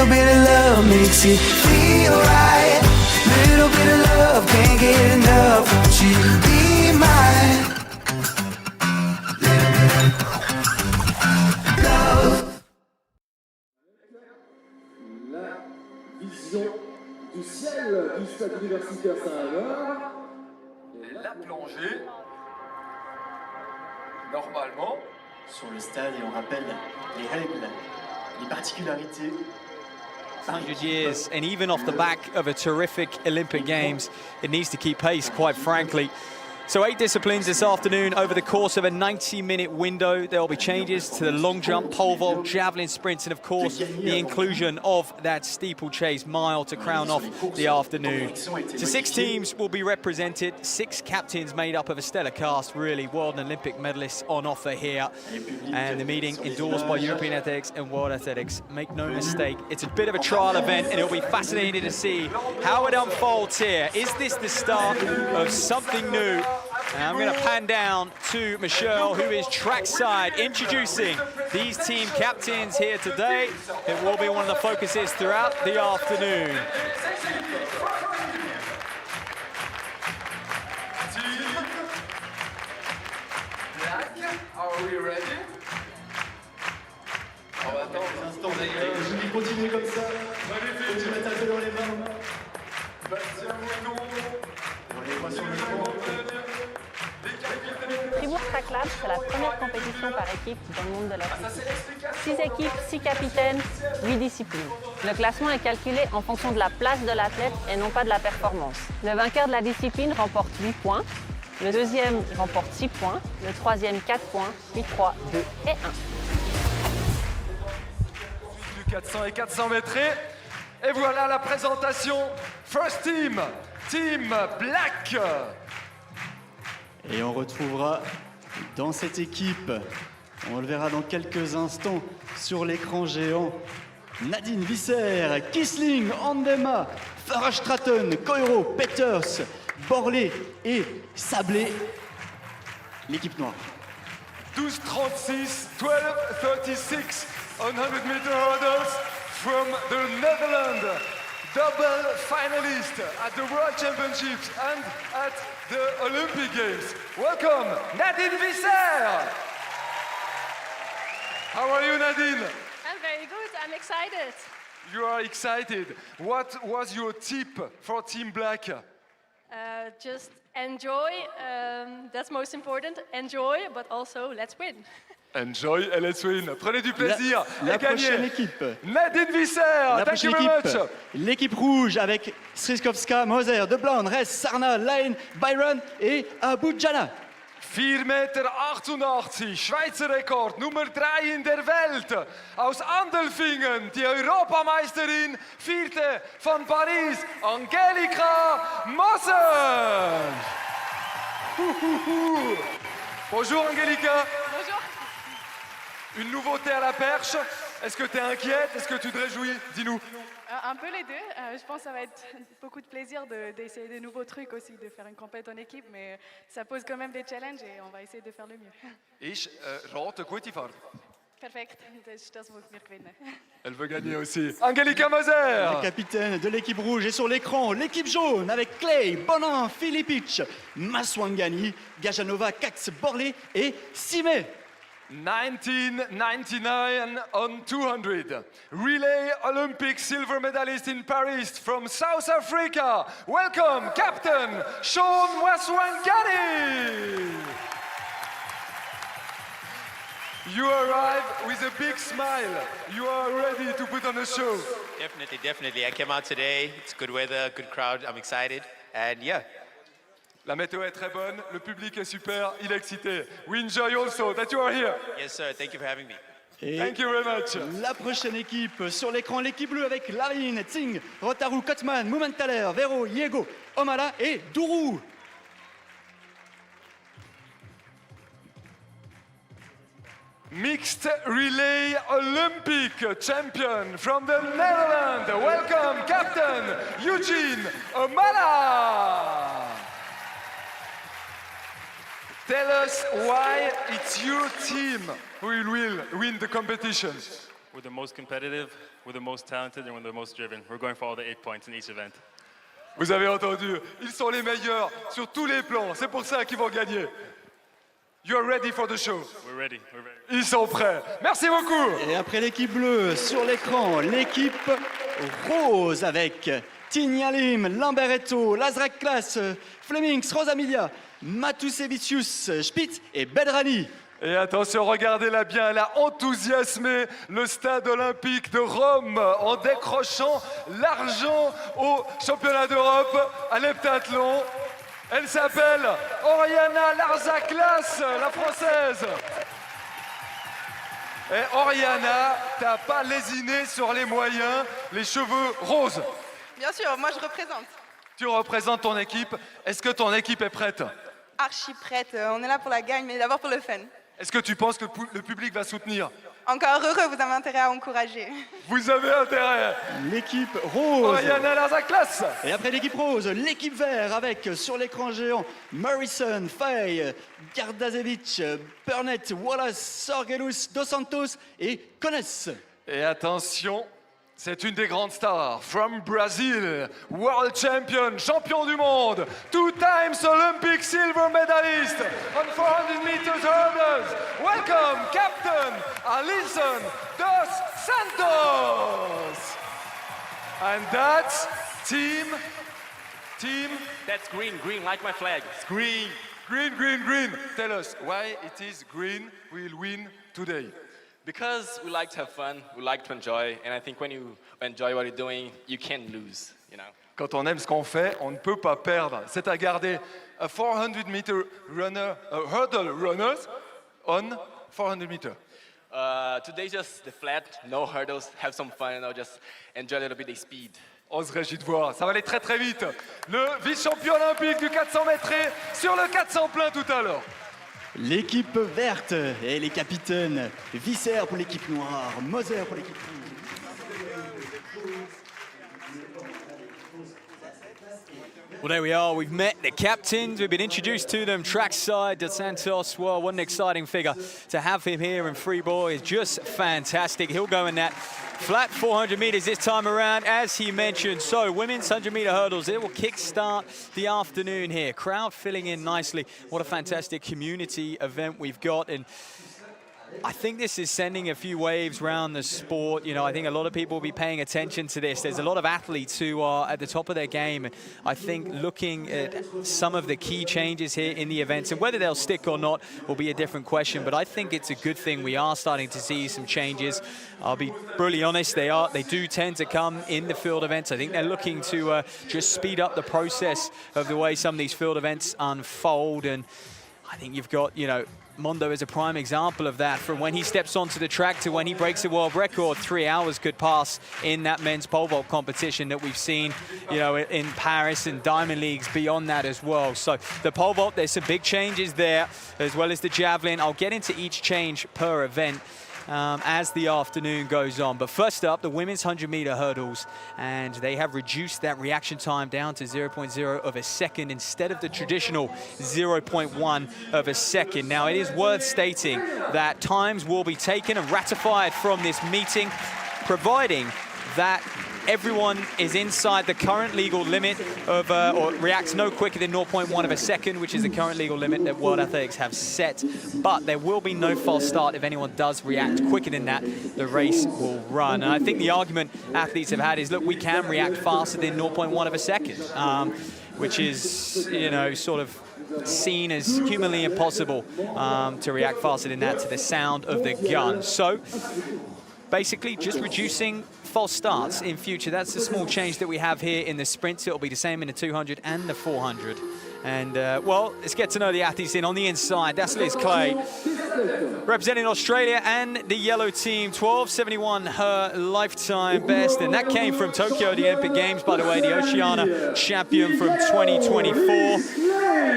Little bit of love makes it feel right. Little bit of love, can't get enough. Won't you be mine? Little bit of love. La vision du ciel du stade universitaire Saint-Amand. Et la plongée, normalement, sur le stade et on rappelle les règles, les particularités. 100 years, and even off the back of a terrific Olympic Games, it needs to keep pace, quite frankly. So 8 disciplines this afternoon over the course of a 90-minute window. There will be changes to the long jump, pole vault, javelin sprints, and of course the inclusion of that steeplechase mile to crown off the afternoon. So 6 teams will be represented, 6 captains made up of a stellar cast, really, world and Olympic medalists on offer here. And the meeting endorsed by European Athletics and World Athletics. Make no mistake, it's a bit of a trial event and it'll be fascinating to see how it unfolds here. Is this the start of something new? And I'm going to pan down to Michelle, who is trackside, introducing these team captains here today. It will be one of the focuses throughout the afternoon. Team Black, are we ready? On va attendre un instant d'ailleurs. Je vais continuer comme ça. Magnifique. Je vais taper dans les mains. Bastien Mouton. On les voit sur l'écran. Fribourg Track Lab, c'est la première compétition par équipe dans le monde de l'athlétisme. 6 équipes, 6 capitaines, 8 disciplines. Le classement est calculé en fonction de la place de l'athlète et non pas de la performance. Le vainqueur de la discipline remporte 8 points, le deuxième remporte 6 points, le troisième 4 points, puis 3, 2 et 1. Du 400 et 400 mètres. Et voilà la présentation. First team, Team Black. Et on retrouvera dans cette équipe, on le verra dans quelques instants sur l'écran géant, Nadine Visser, Kissling, Andema, Farage-Stratton, Koiro, Peters, Borlé et Sablé, l'équipe noire. 12:36, 12:36 on 100 meter hurdles from the Netherlands. Double finalist at the World Championships and at the Olympic Games. Welcome, Nadine Visser! How are you, Nadine? I'm very good, I'm excited. You are excited. What was your tip for Team Black? Just enjoy, that's most important. Enjoy, but also let's win. Enjoy and let's win. Prenez du plaisir La et gagnez. prochaine équipe. Nadine Visser, La thank you prochaine very équipe, much. l'équipe rouge avec Striskovska, Moser, De Blauw, Ress, Sarna, Lane, Byron et Abu Djana. 4,88 Meter, Schweizer Rekord, Nummer 3 in der Welt. Aus Andelfingen, die Europameisterin, 4. von Paris, Angelika Moser. Bonjour Angelika. Bonjour. Une nouveauté à la perche. Est-ce que tu es inquiète? Est-ce que tu te réjouis? Dis-nous. Un peu les deux. Je pense que ça va être beaucoup de plaisir d'essayer des nouveaux trucs aussi, de faire une compète en équipe, mais ça pose quand même des challenges et on va essayer de faire le mieux. Ich rate gute Fahrt. Perfekt, das muss wir gewinnen. Elle veut gagner aussi. Angelika Moser. La capitaine de l'équipe rouge est sur l'écran, l'équipe jaune avec Clay, Bonin, Filipic, Maswangani, Gajanova, Kax, Borlé et Simé. 1999 on 200. Relay Olympic silver medalist in Paris from South Africa. Welcome, Captain Sean Maswangani. You arrive with a big smile. You are ready to put on a show. Definitely. I came out today. It's good weather, good crowd. I'm excited. And yeah. La météo est très bonne, le public est super, il est excité. We enjoy also that you are here. Yes, sir. Thank you for having me. Et Thank you very much. la prochaine équipe sur l'écran, l'équipe bleue avec Larine, Tsing, Rotaru, Kotman, Moumentaler, Vero, Yego, Omala et Dourou. Mixed relay Olympic champion from the Netherlands. Welcome, Captain Eugene Omala. Tell us why it's your team who will win the competition. We're the most competitive, we're the most talented and we're the most driven. We're going for all the 8 points in each event. Vous avez entendu, ils sont les meilleurs sur tous les plans. C'est pour ça qu'ils vont gagner. You're ready for the show. We're ready. We're ready. Ils sont prêts. Merci beaucoup. Et après l'équipe bleue, sur l'écran, l'équipe rose avec Tignalim, Lamberto, Lazrek Klas, Flemings, Rosamilia, Matusevicius, Spitz et Bedrani. Et attention, regardez-la bien, elle a enthousiasmé le stade olympique de Rome en décrochant l'argent au championnat d'Europe à l'heptathlon. Elle s'appelle Oriana Larzaklas, la française. Et Oriana, t'as pas lésiné sur les moyens, les cheveux roses. Bien sûr, moi je représente. Tu représentes ton équipe. Est-ce que ton équipe est prête? Archi prête, on est là pour la gagne, mais d'abord pour le fun. Est-ce que tu penses que le public va soutenir? Encore heureux, vous avez intérêt à encourager. Vous avez intérêt. L'équipe rose. Oriana Larzaklas. Et après l'équipe rose, l'équipe vert avec sur l'écran géant Morrison, Fay, Gardazevic, Burnett, Wallace, Sorgelus, Dos Santos et Cones. Et attention, c'est une des grandes stars. From Brazil, world champion, champion du monde, 2 times Olympic silver medalist on 400 meters hurdles. Welcome, Captain Alison Dos Santos. And that's team. That's green, like my flag. It's green. Green. Tell us why it is green will win today. Because we like to have fun, we like to enjoy, and I think when you enjoy what you're doing, you can't lose, you know. Quand on aime ce qu'on fait, on ne peut pas perdre. C'est à garder a 400 meter runner, hurdle runners on 400 meters. Today's just the flat, no hurdles, have some fun, you know, just enjoy a little bit of speed. On se réjouit de voir, ça va aller très très vite. Le vice-champion olympique du 400 mètres sur le 400 plein tout à l'heure. L'équipe verte et les capitaines. Visser pour l'équipe noire, Moser pour l'équipe rouge. Well, there we are. We've met the captains. We've been introduced to them trackside. Dos Santos, well, what an exciting figure. To have him here in Fribourg is just fantastic. He'll go in that flat 400 meters this time around, as he mentioned. So, women's 100-meter hurdles, it will kickstart the afternoon here. Crowd filling in nicely. What a fantastic community event we've got. And I think this is sending a few waves around the sport. You know, I think a lot of people will be paying attention to this. There's a lot of athletes who are at the top of their game. And I think looking at some of the key changes here in the events, and whether they'll stick or not will be a different question. But I think it's a good thing. We are starting to see some changes. I'll be brutally honest, they do tend to come in the field events. I think they're looking to just speed up the process of the way some of these field events unfold. And I think you've got, you know, Mondo is a prime example of that. From when he steps onto the track to when he breaks a world record, 3 hours could pass in that men's pole vault competition that we've seen, you know, in Paris and Diamond Leagues beyond that as well. So the pole vault, there's some big changes there, as well as the javelin. I'll get into each change per event as the afternoon goes on. But first up, the women's 100-meter hurdles, and they have reduced that reaction time down to 0.0 of a second instead of the traditional 0.1 of a second. Now, it is worth stating that times will be taken and ratified from this meeting, providing that everyone is inside the current legal limit of, or reacts no quicker than 0.1 of a second, which is the current legal limit that World Athletics have set. But there will be no false start. If anyone does react quicker than that, the race will run. And I think the argument athletes have had is, look, we can react faster than 0.1 of a second, which is, you know, sort of seen as humanly impossible to react faster than that to the sound of the gun. So basically just reducing false starts in future. That's the small change that we have here in the sprints. It'll be the same in the 200 and the 400. And, well, let's get to know the athletes in. On the inside, that's Liz Clay, representing Australia and the yellow team, 12:71, her lifetime best. And that came from Tokyo, the Olympic Games, by the way, the Oceania champion from 2024.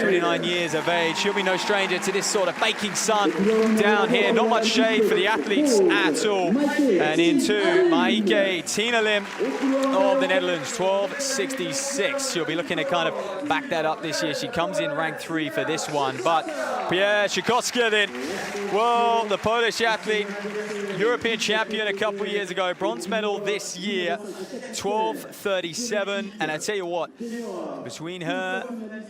29 years of age. She'll be no stranger to this sort of baking sun down here. Not much shade for the athletes at all. And into Maike Tina Lim of the Netherlands, 12:66. She'll be looking to kind of back that up this year. She comes in ranked 3 for this one. But Pierre Szynkowska then. Well, the Polish athlete, European champion a couple of years ago, bronze medal this year, 12:37. And I tell you what, between her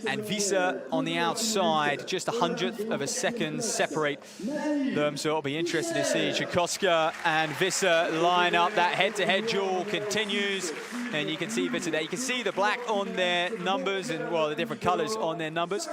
and Visa on the outside, just 100th of a second separate them. So it'll be interesting to see Szynkowska and Visa line up. That head-to-head duel continues. And you can see Visa there. You can see the black on their numbers and, well, the different colors on their numbers.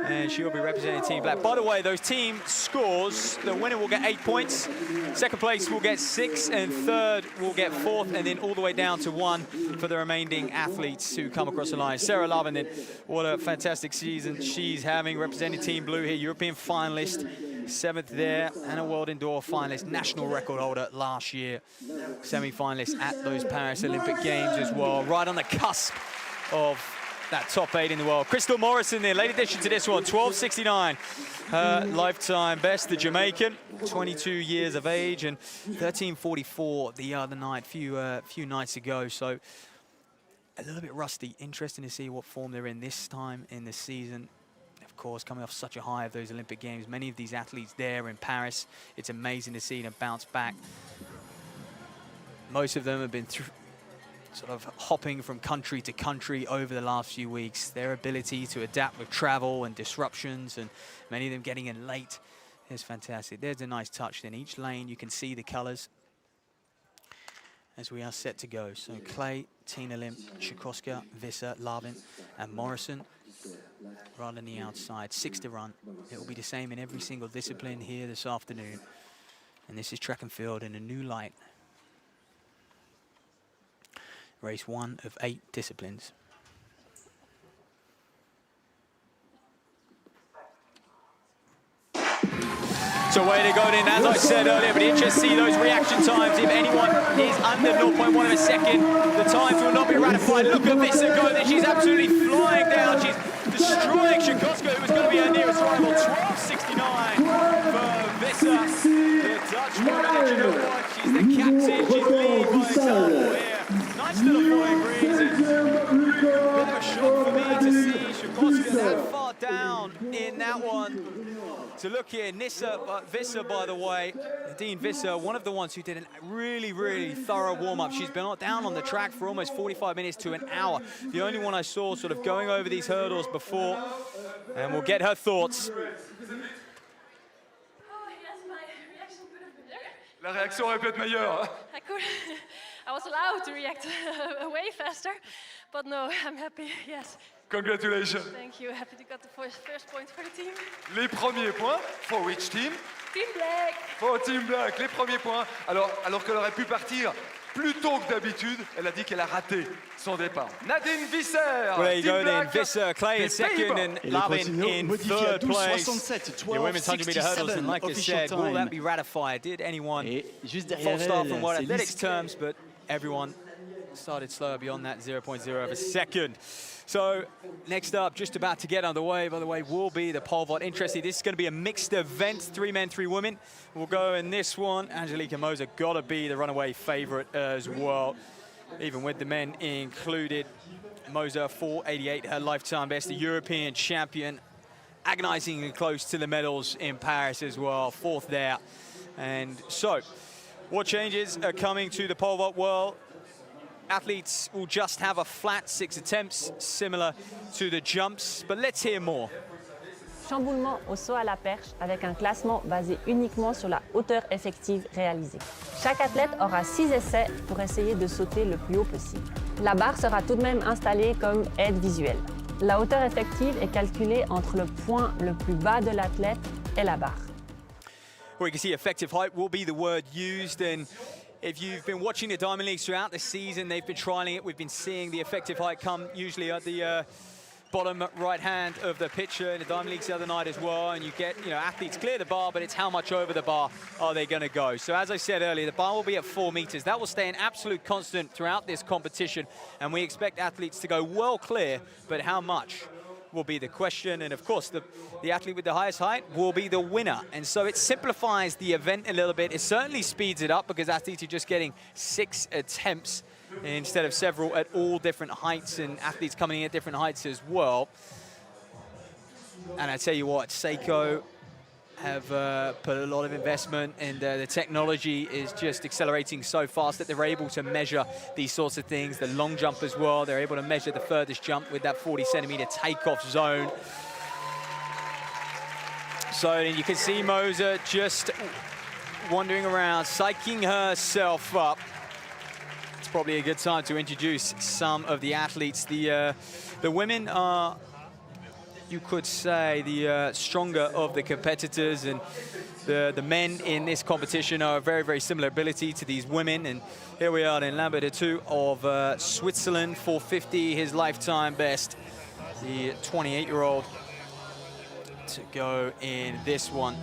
And she'll be representing Team Black. By the way, those team scores, the winner will get 8 points, second place will get 6, and third will get 4th, and then all the way down to 1 for the remaining athletes who come across the line. Sarah Lavenden, what a fantastic season she's having, representing Team Blue here, European finalist, 7th there, and a World Indoor finalist, national record holder last year, semi-finalist at those Paris Olympic Games as well, right on the cusp of that top 8 in the world. Crystal Morrison there, late addition to this one, 12:69. Her lifetime best, the Jamaican, 22 years of age, and 13:44 the other night, few nights ago. So a little bit rusty. Interesting to see what form they're in this time in the season. Of course, coming off such a high of those Olympic Games. Many of these athletes there in Paris. It's amazing to see them bounce back. Most of them have been through sort of hopping from country to country over the last few weeks. Their ability to adapt with travel and disruptions, and many of them getting in late, is fantastic. There's a nice touch. In each lane, you can see the colors as we are set to go. So Clay, Tina Lim, Szynkowska, Visser, Lavin, and Morrison right on the outside. 6 to run. It will be the same in every single discipline here this afternoon. And this is track and field in a new light. Race 1 of 8 disciplines. So way to go then, as I said earlier, but interesting to see those reaction times. If anyone is under 0.1 of a second, the times will not be ratified. Look at Visser go there, she's absolutely flying down. She's destroying Szynkowska, who was going to be her nearest rival. 12:69 for Visser. The Dutch woman, and you know what? She's the captain, she's leading by example here. Nice little flying breeze, and a bit of a shock for me to see Szynkowska that far down in that one. So look here, Visser, by the way, Nadine Visser, one of the ones who did a really, really thorough warm-up. She's been down on the track for almost 45 minutes to an hour. The only one I saw sort of going over these hurdles before, and we'll get her thoughts. La réaction aurait pu être meilleure. I was allowed to react way faster, but no, I'm happy, yes. Congratulations. Thank you, happy to get the first point for the team. Les premiers points, for which team? Team Black. For Team Black, les premiers points. Alors qu'elle aurait pu partir plus tôt que d'habitude, elle a dit qu'elle a raté son départ. Nadine Visser, well, there you Team go Black, then. Visser, Clay in second, and Lavin in third place. The women's 100-meter hurdles, and like I said, will that be ratified? Did anyone false start from World Athletics terms, but everyone started slower beyond that 0.0 of a second. So next up, just about to get underway, by the way, will be the pole vault. Interesting, this is going to be a mixed event, 3 men, 3 women. We'll go in this one. Angelica Moser got to be the runaway favorite as well, even with the men included. Moser 4:88, her lifetime best, the European champion, agonizingly close to the medals in Paris as well, 4th there. And so, what changes are coming to the pole vault world? Athletes will just have a flat 6 attempts, similar to the jumps, but let's hear more. Chamboulement au saut à la perche avec un classement basé uniquement sur la hauteur effective réalisée. Chaque athlète aura 6 essais pour essayer de sauter le plus haut possible. La barre sera tout de même installée comme aide visuelle. La hauteur effective est calculée entre le point le plus bas de l'athlète et la barre. Well, you can see effective height will be the word used, and if you've been watching the Diamond Leagues throughout the season, they've been trialing it. We've been seeing the effective height come usually at the bottom right hand of the picture in the Diamond Leagues the other night as well. And you get, athletes clear the bar, but it's how much over the bar are they going to go. So as I said earlier, the bar will be at 4 meters. That will stay an absolute constant throughout this competition. And we expect athletes to go well clear, but how much will be the question. And of course, the athlete with the highest height will be the winner. And so it simplifies the event a little bit. It certainly speeds it up because athletes are just getting 6 attempts instead of several at all different heights, and athletes coming in at different heights as well. And I tell you what, Seiko have put a lot of investment, and the technology is just accelerating so fast that they're able to measure these sorts of things. The long jump as well, they're able to measure the furthest jump with that 40-centimeter takeoff zone. So you can see Moser just wandering around, psyching herself up. It's probably a good time to introduce some of the athletes. The women are, you could say, the stronger of the competitors, and the men in this competition are a very, very similar ability to these women. And here we are in Lambert Hatu of Switzerland, 450, his lifetime best. The 28-year-old to go in this one.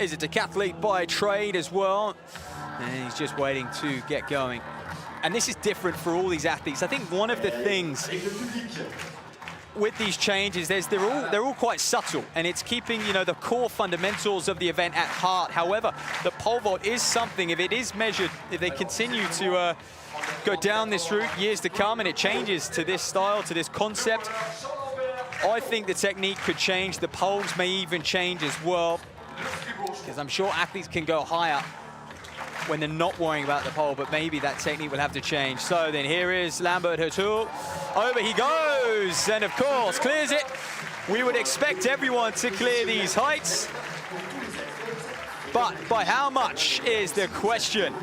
Is a decathlete by trade as well, and he's just waiting to get going. And this is different for all these athletes. I think one of the things with these changes, they're all quite subtle, and it's keeping, you know, the core fundamentals of the event at heart. However, the pole vault is something, if it is measured, if they continue to go down this route years to come, and it changes to this style, to this concept, I think the technique could change. The poles may even change as well, because I'm sure athletes can go higher when they're not worrying about the pole, but maybe that technique will have to change. So then here is Lambert Hatu. Over he goes, and of course clears it. We would expect everyone to clear these heights, but by how much is the question.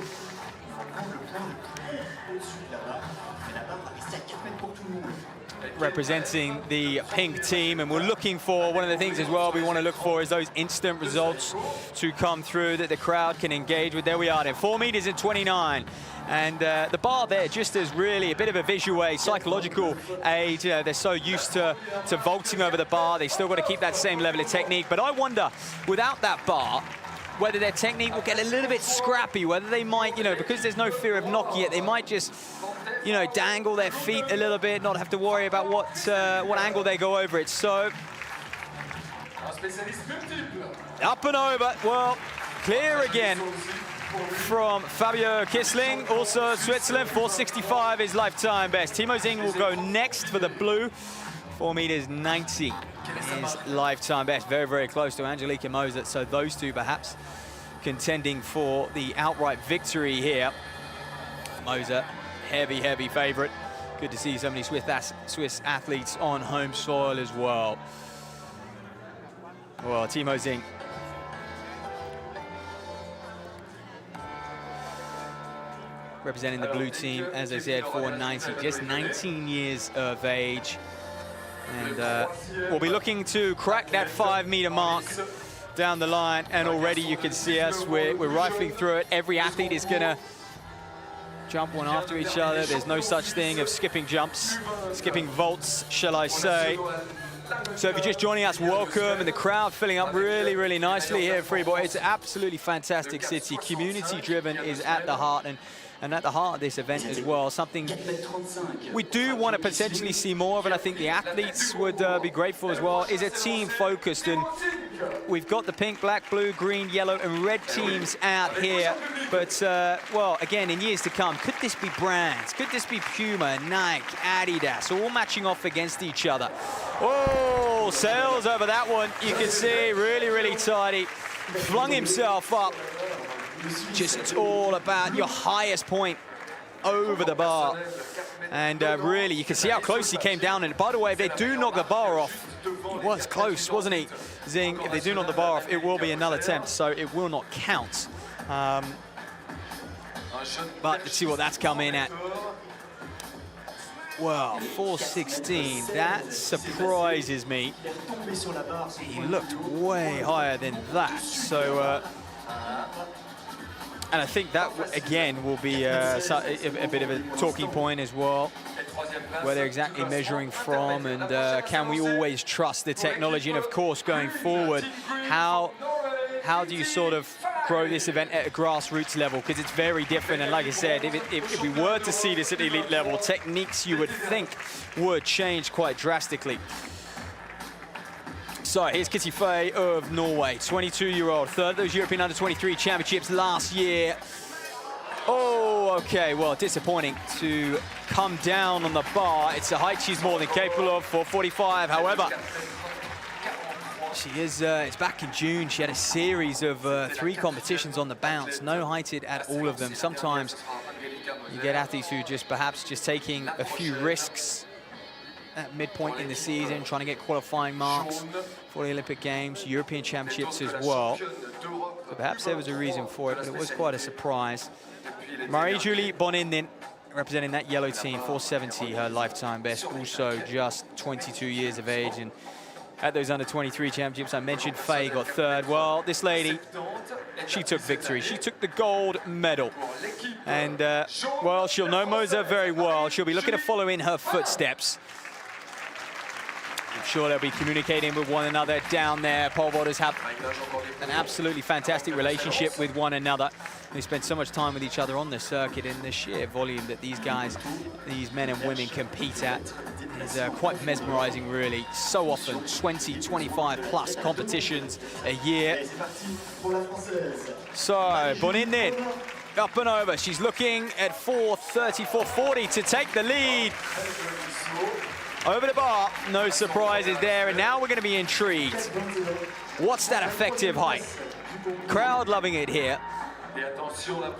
Representing the pink team, and we're looking for, one of the things as well we want to look for is those instant results to come through that the crowd can engage with. There we are then, 4 meters and 29. And the bar there just as really a bit of a visual aid, psychological aid. You know, they're so used to vaulting over the bar, they still got to keep that same level of technique. But I wonder, without that bar, whether their technique will get a little bit scrappy, whether they might, you know, because there's no fear of knocking it, they might just, you know, dangle their feet a little bit, not have to worry about what angle they go over it. So, up and over, well, clear again from Fabio Kissling, also Switzerland, 465 is lifetime best. Timo Zing will go next for the blue, 4 meters 90 is lifetime best. Very, very close to Angelika Moser, so those two perhaps contending for the outright victory here. Moser, heavy, heavy favorite. Good to see so many Swiss athletes on home soil as well. Well, Timo Zing. Representing the blue team, as I said, 490, just 19 years of age. And we'll be looking to crack that 5 meter mark down the line, and already you can see us, we're rifling through it. Every athlete is gonna jump one after each other. There's no such thing of skipping jumps, skipping vaults, shall I say. So if you're just joining us, welcome, and the crowd filling up really, really nicely here in Fribourg. It's an absolutely fantastic city. Community driven is at the heart, and at the heart of this event as well. Something we do want to potentially see more of, and I think the athletes would be grateful as well, is a team focused. And we've got the pink, black, blue, green, yellow, and red teams out here. But, well, again, in years to come, could this be brands? Could this be Puma, Nike, Adidas, all matching off against each other? Oh, sails over that one. You can see, really, really tidy. Flung himself up. Just, it's all about your highest point over the bar. And really, you can see how close he came down. And by the way, if they do knock the bar off, he was close, wasn't he, Zing? If they do knock the bar off, it will be another attempt, so it will not count. But let's see what that's come in at. Well, 416, that surprises me. He looked way higher than that. So, and I think that, again, will be a bit of a talking point as well, where they're exactly measuring from, and can we always trust the technology? And of course, going forward, how do you sort of grow this event at a grassroots level? Because it's very different, and like I said, if we were to see this at elite level, techniques you would think would change quite drastically. So here's Kitty Faye of Norway, 22-year-old, third of those European Under-23 Championships last year. Oh, okay, well, disappointing to come down on the bar. It's a height she's more than capable of, 445. However, She is, it's back in June. She had a series of 3 competitions on the bounce, no heighted at all of them. Sometimes you get athletes who perhaps taking a few risks at midpoint in the season, trying to get qualifying marks for the Olympic Games, European Championships as well. So perhaps there was a reason for it, but it was quite a surprise. Marie-Julie Bonin, representing that yellow team, 470, her lifetime best, also just 22 years of age. And at those under-23 championships, I mentioned Faye got 3rd. Well, this lady, she took victory. She took the gold medal. And, well, she'll know Moser very well. She'll be looking to follow in her footsteps. I'm sure they'll be communicating with one another down there. Pole vaulters have an absolutely fantastic relationship with one another. They spend so much time with each other on the circuit, and the sheer volume that these guys, these men and women compete at is quite mesmerizing, really. So often, 20, 25 plus competitions a year. So, Bonin up and over. She's looking at 4:30, 4:40 to take the lead. Over the bar, no surprises there, and now we're going to be intrigued. What's that effective height? Crowd loving it here.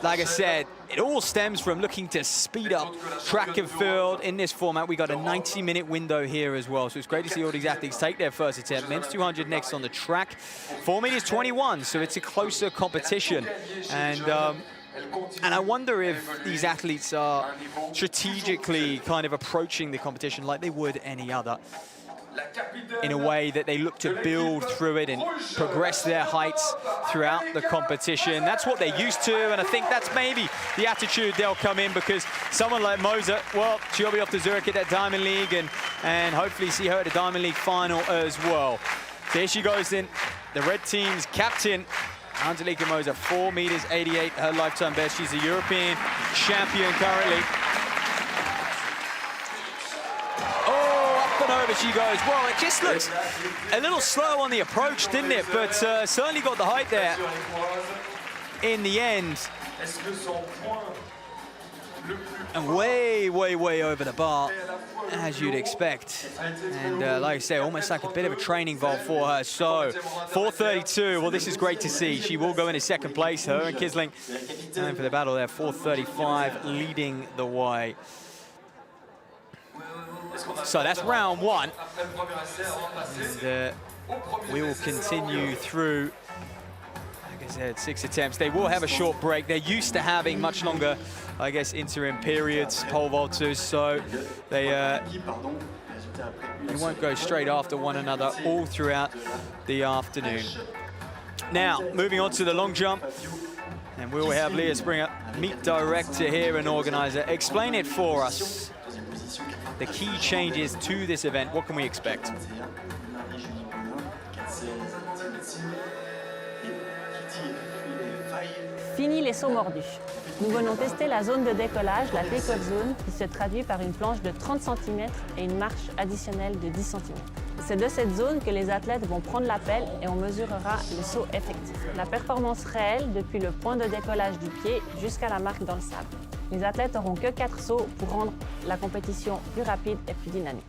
Like I said, it all stems from looking to speed up track and field in this format. We got a 90-minute window here as well, so it's great to see all these athletes take their first attempt. Men's 200 next on the track. 4:21, so it's a closer competition. And I wonder if these athletes are strategically kind of approaching the competition like they would any other, in a way that they look to build through it and progress their heights throughout the competition. That's what they're used to, and I think that's maybe the attitude they'll come in, because someone like Moser, well, she'll be off to Zurich at that Diamond League and hopefully see her at the Diamond League final as well. So here she goes in, the red team's captain, Angelique Moser, 4:88, her lifetime best. She's a European champion currently. Oh, up and over she goes. Well, it just looks a little slow on the approach, didn't it? But certainly got the height there in the end. And way, way, way over the bar, as you'd expect. And like I say, almost like a bit of a training vault for her. So 4:32, well, this is great to see. She will go into 2nd place, her and Kisling. Time for the battle there, 4:35 leading the way. So that's round 1. And we will continue through, like I said, 6 attempts. They will have a short break. They're used to having much longer, I guess, interim periods, pole vaulters, so they won't go straight after one another all throughout the afternoon. Now, moving on to the long jump, and we'll have Leah Springer, meet director here and organizer. Explain it for us. The key changes to this event, what can we expect? Fini les sauts mordus. Nous venons tester la zone de décollage, la take-off zone, qui se traduit par une planche de 30 cm et une marche additionnelle de 10 cm. C'est de cette zone que les athlètes vont prendre l'appel et on mesurera le saut effectif. La performance réelle depuis le point de décollage du pied jusqu'à la marque dans le sable. Les athlètes n'auront que 4 sauts pour rendre la compétition plus rapide et plus dynamique.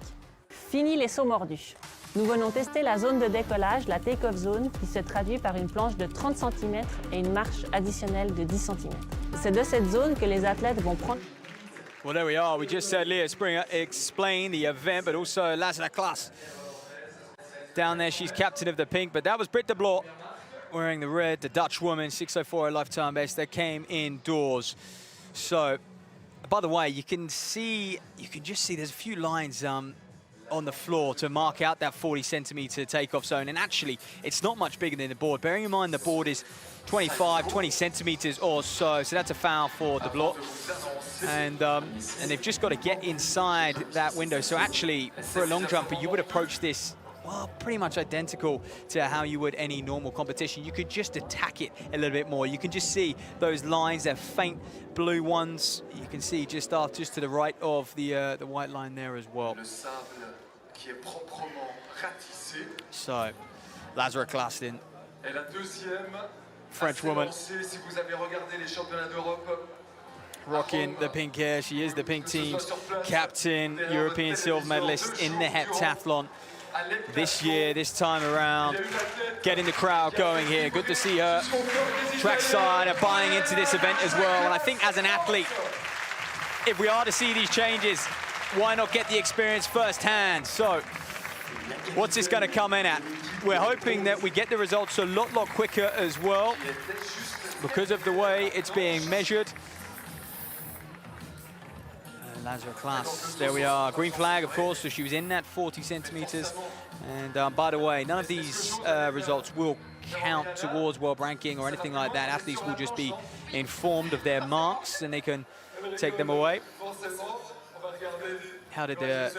Fini les sauts mordus. Nous venons tester la zone de décollage, la take-off zone, qui se traduit par une planche de 30 cm et une marche additionnelle de 10 cm. C'est de cette zone que les athlètes vont prendre... Well, there we are. We just heard Leah Springer explain the event, but also Lazara Klaas. Down there, she's captain of the pink, but that was Britt de Blore wearing the red, the Dutch woman, 6:04 lifetime best, that came indoors. So, by the way, you can just see there's a few lines on the floor to mark out that 40 centimeter takeoff zone. And actually, it's not much bigger than the board. Bearing in mind the board is 20 centimeters or so. So that's a foul for de Blore. And they've just got to get inside that window. So actually, for a long jumper, you would approach this, well, pretty much identical to how you would any normal competition. You could just attack it a little bit more. You can just see those lines, they're faint blue ones. You can see just to the right of the white line there as well. So, Lazara Klaas, French woman, rocking the pink hair. She is the pink team's captain, European silver medalist in the heptathlon. this year, this time around, getting the crowd going here. Good to see her trackside and buying into this event as well. And I think as an athlete, if we are to see these changes, why not get the experience firsthand? So, what's this going to come in at? We're hoping that we get the results a lot quicker as well because of the way it's being measured. Lazar class, there we are. Green flag, of course, so she was in that 40 centimeters. And by the way, none of these results will count towards world ranking or anything like that. Athletes will just be informed of their marks and they can take them away. How did the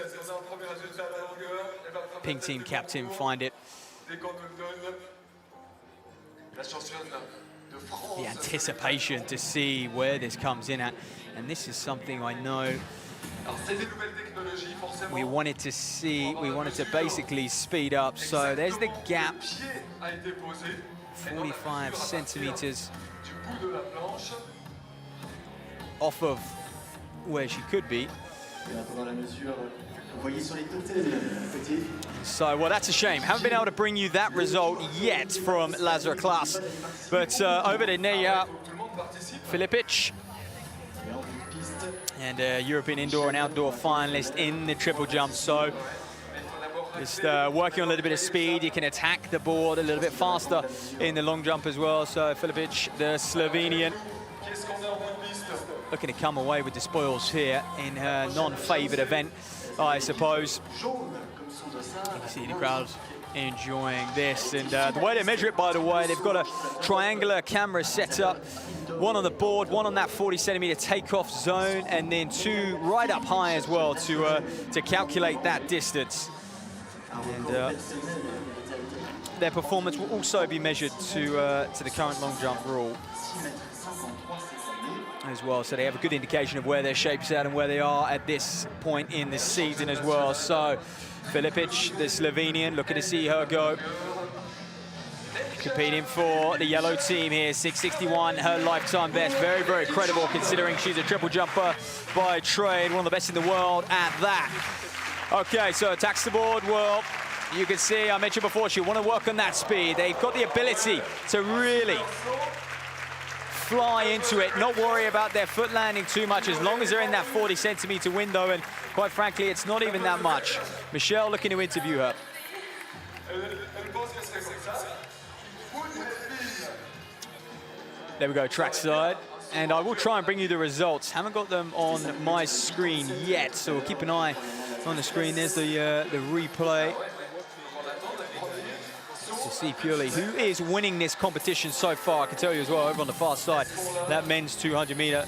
pink team captain find it? The anticipation to see where this comes in at. And this is something I know we wanted to see. We wanted to basically speed up. So there's the gap, 45 centimeters off of where she could be. So, well, that's a shame. Haven't been able to bring you that result yet from Lazar class. But over to Neja Filipic, and a European indoor and outdoor finalist in the triple jump. So, just working on a little bit of speed. You can attack the board a little bit faster in the long jump as well. So, Filipic, the Slovenian, looking to come away with the spoils here in her non-favoured event, I suppose. You can see the crowd enjoying this. And the way they measure it, by the way, they've got a triangular camera set up. One on the board, one on that 40-centimeter takeoff zone, and then two right up high as well to calculate that distance. And their performance will also be measured to the current long jump rule as well, so they have a good indication of where their shape's at and where they are at this point in the season as well. So Filipic, the Slovenian, looking to see her go. Competing for the yellow team here, 661, her lifetime best. Very, very credible considering she's a triple jumper by trade, one of the best in the world at that. Okay, so attacks the board. Well, you can see, I mentioned before, she want to work on that speed. They've got the ability to really fly into it, not worry about their foot landing too much as long as they're in that 40-centimeter window, and quite frankly, it's not even that much. Michelle looking to interview her. There we go, trackside. And I will try and bring you the results. Haven't got them on my screen yet, so we'll keep an eye on the screen. There's the replay. To see purely who is winning this competition so far. I can tell you as well, over on the far side, that men's 200-meter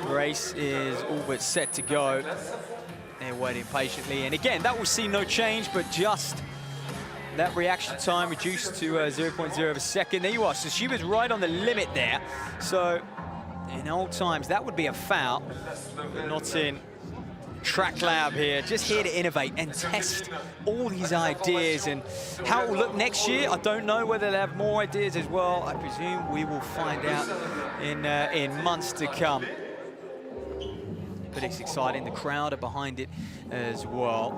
race is all but set to go. They're waiting patiently. And again, that will see no change, but just that reaction time reduced to 0.0 of a second. There you are. So she was right on the limit there. So in old times, that would be a foul, but not in Track Lab here, just here to innovate and test all these ideas. And how it will look next year, I don't know. Whether they'll have more ideas as well, I presume we will find out in months to come. But it's exciting. The crowd are behind it as well.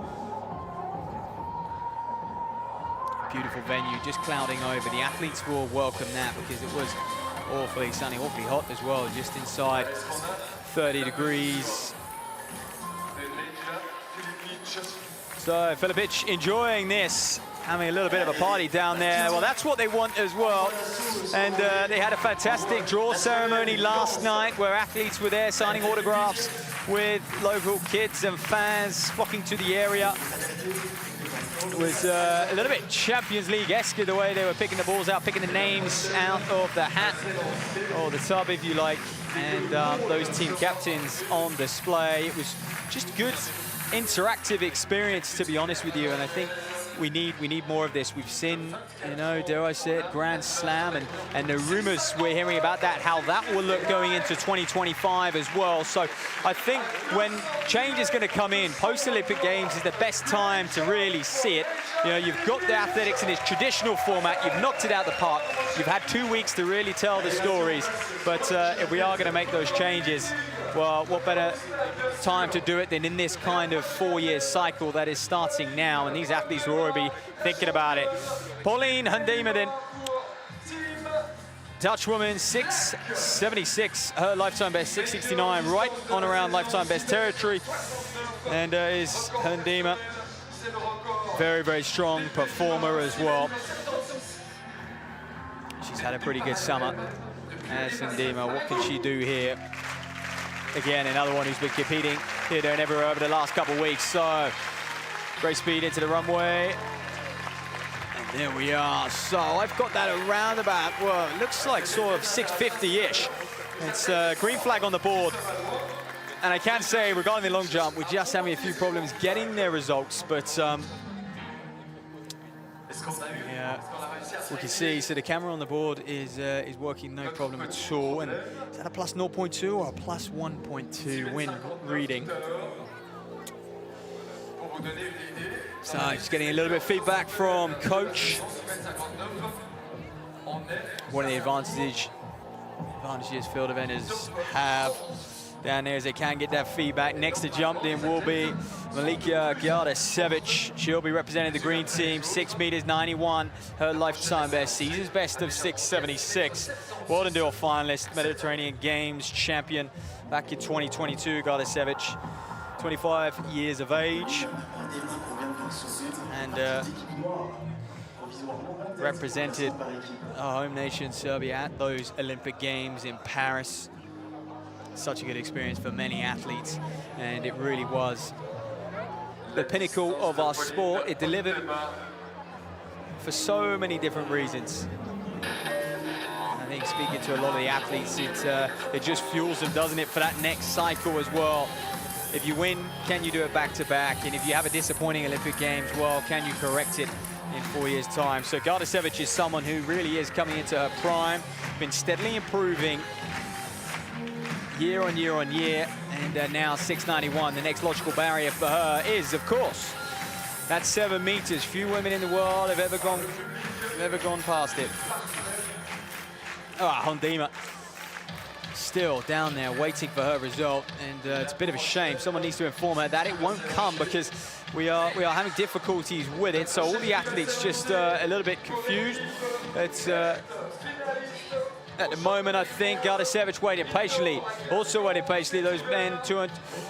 Beautiful venue, just clouding over. The athletes will welcome that because it was awfully sunny, awfully hot as well, just inside 30 degrees. So Filipic enjoying this, having a little bit of a party down there. Well, that's what they want as well. And they had a fantastic draw ceremony last night where athletes were there signing autographs with local kids and fans flocking to the area. It was a little bit Champions League-esque the way they were picking the balls out, picking the names out of the hat, or the tub if you like, and those team captains on display. It was just good interactive experience, to be honest with you, and I think we need more of this. We've seen, you know, dare I say it, Grand Slam, and the rumors we're hearing about that, how that will look going into 2025 as well. So I think when change is going to come in, post-Olympic Games is the best time to really see it. You know, you've got the athletics in its traditional format, you've knocked it out the park, you've had 2 weeks to really tell the stories, but if we are going to make those changes, well, what better time to do it than in this kind of 4-year cycle that is starting now, and these athletes will already be thinking about it. Pauline Hundema then, Dutch woman, 6.76, her lifetime best, 6.69, right on around lifetime best territory, and is Hundema, very, very strong performer as well. She's had a pretty good summer. As Hundema, what can she do here? Again, another one who's been competing here, there, and everywhere over the last couple of weeks. So, great speed into the runway. And there we are. So, I've got that around about, well, it looks like sort of 650-ish. It's a green flag on the board. And I can say, regarding the long jump, we're just having a few problems getting their results. But, yeah, we can see, so the camera on the board is working no problem at all. And is that a plus 0.2 or a plus 1.2 wind reading? So just getting a little bit of feedback from coach. One of the advantages field eventers have down there is they can get that feedback. Next to jump in will be Malika Gardasevic. She'll be representing the green team, 6 meters 91, her lifetime best, season's best of 6.76. World Enduro finalist, Mediterranean Games champion back in 2022, Gardasevic, 25 years of age. And represented our home nation, Serbia, at those Olympic Games in Paris. Such a good experience for many athletes, and it really was the pinnacle of our sport. It delivered for so many different reasons. I think speaking to a lot of the athletes, it just fuels them, doesn't it, for that next cycle as well. If you win, can you do it back-to-back? And if you have a disappointing Olympic Games, well, can you correct it in 4 years' time? So Gardasevic is someone who really is coming into her prime, been steadily improving year on year on year, and now 6.91. The next logical barrier for her is, of course, that's 7 meters. Few women in the world have ever gone past it. Hundema still down there waiting for her result, and it's a bit of a shame. Someone needs to inform her that it won't come because we are having difficulties with it. So all the athletes just a little bit confused. It's at the moment, I think Gardasevic waiting patiently. Also waiting patiently, those men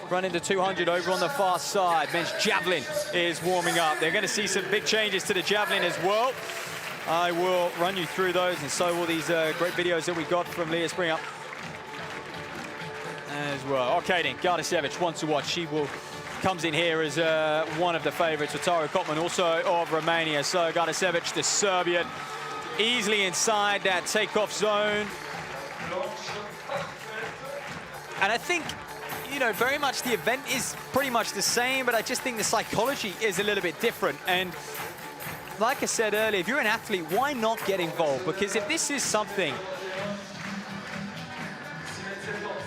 run into 200 over on the far side. Men's javelin is warming up. They're going to see some big changes to the javelin as well. I will run you through those, and so will these great videos that we got from Leah Springer as well. Okay then, Gardasevic, one to watch. She comes in here as one of the favorites. Tara Kotman, also of Romania. So Gardasevic, the Serbian, easily inside that takeoff zone. And I think, you know, very much the event is pretty much the same, but I just think the psychology is a little bit different. And like I said earlier, if you're an athlete, why not get involved? Because if this is something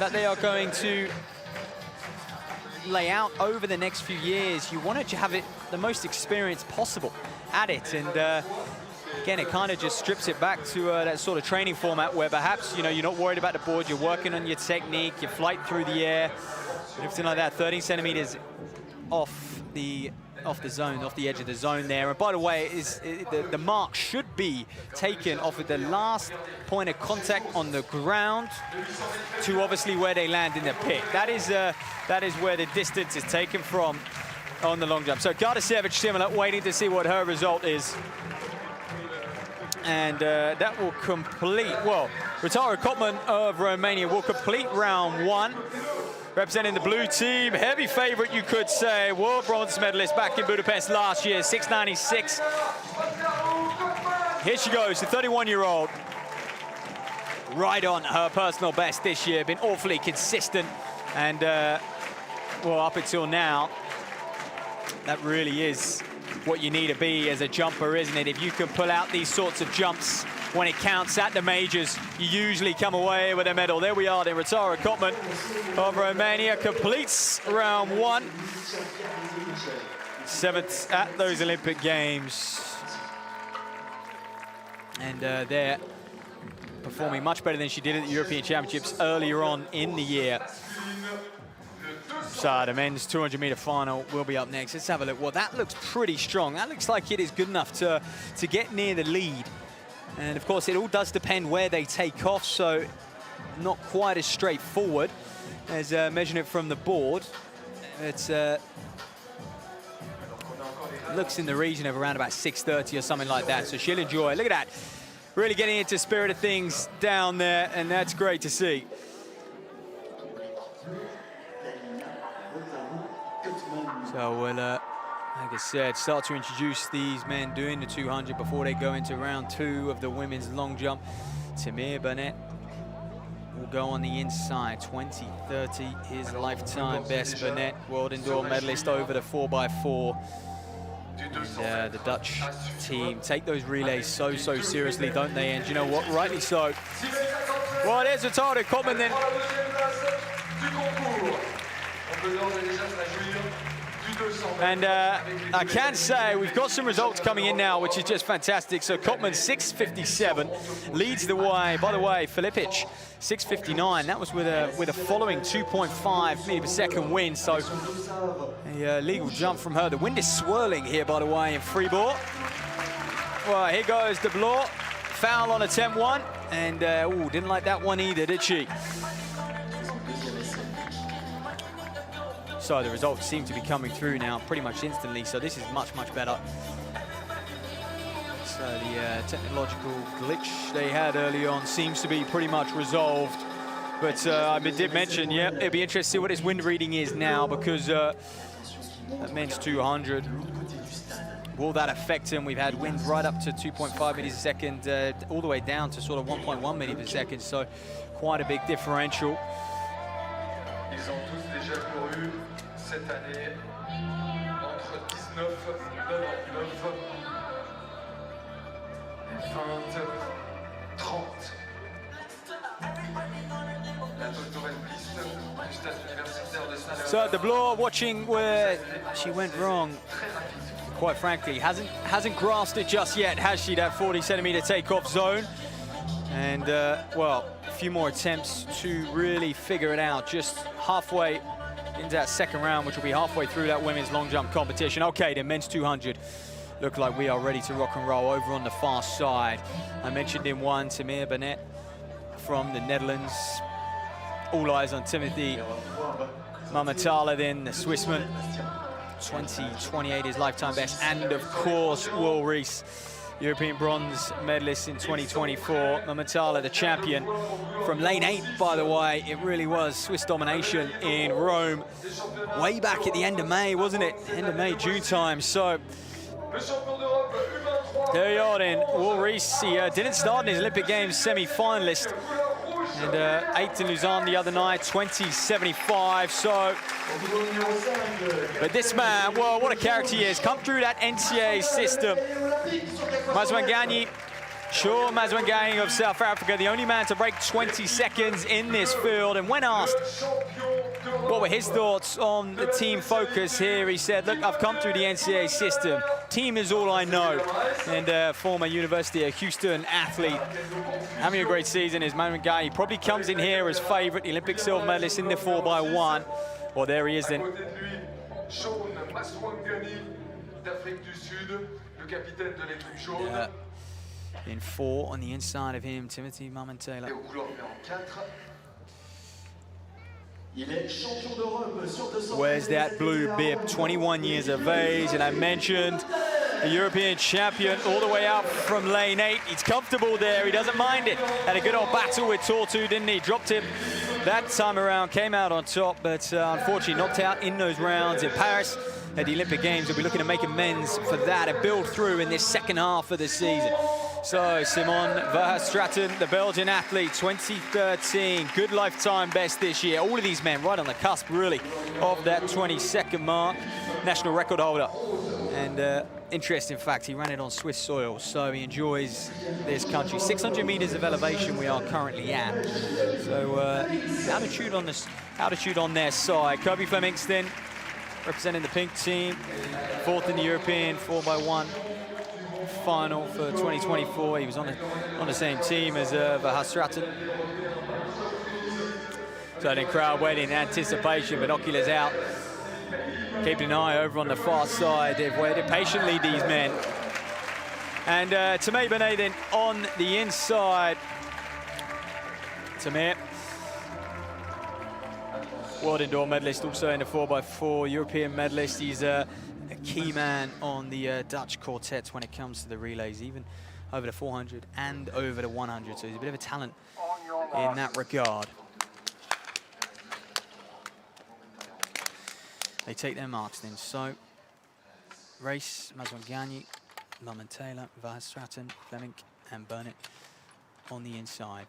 that they are going to lay out over the next few years, you want to have it the most experience possible at it. And again, it kind of just strips it back to that sort of training format where perhaps, you know, you're not worried about the board, you're working on your technique, your flight through the air, everything like that. 13 centimeters off the zone, off the edge of the zone there. And by the way, the mark should be taken off of the last point of contact on the ground to obviously where they land in the pit. That is where the distance is taken from on the long jump. So Gardasevic similar, waiting to see what her result is. And that will complete, well, Tara Kotman of Romania will complete round one. Representing the blue team, heavy favorite, you could say. World bronze medalist back in Budapest last year, 6.96. Here she goes, the 31-year-old. Right on her personal best this year, been awfully consistent. And, well, up until now, that really is what you need to be as a jumper, isn't it? If you can pull out these sorts of jumps when it counts at the majors, you usually come away with a medal. There we are, then Ratara Kottmann of Romania completes round 1. 7th at those Olympic Games. And they're performing much better than she did at the European Championships earlier on in the year. So the men's 200-meter final will be up next. Let's have a look. Well, that looks pretty strong. That looks like it is good enough to get near the lead. And of course, it all does depend where they take off, so not quite as straightforward as measuring it from the board. It's looks in the region of around about 6:30 or something like that, so she'll enjoy it. Look at that. Really getting into spirit of things down there, and that's great to see. So we'll, like I said, start to introduce these men doing the 200 before they go into round 2 of the women's long jump. Tamir Burnett will go on the inside. 20:30, his lifetime best. Burnett, world indoor medalist over the 4x4. And the Dutch team take those relays so seriously, don't they? And you know what? Rightly so. Well, there's Ratara Kottmann then. And I can say we've got some results coming in now, which is just fantastic. So Kottmann 6:57 leads the way. By the way, Filipic 6:59. That was with a following 2.5 meter per second wind. So a legal jump from her. The wind is swirling here, by the way, in Fribourg. Well, here goes De Bloor. Foul on attempt 1, and ooh, didn't like that one either, did she? So the results seem to be coming through now pretty much instantly, so this is much better. So the technological glitch they had early on seems to be pretty much resolved. But I did mention, yeah, it'd be interesting to see what his wind reading is now, because that men's 200, will that affect him? We've had wind right up to 2.5 meters a second, all the way down to sort of 1.1 meters per second, so quite a big differential. Ils ont tous déjà couru cette année entre 19, 99 et 20, 30. La doctorale piste du stade universitaire de Saint-Léonard. So De Bloor watching where she went wrong. Quite frankly, hasn't grasped it just yet, has she? That 40-centimeter takeoff zone. And well, a few more attempts to really figure it out. Just halfway into that second round, which will be halfway through that women's long jump competition. Okay, the men's 200 look like we are ready to rock and roll over on the far side. I mentioned in one, Tamir Burnett from the Netherlands. All eyes on Timothy Mamatala, then the Swissman. 20:28 his lifetime best, and of course Will Rees, European bronze medalist in 2024. Mamatala, the champion from lane 8, by the way. It really was Swiss domination in Rome way back at the end of May, wasn't it? End of May, June time. So there you are then. Will Rees, he didn't start in his Olympic Games semi-finalist. And 8th in Lausanne the other night, 20:75. So, but this man, well, what a character he is. Come through that NCAA system. Mazwanganyi, sure, Mazwanganyi of South Africa, the only man to break 20 seconds in this field. And when asked what were his thoughts on the team focus here, he said, look, I've come through the NCAA system. Team is all I know. And former University of Houston athlete, having a great season is Mazwanganyi. He probably comes in here as favorite, the Olympic silver medalist in the 4x1. Well, there he is then. In 4 on the inside of him, Timothy Mamatala. Where's that blue bib? 21 years of age, and I mentioned the European champion all the way up from lane 8. He's comfortable there, he doesn't mind it. Had a good old battle with Tortu, didn't he? Dropped him that time around, came out on top, but unfortunately knocked out in those rounds in Paris at the Olympic Games. We'll be looking to make amends for that and build through in this second half of the season. So Simon Verstraeten, the Belgian athlete, 2013, good lifetime best this year. All of these men right on the cusp, really, of that 22nd mark. National record holder And interesting fact, he ran it on Swiss soil, so he enjoys this country. 600 meters of elevation we are currently at. So altitude on their side. Kobe Flemingston representing the pink team, 4th in the European 4x1 final for 2024. He was on the same team as Verhastraten. So the crowd waiting in anticipation, binoculars out, keeping an eye over on the far side. They've waited patiently, these men. And Tamir Benet then on the inside. Tamir, world indoor medalist, also in the 4x4, European medalist. He's a key man on the Dutch quartets when it comes to the relays, even over the 400 and over the 100. So he's a bit of a talent in that regard. They take their marks then. So, Race, Mazwangani, Norman Taylor, Verhastraten, Fleming, and Burnett on the inside.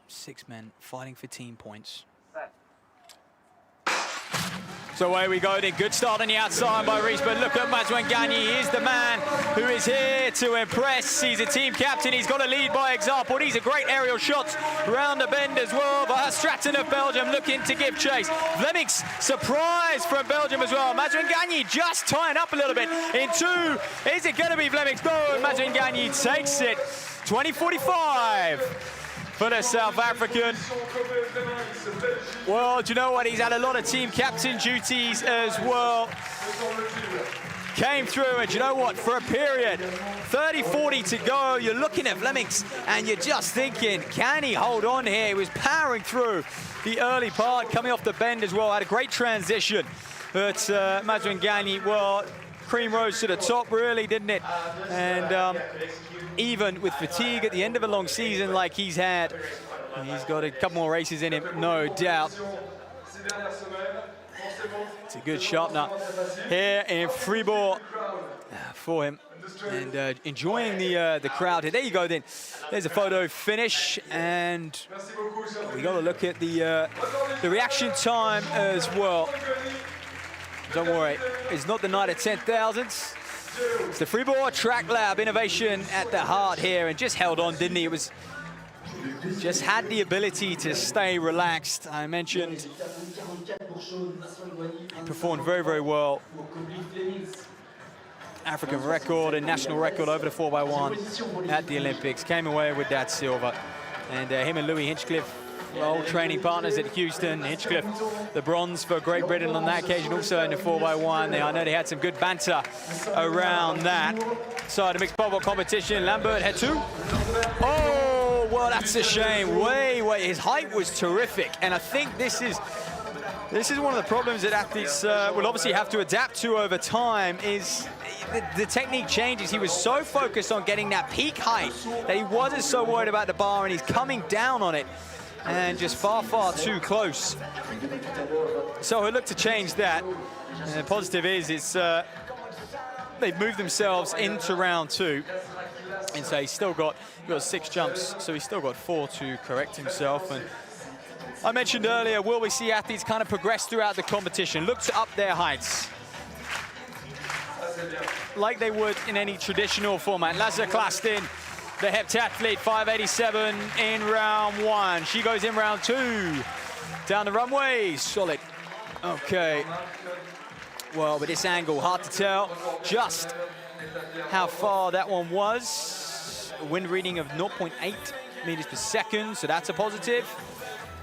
Six men fighting for team points. So away we go then. Good start on the outside by Rees, but look at Mazwangani. He is the man who is here to impress. He's a team captain. He's got to lead by example. These are great aerial shots around the bend as well. Verhastraten of Belgium looking to give chase. Vlemings surprise from Belgium as well. Mazwangani just tying up a little bit in 2. Is it going to be Vlemings? No, Mazwangani takes it. 20:45. For the South African. Well, do you know what? He's had a lot of team captain duties as well. Came through, and do you know what? For a period, 30-40 to go, you're looking at Vlemings, and you're just thinking, can he hold on here? He was powering through the early part, coming off the bend as well. Had a great transition. But Mazwangani, well, cream rose to the top, really, didn't it? And even with fatigue at the end of a long season like he's had, he's got a couple more races in him, no doubt. It's a good sharpener here in Fribourg for him, and enjoying the crowd here. There you go then. There's a photo finish, and we got to look at the reaction time as well. Don't worry, it's not the night of 10,000s. It's the Fribourg Track Lab, innovation at the heart here, and just held on, didn't he? It was just had the ability to stay relaxed. I mentioned he performed very, very well. African record and national record over the 4x1 at the Olympics. Came away with that silver. And him and Louis Hinchcliffe, old training partners at Houston. Hinchcliffe, the bronze for Great Britain on that occasion, also in the 4x1. I know they had some good banter around that. So the mixed bubble competition, Lambert had 2. Oh, well, that's a shame. His height was terrific, and I think this is one of the problems that athletes will obviously have to adapt to over time. Is the technique changes. He was so focused on getting that peak height that he wasn't so worried about the bar, and he's coming down on it. And just far, far too close. So he'll look to change that. And the positive is they've moved themselves into round 2. And so he's still got 6 jumps, so he's still got 4 to correct himself. And I mentioned earlier, will we see athletes kind of progress throughout the competition, look to up their heights, like they would in any traditional format. Lazar Klastin, the heptathlete, 587 in round 1. She goes in round 2. Down the runway, solid. Okay. Well, with this angle, hard to tell just how far that one was. A wind reading of 0.8 meters per second, so that's a positive.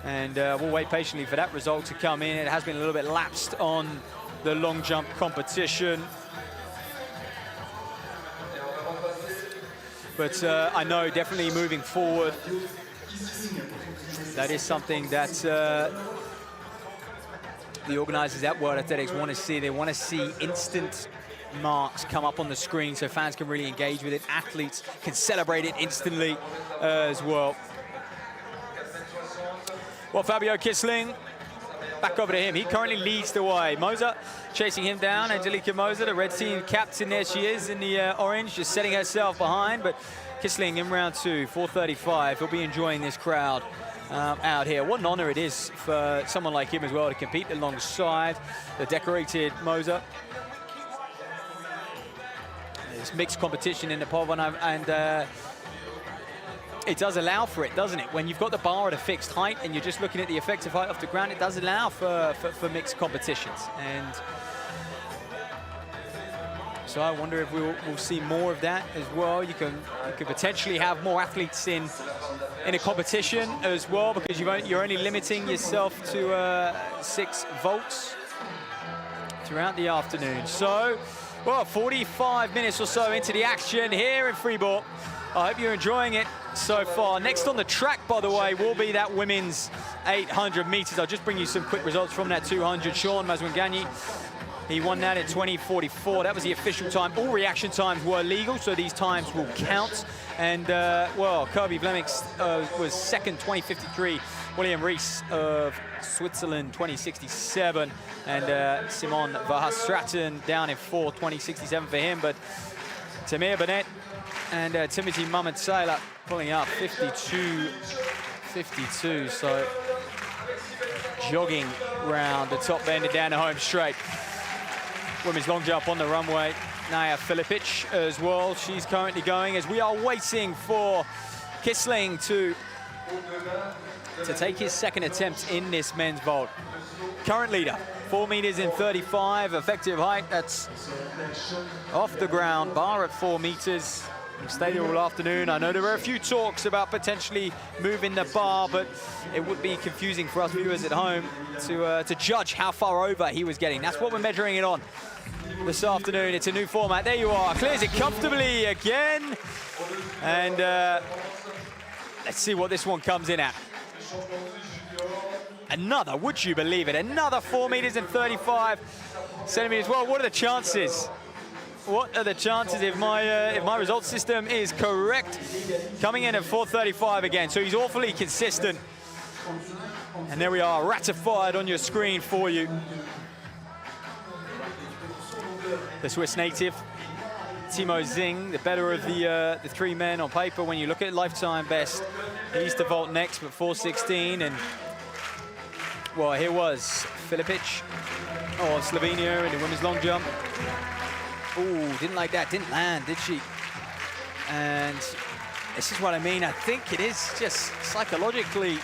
And we'll wait patiently for that result to come in. It has been a little bit lapsed on the long jump competition. But I know definitely moving forward, that is something that the organizers at World Athletics want to see. They want to see instant marks come up on the screen so fans can really engage with it. Athletes can celebrate it instantly as well. Well, Fabio Kissling back over to him. He currently leads the way. Moser chasing him down. Angelika Moser, the red team captain, there she is in the orange, just setting herself behind. But Kissling in round 2, 4:35. He'll be enjoying this crowd out here. What an honor it is for someone like him as well to compete alongside the decorated Moser. It's mixed competition in the Povan, and it does allow for it, doesn't it? When you've got the bar at a fixed height and you're just looking at the effective height off the ground, it does allow for mixed competitions. And so I wonder if we'll see more of that as well. You can potentially have more athletes in a competition as well, because you're only limiting yourself to 6 volts throughout the afternoon. So, well, 45 minutes or so into the action here in Fribourg. I hope you're enjoying it so far. Next on the track, by the way, will be that women's 800 meters. I'll just bring you some quick results from that 200. Sean Mazwangani, he won that in 20:44. That was the official time. All reaction times were legal, so these times will count. And, well, Kirby Vlemix was second, 20:53. William Rees of Switzerland, 20:67. And Simon Verhaas-Stratton down in 4th, 20:67 for him. But Tamir Bennett and Timothy Mamet-Saylor pulling up 52. So jogging round the top bend and down the home straight. Women's long jump on the runway. Naya Filipic as well. She's currently going as we are waiting for Kissling to take his second attempt in this men's vault. Current leader, 4 meters in 35, effective height. That's off the ground, bar at 4 meters. We've stayed here all afternoon. I know there were a few talks about potentially moving the bar, but it would be confusing for us viewers at home to judge how far over he was getting. That's what we're measuring it on this afternoon. It's a new format. There you are. Clears it comfortably again. And let's see what this one comes in at. Another, would you believe it? Another 4 meters and 35 centimeters. Well, what are the chances? What are the chances if my result system is correct? Coming in at 4:35 again, so he's awfully consistent. And there we are, ratified on your screen for you. The Swiss native, Timo Zing, the better of the 3 men on paper. When you look at lifetime best, he's to vault next, but 4:16. And well, here was Filipic of Slovenia in the women's long jump. Ooh, didn't like that, didn't land, did she? And this is what I mean. I think it is just psychologically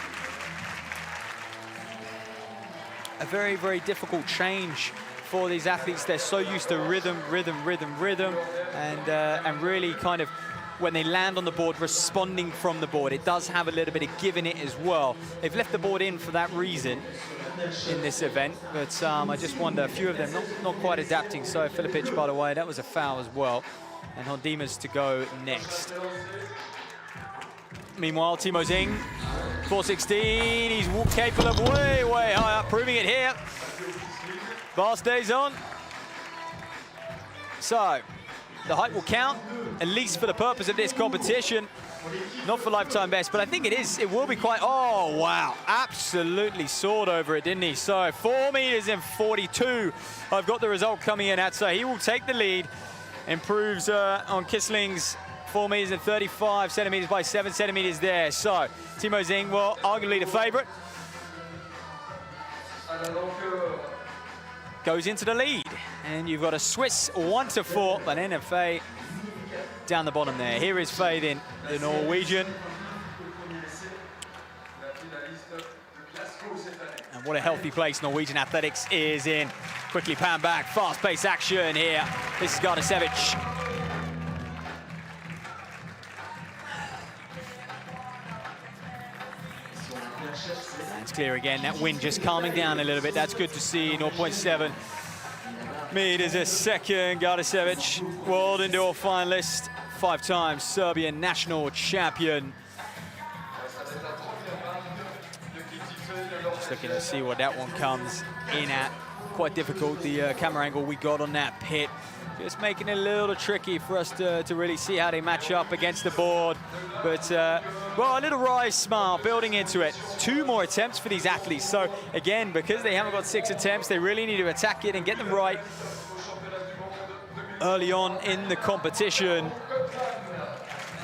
a very, very difficult change for these athletes. They're so used to rhythm, and really kind of, when they land on the board, responding from the board. It does have a little bit of give in it as well. They've left the board in for that reason in this event, but I just wonder, a few of them not quite adapting. So Filipic, by the way, that was a foul as well. And Hondimas to go next. Meanwhile, Timo Zing, 4:16. He's capable of way, way high up, proving it here. Bar stays on. So the height will count, at least for the purpose of this competition. Not for lifetime best, but I think it will be quite, oh, wow. Absolutely soared over it, didn't he? So 4 meters and 42. I've got the result coming in at, so he will take the lead. Improves on Kissling's 4 meters and 35 centimeters by 7 centimeters there. So Timo Zing, well, arguably the favorite, goes into the lead. And you've got a Swiss 1-4, but NFA down the bottom there. Here is Faye then, the Norwegian. And what a healthy place Norwegian athletics is in. Quickly pan back, fast-paced action here. This is Gardasevic. And it's clear again, that wind just calming down a little bit. That's good to see, 0.7 meters a second. Gardasevic, world indoor finalist, 5-time Serbian national champion. Just looking to see what that one comes in at. Quite difficult, the camera angle we got on that pit. Just making it a little tricky for us to really see how they match up against the board. But, well, a little wry smile building into it. 2 more attempts for these athletes. So, again, because they haven't got 6 attempts, they really need to attack it and get them right early on in the competition.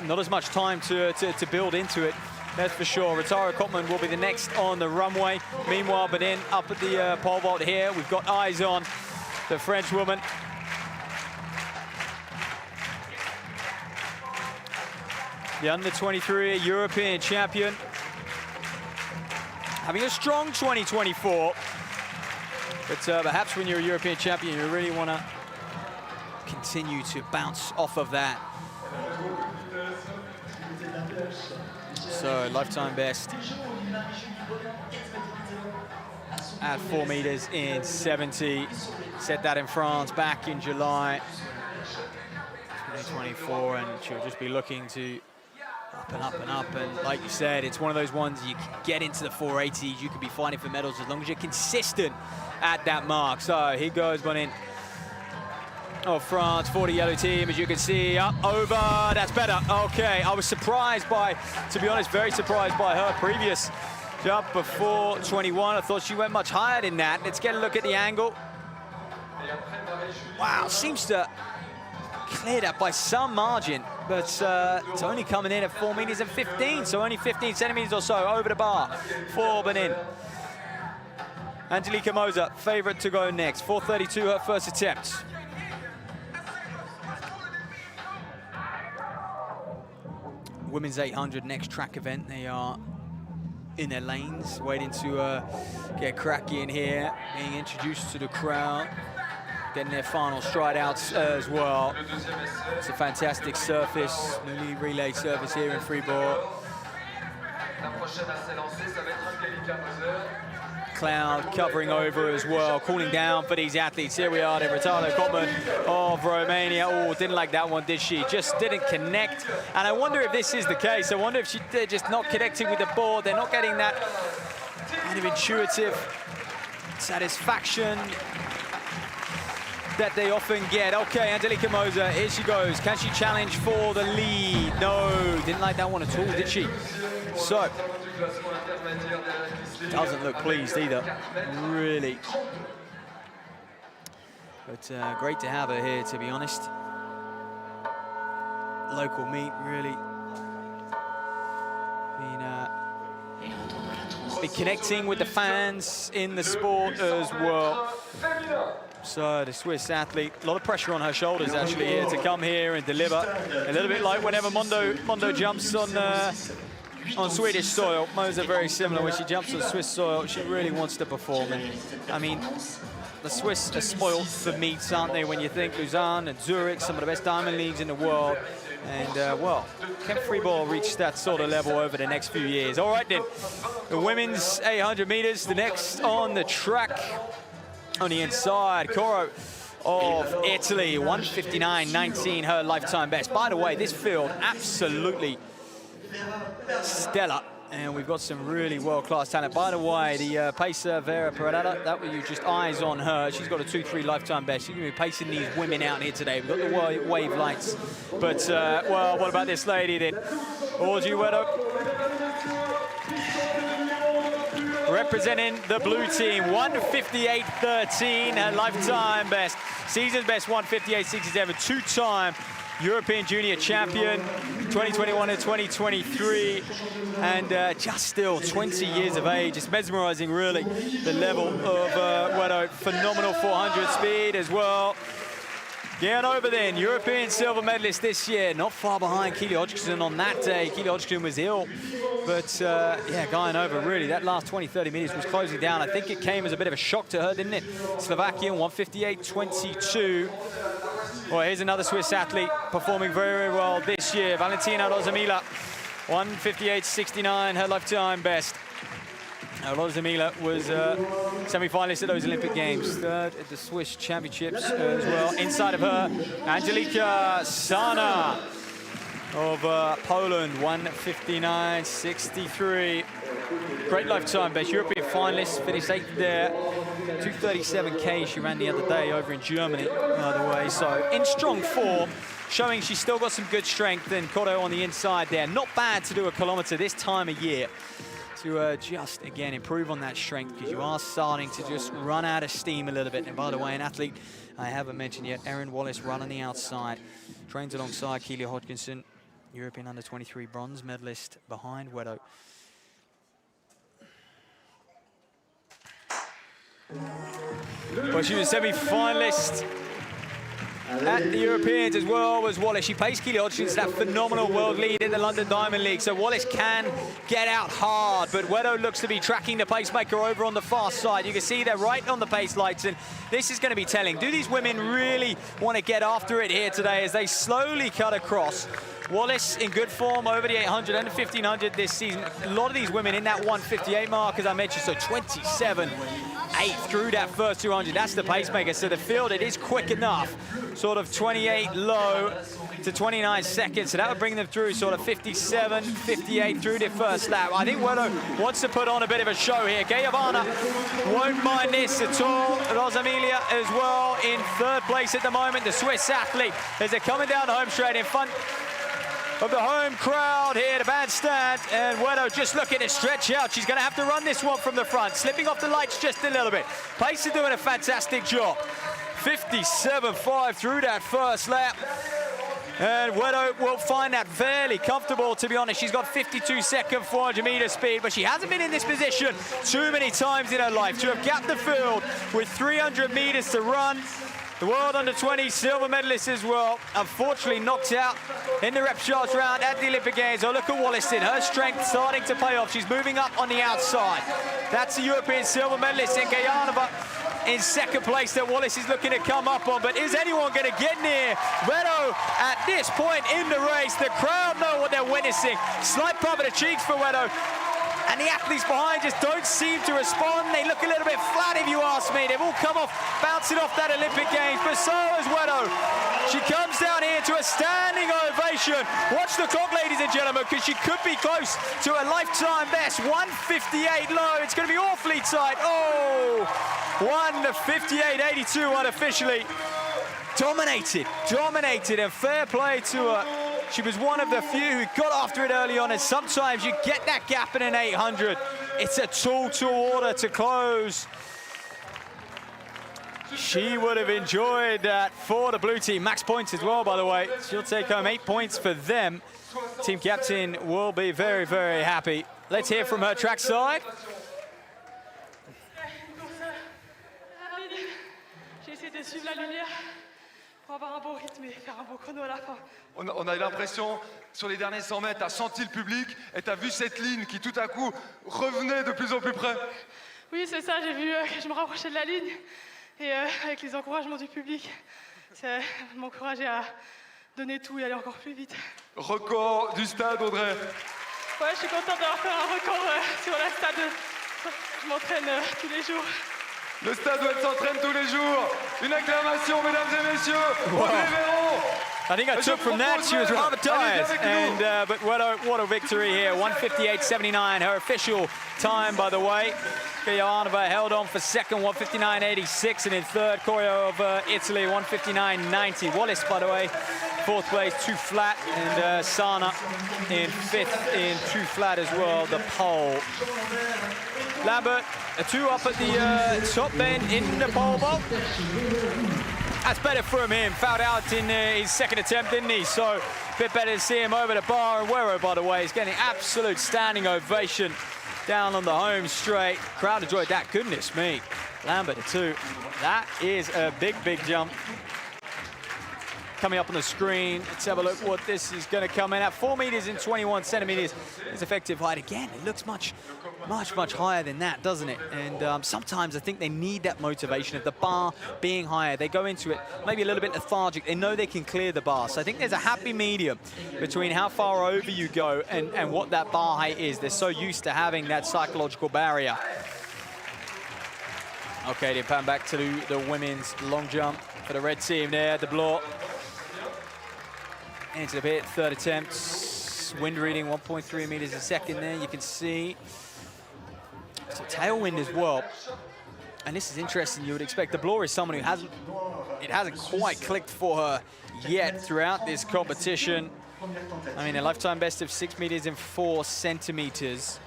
Not as much time to build into it, that's for sure. Ritara Kottmann will be the next on the runway. Meanwhile, Benin up at the pole vault here. We've got eyes on the French woman. The under-23 European champion. Having a strong 2024. But perhaps when you're a European champion, you really want to continue to bounce off of that. So, lifetime best at 4 meters in 70. Set that in France back in July 2024, and she'll just be looking to up and up and up. And like you said, it's one of those ones you can get into the 480s, you could be fighting for medals as long as you're consistent at that mark. So here goes Bonin of France for the yellow team, as you can see, up, over, that's better. Okay, I was surprised by, to be honest, very surprised by her previous jump before 21. I thought she went much higher than that. Let's get a look at the angle. Wow, seems to clear that by some margin, but it's only coming in at 4 meters and 15, so only 15 centimeters or so over the bar for Benin. Angelica Moser, favorite to go next. 4:32, her first attempt. Women's 800 next track event. They are in their lanes, waiting to get cracky in here, being introduced to the crowd, getting their final stride outs as well. It's a fantastic surface, newly relay surface here in Fribourg. Cloud covering over as well, cooling down for these athletes. Here we are, the Ritara Kottmann of Romania. Oh, didn't like that one, did she? Just didn't connect. And I wonder if this is the case. I wonder if they're just not connecting with the board. They're not getting that kind of intuitive satisfaction that they often get. Okay, Angelica Moser, here she goes. Can she challenge for the lead? No, didn't like that one at all, did she? So, doesn't look pleased either, really. But great to have her here, to be honest. Local meet, really. Been connecting with the fans in the sport as well. So the Swiss athlete, a lot of pressure on her shoulders actually here to come here and deliver. A little bit like whenever Mondo jumps on Swedish soil. Moser very similar. When she jumps on Swiss soil, she really wants to perform. And I mean, the Swiss are spoiled for meets, aren't they? When you think Lausanne and Zurich, some of the best diamond leagues in the world. And well, can Fribourg reach that sort of level over the next few years? All right then, the women's 800 meters, the next on the track. On the inside, Coro of Italy, 1:59.19, her lifetime best. By the way, this field absolutely stellar, and we've got some really world-class talent. By the way, the pacer Vera Pereira, that was you just eyes on her. She's got a 2:3 lifetime best. She's going to be pacing these women out here today. We've got the wave lights, but well, what about this lady then? Orji Wedok, representing the blue team, 1:58.13, her lifetime best. Season's best, 1:58.67, two-time European Junior Champion, 2021 and 2023, and just still 20 years of age. It's mesmerizing, really, the level of Wedo. Phenomenal 400 speed as well. Getting over then, European silver medalist this year, not far behind Keely Hodgkinson on that day. Keely Hodgkinson was ill, but yeah, going over really. That last 20-30 minutes was closing down. I think it came as a bit of a shock to her, didn't it? Slovakian, 1:58.22. Well, here's another Swiss athlete performing very, very well this year. Valentina Rosamila, 1:58.69, her lifetime best. Rosamila was semi-finalist at those Olympic Games, third at the Swiss Championships as well. Inside of her, Angelika Sana of Poland, 1:59.63. Great lifetime best, European finalists, finished 8th there. 2:37K she ran the other day over in Germany, by the way. So in strong form, showing she's still got some good strength. And Cotto on the inside there. Not bad to do a kilometre this time of year. To just, again, improve on that strength, because you are starting to just run out of steam a little bit. And by the way, an athlete I haven't mentioned yet, Erin Wallace, run on the outside. Trains alongside Keely Hodgkinson, European under-23 bronze medalist behind Wedo. Well, she was semi-finalist at the Europeans as well was Wallace. She paced Keely Hodgkinson, that phenomenal world lead in the London Diamond League. So Wallace can get out hard, but Wedo looks to be tracking the pacemaker over on the far side. You can see they're right on the pace lights, and this is going to be telling. Do these women really want to get after it here today as they slowly cut across? Wallace in good form over the 800 and the 1500 this season. A lot of these women in that 158 mark, as I mentioned, so 27.8 through that first 200. That's the pacemaker. So the field, it is quick enough. Sort of 28 low to 29 seconds. So that would bring them through sort of 57, 58 through the first lap. I think Wedo wants to put on a bit of a show here. Gayavana won't mind this at all. Rosamilia as well in third place at the moment. The Swiss athlete as they're coming down the home straight in front of the home crowd here, the bandstand, and Wedo just looking to stretch out. She's going to have to run this one from the front, slipping off the lights just a little bit. Pace is doing a fantastic job. 57.5 through that first lap. And Wedo will find that fairly comfortable, to be honest. She's got 52-second 400-meter speed, but she hasn't been in this position too many times in her life. To have gapped the field with 300 meters to run. The World Under-20 silver medalist as well, unfortunately knocked out in the rep charge round at the Olympic Games. Oh, look at Wallace in her strength starting to pay off. She's moving up on the outside. That's the European silver medalist in Gayanova in second place that Wallace is looking to come up on. But is anyone going to get near Wedo at this point in the race? The crowd know what they're witnessing. Slight pump of the cheeks for Wedo. And the athletes behind just don't seem to respond. They look a little bit flat, if you ask me. They've all come off, bouncing off that Olympic Games, but so has Wedo. She comes down here to a standing ovation. Watch the clock, ladies and gentlemen, because she could be close to a lifetime best. 1:58 low. It's going to be awfully tight. Oh, 1:58.82 unofficially. Dominated, and fair play to her. She was one of the few who got after it early on, and sometimes you get that gap in an 800. It's a tall order to close. She would have enjoyed that for the blue team. Max points as well, by the way. She'll take home 8 points for them. Team captain will be very, very happy. Let's hear from her trackside. J'ai essayé de suivre la lumière pour avoir un beau rythme et faire un beau chrono à la fin. On a l'impression, sur les derniers 100 mètres, t'as senti le public et t'as vu cette ligne qui tout à coup revenait de plus en plus près. Oui, c'est ça, j'ai vu que je me rapprochais de la ligne et avec les encouragements du public, ça m'encourageait à donner tout et aller encore plus vite. Record du stade, Audrey. Ouais, je suis contente d'avoir fait un record sur la stade. Je m'entraîne tous les jours. Le stade où elle s'entraîne tous les jours. Une acclamation, mesdames et messieurs. Audrey Véron. I think I took from that she was rather tired, and but what a victory here. 1:58.79, her official time, by the way. Gayanova held on for second, 1:59.86, and in third, Choreo of Italy, 1:59.90. Wallace, by the way, fourth place, 2 flat, and Sana in fifth in 2 flat as well, the pole. Lambert, a 2 up at the top then in the pole vault. That's better from him. Fouled out in his second attempt, didn't he? So a bit better to see him over the bar. And Wero, by the way, is getting absolute standing ovation down on the home straight. Crowd enjoyed that. Goodness me. Lambert, a 2. That is a big, big jump. Coming up on the screen, let's have a look what this is going to come in at. 4 meters and 21 centimeters is effective height. Again, it looks much higher than that, doesn't it? And sometimes I think they need that motivation of the bar being higher. They go into it maybe a little bit lethargic. They know they can clear the bar. So I think there's a happy medium between how far over you go and what that bar height is. They're so used to having that psychological barrier. Okay, they pan back to the women's long jump for the red team there, the block. Into the pit, third attempt. Wind reading 1.3 meters a second there. You can see tailwind as well. And this is interesting. You would expect the Bloor is someone who hasn't quite clicked for her yet throughout this competition. I mean, a lifetime best of 6 meters and 4 centimeters.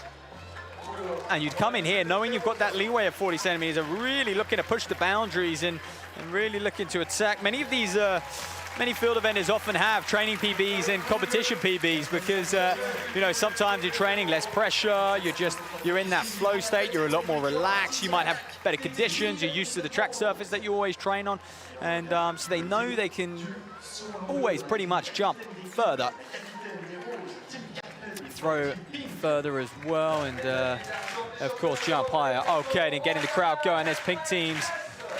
And you'd come in here knowing you've got that leeway of 40 centimeters, are really looking to push the boundaries and really looking to attack. Many of these, many field eventers often have training PBs and competition PBs because, you know, sometimes you're training less pressure, you're in that flow state, you're a lot more relaxed, you might have better conditions, you're used to the track surface that you always train on. And so they know they can always pretty much jump further. Throw further as well, and of course jump higher. Okay, then getting the crowd going. There's pink team's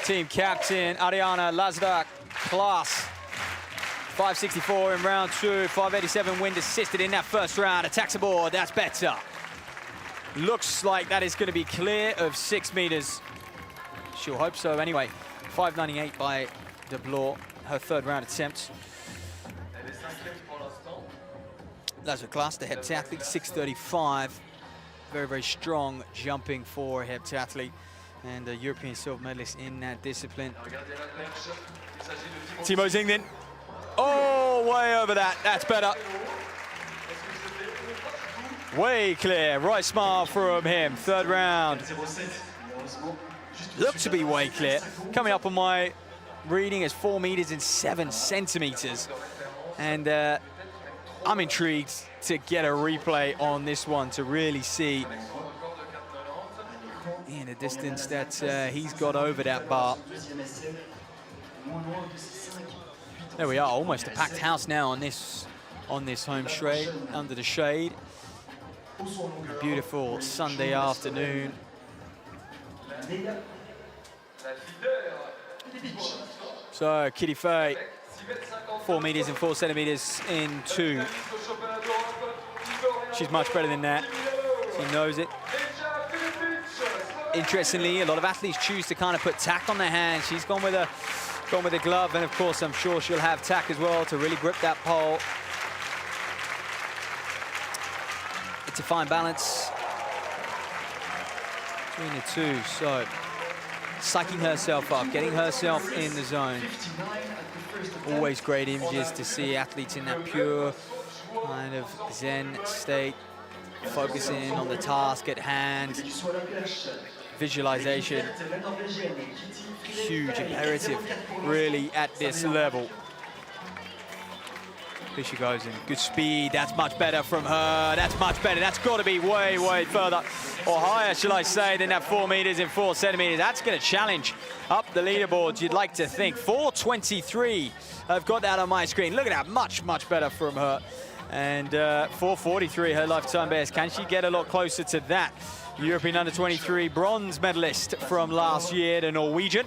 team captain Ariana Lazda, class 564 in round 2, 587 wind assisted in that first round. Attacks aboard, that's better. Looks like that is going to be clear of 6 meters. She'll hope so anyway. 598 by De Bloor, her third round attempt. That's a class, the heptathlete, 635. Very, very strong jumping for a heptathlete and a European silver medalist in that discipline. Timo Zingden. Oh, way over that. That's better. Way clear. Right smile from him. Third round. Looked to be way clear. Coming up on my reading is 4 meters and 7 centimeters. And I'm intrigued to get a replay on this one to really see in the distance that he's got over that bar. There we are, almost a packed house now on this home straight, under the shade. A beautiful Sunday afternoon. So Kitty Fay, 4 meters and 4 centimeters in 2. She's much better than that. She knows it. Interestingly, a lot of athletes choose to kind of put tack on their hand. She's gone with a glove, and of course, I'm sure she'll have tack as well to really grip that pole. It's a fine balance between the two. So, psyching herself up, getting herself in the zone. Always great images to see athletes in that pure kind of zen state, focusing on the task at hand. Visualization, huge imperative, really, at this level. Here she goes in good speed. That's much better from her. That's much better. That's got to be way, way further, or higher, shall I say, than that 4 meters and 4 centimeters. That's going to challenge up the leaderboards, you'd like to think. 4:23. I've got that on my screen. Look at that, much, much better from her. And 4:43, her lifetime best. Can she get a lot closer to that? European under-23 bronze medalist from last year, the Norwegian.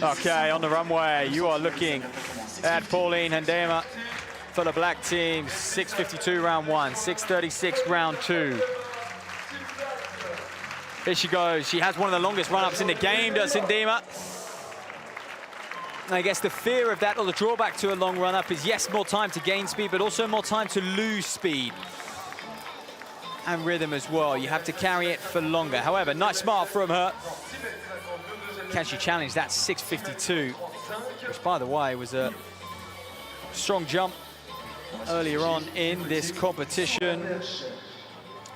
Okay, on the runway, you are looking at Pauline Handema for the black team. 6:52 round 1, 6:36 round 2. Here she goes. She has one of the longest run-ups in the game, does Handema. I guess the fear of that, or the drawback to a long run-up, is yes, more time to gain speed, but also more time to lose speed. And rhythm as well. You have to carry it for longer. However, nice smile from her. Can she challenge that 6:52? Which, by the way, was a strong jump earlier on in this competition.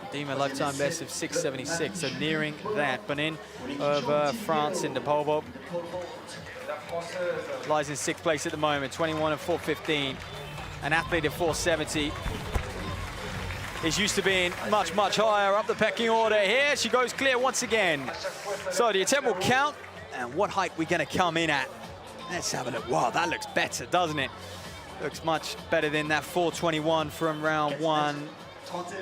Handema lifetime best of 6:76, so nearing that. Benin of France in the pole vault. Lies in 6th place at the moment, 21 and 4:15. An athlete at 4:70 is used to being much, much higher up the pecking order. Here she goes clear once again. So the attempt will count, and what height we're going to come in at. Let's have a look. Wow, that looks better, doesn't it? Looks much better than that 4:21 from round 1.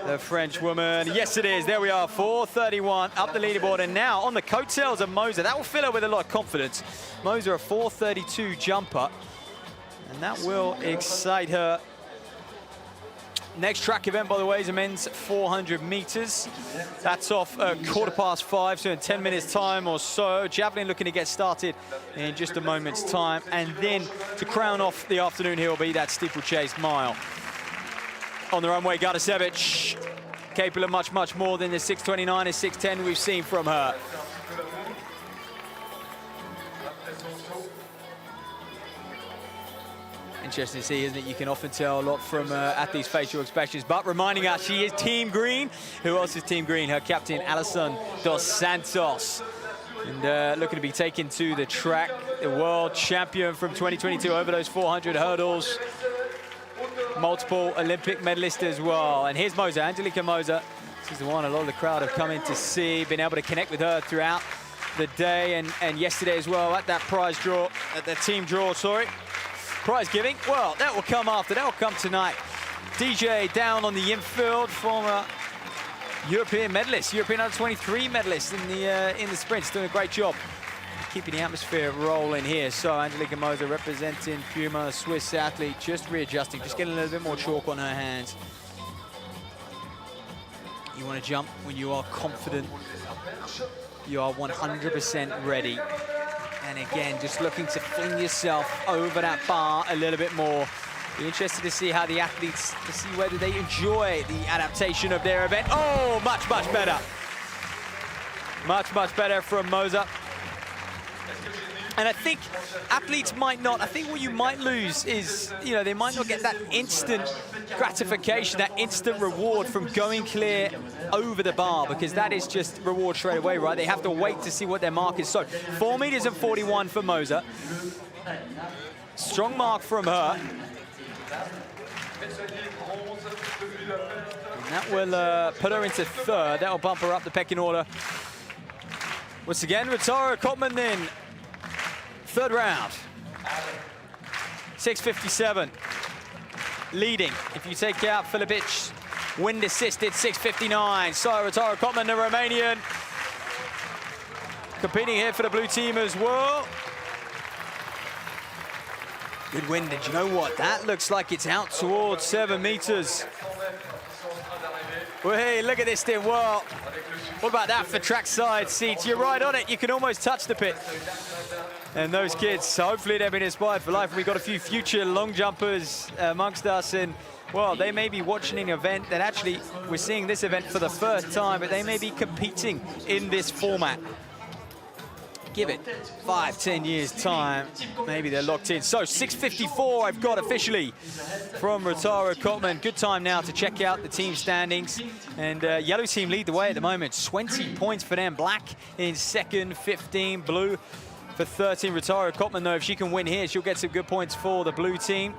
The French woman, yes it is, there we are, 4:31 up the leaderboard, and now on the coattails of Moser. That will fill her with a lot of confidence. Moser, a 4:32 jumper, and that will excite her. Next track event, by the way, is a men's 400 meters. That's off at 5:15, so in 10 minutes time or so. Javelin looking to get started in just a moment's time, and then to crown off the afternoon, here will be that steeplechase mile. on the runway. Gardasevich, capable of much, much more than the 6:29 and 6:10 we've seen from her. Interesting to see, isn't it? You can often tell a lot from athletes' facial expressions, but reminding us she is Team Green. Who else is Team Green? Her captain, Alison dos Santos. And looking to be taken to the track, the world champion from 2022 over those 400 hurdles. Multiple Olympic medalist as well. And here's Moser, Angelica Moser. This is the one a lot of the crowd have come in to see, been able to connect with her throughout the day and yesterday as well at that prize draw, at the team draw, sorry. Prize giving, well, that will come after, that will come tonight. DJ down on the infield, former European medalist, European under-23 medalist in the sprints, doing a great job keeping the atmosphere rolling here. So Angelica Moser representing Puma, Swiss athlete, just readjusting, just getting a little bit more chalk on her hands. You want to jump when you are confident, you are 100% ready. And again, just looking to fling yourself over that bar a little bit more. Be interested to see how the athletes, to see whether they enjoy the adaptation of their event. Oh, much, much better. Much, much better from Moser. And I think athletes might not, I think what you might lose is, you know, they might not get that instant gratification, that instant reward from going clear over the bar, because that is just reward straight away, right? They have to wait to see what their mark is. So 4 meters and 41 for Moser. Strong mark from her. And that will put her into third. That will bump her up the pecking order. Once again, Ritara Kottmann then. Third round. 6:57. Leading. If you take out Filipic, wind assisted 6:59. So Ritara Kottmann, the Romanian, competing here for the blue team as well. Good wind, and you know what? That looks like it's out towards 7 meters. Well, hey, look at this thing. Well, what about that for trackside seats? You're right on it. You can almost touch the pit. And those kids, hopefully they've been inspired for life. We've got a few future long jumpers amongst us, and well, they may be watching an event that actually, we're seeing this event for the first time, but they may be competing in this format. Give it 5-10 years time, maybe they're locked in. So 6:54 I've got officially from Ritara Kottmann. Good time now to check out the team standings. And yellow team lead the way at the moment. 20 points for them. Black in second, 15. Blue for 13. Ritara Kottmann, though, if she can win here, she'll get some good points for the blue team.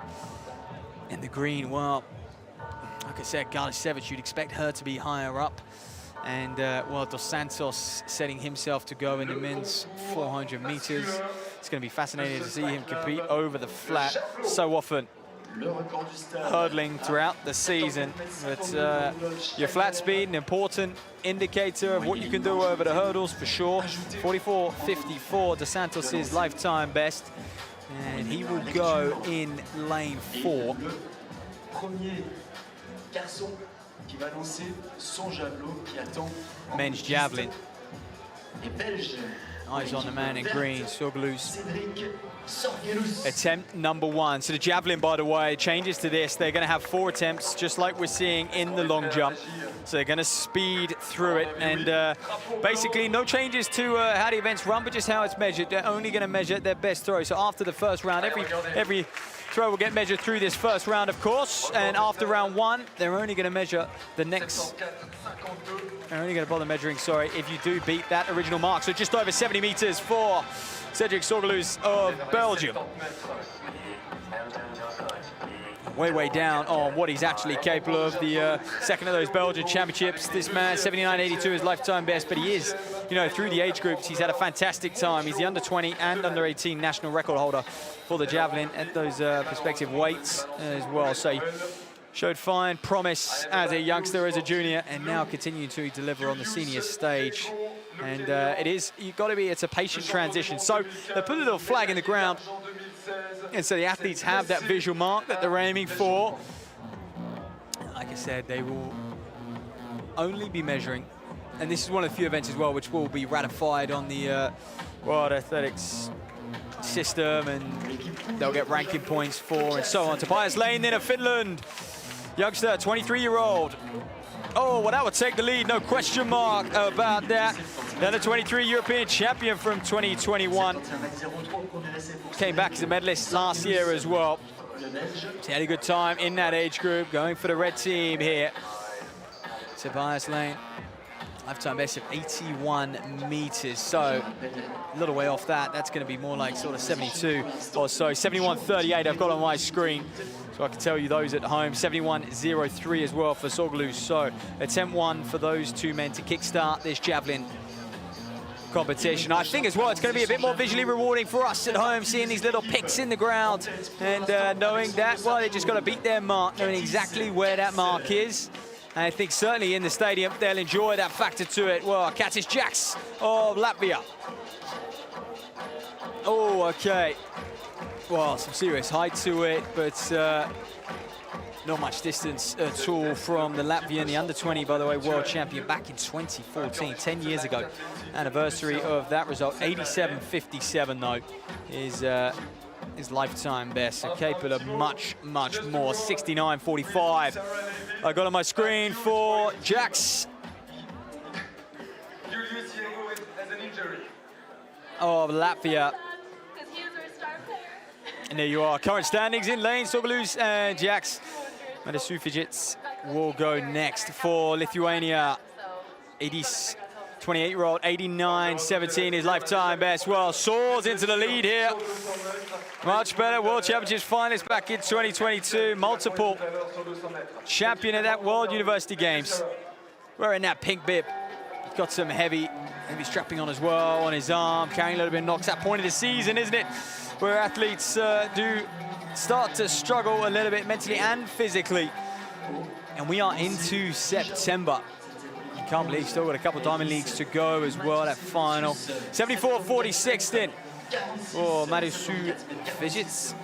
And the green, well, like I said, Gardasevich, you'd expect her to be higher up. And, well, Dos Santos setting himself to go in the men's 400 meters. It's going to be fascinating to see him compete over the flat so often. Hurdling throughout the season. But your flat speed, an important indicator of what you can do over the hurdles for sure. 44.54, Dos Santos' lifetime best. And he will go in lane 4. Men's javelin. Eyes on the man in green, Sorgelus. Attempt number 1. So the javelin, by the way, changes to this. They're going to have 4 attempts, just like we're seeing in the long jump. So they're going to speed through it. And basically, no changes to how the events run, but just how it's measured. They're only going to measure their best throw. So after the first round, every throw will get measured through this first round, of course. And after round 1, they're only going to measure the next. They're only going to bother measuring, sorry, if you do beat that original mark. So just over 70 meters for Cedric Sorgelus of Belgium. Way down on what he's actually capable of. The second of those Belgian championships. This man, 79.82, his lifetime best, but he is, you know, through the age groups, he's had a fantastic time. He's the under-20 and under-18 national record holder for the javelin at those respective weights as well. So he showed fine promise as a youngster, as a junior, and now continuing to deliver on the senior stage. And it's a patient transition. So they put a little flag in the ground, and so the athletes have that visual mark that they're aiming for. Like I said, they will only be measuring, and this is one of the few events as well which will be ratified on the World Athletics system, and they'll get ranking points for, and so on. Tobias Lane then of Finland. youngster, 23-year-old. Oh, well, that would take the lead, no question mark about that. Then the 23 European champion from 2021. Came back as a medalist last year as well. He had a good time in that age group, going for the red team here. Tobias Lane, lifetime best of 81 meters, so a little way off that. That's going to be more like sort of 72 or so. 71.38 I've got on my screen, so I can tell you those at home. 71.03 as well for Soglu. So attempt one for those two men to kickstart this javelin competition. I think as well it's going to be a bit more visually rewarding for us at home, seeing these little picks in the ground and knowing that, well, they just got to beat their mark, knowing exactly where that mark is. And I think certainly in the stadium they'll enjoy that factor to it. Well, Katis Jaks of Latvia. Oh, okay. Well, some serious height to it, but not much distance at all from the Latvian, the under-20, by the way, world champion back in 2014, 10 years ago. Anniversary of that result. 87.57 though is his lifetime best, so capable of much, much more. 69.45 I got on my screen for Jaks of Latvia. And there you are, current standings in lane, Sogalus and Jaks. Madisufijits will go next for Lithuania. 28-year-old, 89.17, his lifetime best. Well, soars into the lead here. Much better. World Championships finalist back in 2022. Multiple champion at that World University Games. Wearing that pink bib. He's got some heavy strapping on as well on his arm, carrying a little bit of knocks. That point of the season, isn't it? Where athletes do start to struggle a little bit mentally and physically. And we are into September. Can't believe still got a couple of Diamond Leagues to go as well, that final. 74.46 then for Madisufijits.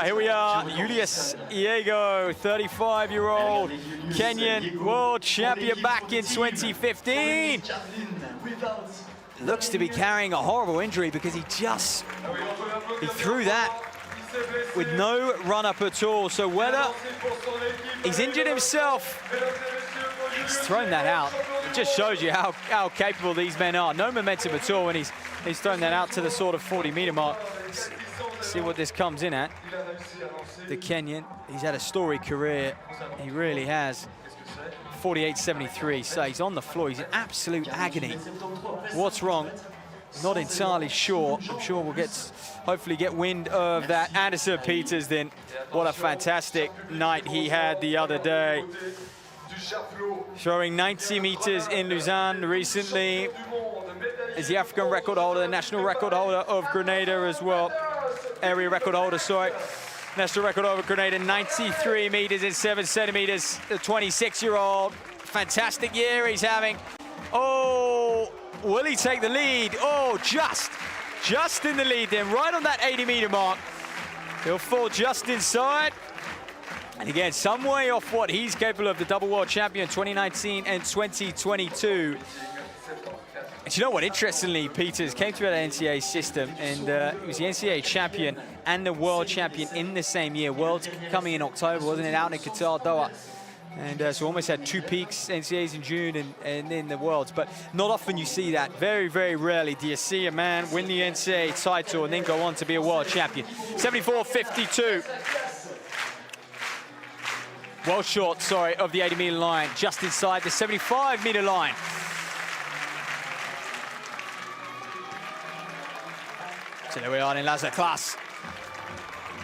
Here we are, Julius Iego, 35-year-old Kenyan world champion back in 2015. Looks to be carrying a horrible injury because he threw that with no run-up at all. So whether he's injured himself, he's thrown that out. It just shows you how capable these men are. No momentum at all, and he's thrown that out to the sort of 40-meter mark. See what this comes in at. The Kenyan, he's had a storied career. He really has. 48.73, so he's on the floor. He's in absolute agony. What's wrong? Not entirely sure. I'm sure we'll hopefully get wind of that. Anderson Peters then, what a fantastic night he had the other day. Showing 90 meters in Lausanne recently. Is the African record holder, the national record holder of Grenada as well. Area record holder, sorry. National record over Grenada, 93 meters and 7 centimeters. The 26-year-old, fantastic year he's having. Oh, will he take the lead? Oh, just in the lead then, right on that 80-meter mark. He'll fall just inside. And again, some way off what he's capable of, the double world champion 2019 and 2022. And you know what, interestingly, Peters came through that NCAA system and he was the NCAA champion and the world champion in the same year. Worlds coming in October, wasn't it, out in Qatar, Doha. And so almost had two peaks, NCAAs in June and then the Worlds. But not often you see that. Very, very rarely do you see a man win the NCAA title and then go on to be a world champion. 74.52. Well short, sorry, of the 80-meter line, just inside the 75-meter line. So there we are in Lazar class.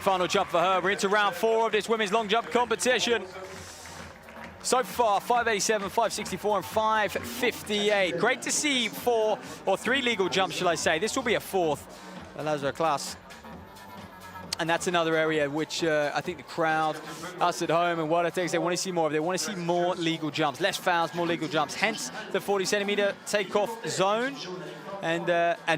Final jump for her. We're into round 4 of this women's long jump competition. So far, 587, 564, and 558. Great to see 4 or 3 legal jumps, shall I say. This will be a 4th, Lazar class. And that's another area which I think the crowd, us at home and what I think they want to see more of. They want to see more legal jumps, less fouls, more legal jumps. Hence the 40-centimeter takeoff zone. And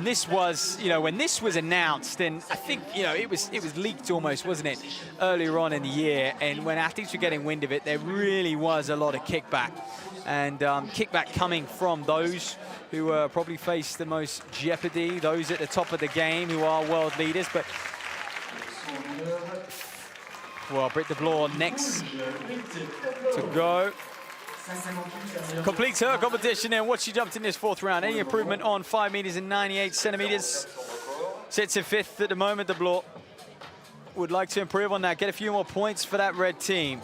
this was, you know, when this was announced, and I think, you know, it was leaked almost, wasn't it, earlier on in the year. And when athletes were getting wind of it, there really was a lot of kickback. And kickback coming from those who probably face the most jeopardy, those at the top of the game who are world leaders. But Well, Britt de Vloer next to go. Completes her competition and what she jumped in this fourth round. Any improvement on 5 meters and 98 centimeters. Sits in fifth at the moment. De Vloer would like to improve on that, get a few more points for that red team.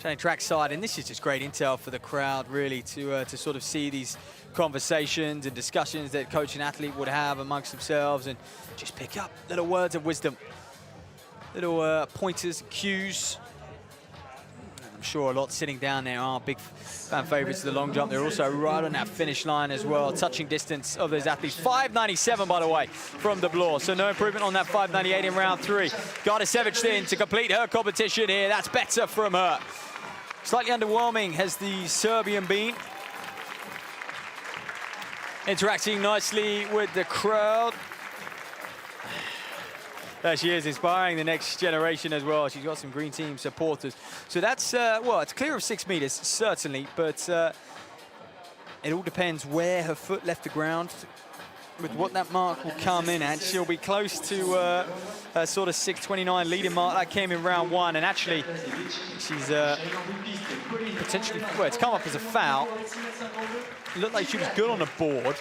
Channing trackside, and this is just great intel for the crowd, really, to sort of see these conversations and discussions that coach and athlete would have amongst themselves and just pick up little words of wisdom, little pointers, cues. I'm sure a lot sitting down there are big fan favorites of the long jump. They're also right on that finish line as well, touching distance of those athletes. 5.97, by the way, from de Vloer. So no improvement on that 5.98 in round 3. Gardasevic in to complete her competition here. That's better from her. Slightly underwhelming has the Serbian been. Interacting nicely with the crowd. There she is, inspiring the next generation as well. She's got some green team supporters. So that's, well, it's clear of 6 meters, certainly, but it all depends where her foot left the ground, with what that mark will come in at. She'll be close to a sort of 6.29 leading mark that came in round 1, and actually she's potentially, well, it's come up as a foul. It looked like she was good on the board,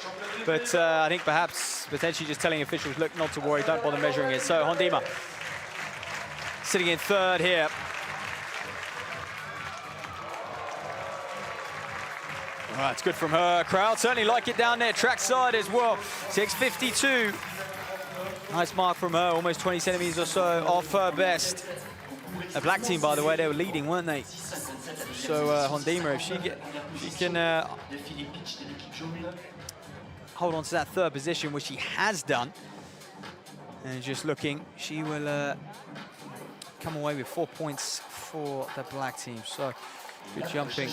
but I think perhaps potentially just telling officials, look, not to worry, don't bother measuring it. So Hondima sitting in third here. All right, it's good from her. Crowd certainly like it down there, trackside as well. 6.52. Nice mark from her, almost 20 centimeters or so off her best. A black team, by the way, they were leading, weren't they? So Hondima, if she can hold on to that third position, which she has done, and just looking, she will come away with 4 points for the black team. So good jumping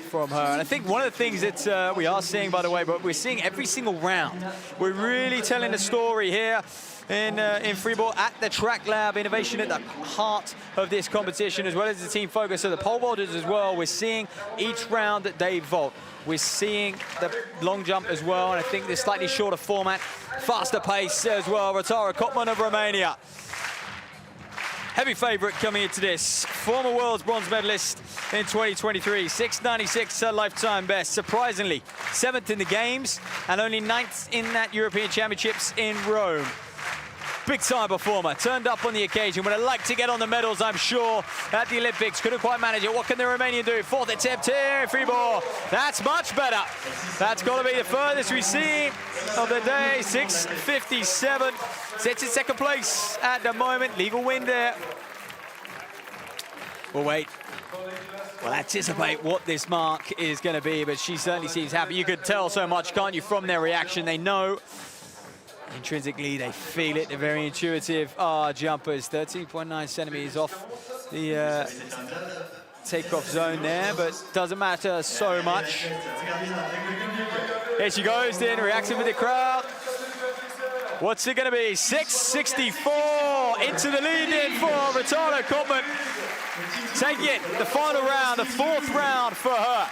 from her. And I think one of the things that we are seeing, by the way, but we're seeing every single round, we're really telling the story here in Fribourg at the Track Lab. Innovation at the heart of this competition, as well as the team focus of the pole vaulters as well. We're seeing each round that they vault. We're seeing the long jump as well, and I think this slightly shorter format, faster pace as well. Rotara Kopman of Romania. Heavy favorite coming into this. Former world's bronze medalist in 2023. 6.96, her lifetime best. Surprisingly, 7th in the games and only 9th in that European Championships in Rome. Big time performer, turned up on the occasion. Would have liked to get on the medals, I'm sure, at the Olympics. Couldn't quite manage it. What can the Romanian do? 4th attempt here in Fribourg. That's much better. That's got to be the furthest we see of the day. 6.57. Sits in second place at the moment. Legal win there. We'll wait. We'll anticipate what this mark is going to be, but she certainly seems happy. You could tell so much, can't you, from their reaction. They know. Intrinsically, they feel it. They're very intuitive. Jumpers, 13.9 centimeters off the takeoff zone there, but doesn't matter so much. Here she goes then, reacting with the crowd. What's it going to be? 6.64 into the lead in for Rotara Kopman. Take it, the final round, the 4th round for her.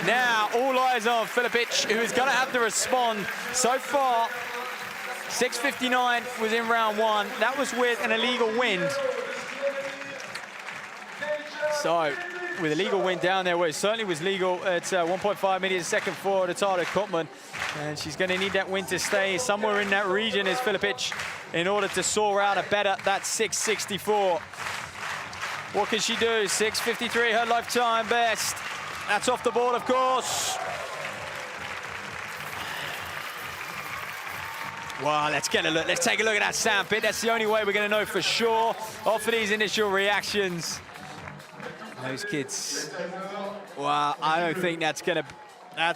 Now, all eyes on Filipic, who is going to have to respond. So far, 6.59 was in round 1. That was with an illegal wind. So, with a legal wind down there, well, it certainly was legal at 1.5 meters a second for Rotara Kopman. And she's going to need that wind to stay somewhere in that region as Filipic in order to soar out a better, that's 6.64. What can she do? 6.53, her lifetime best. That's off the board, of course. Wow, let's get a look. Let's take a look at that sandpit. That's the only way we're going to know for sure off of these initial reactions. Those kids. Wow, I don't think that's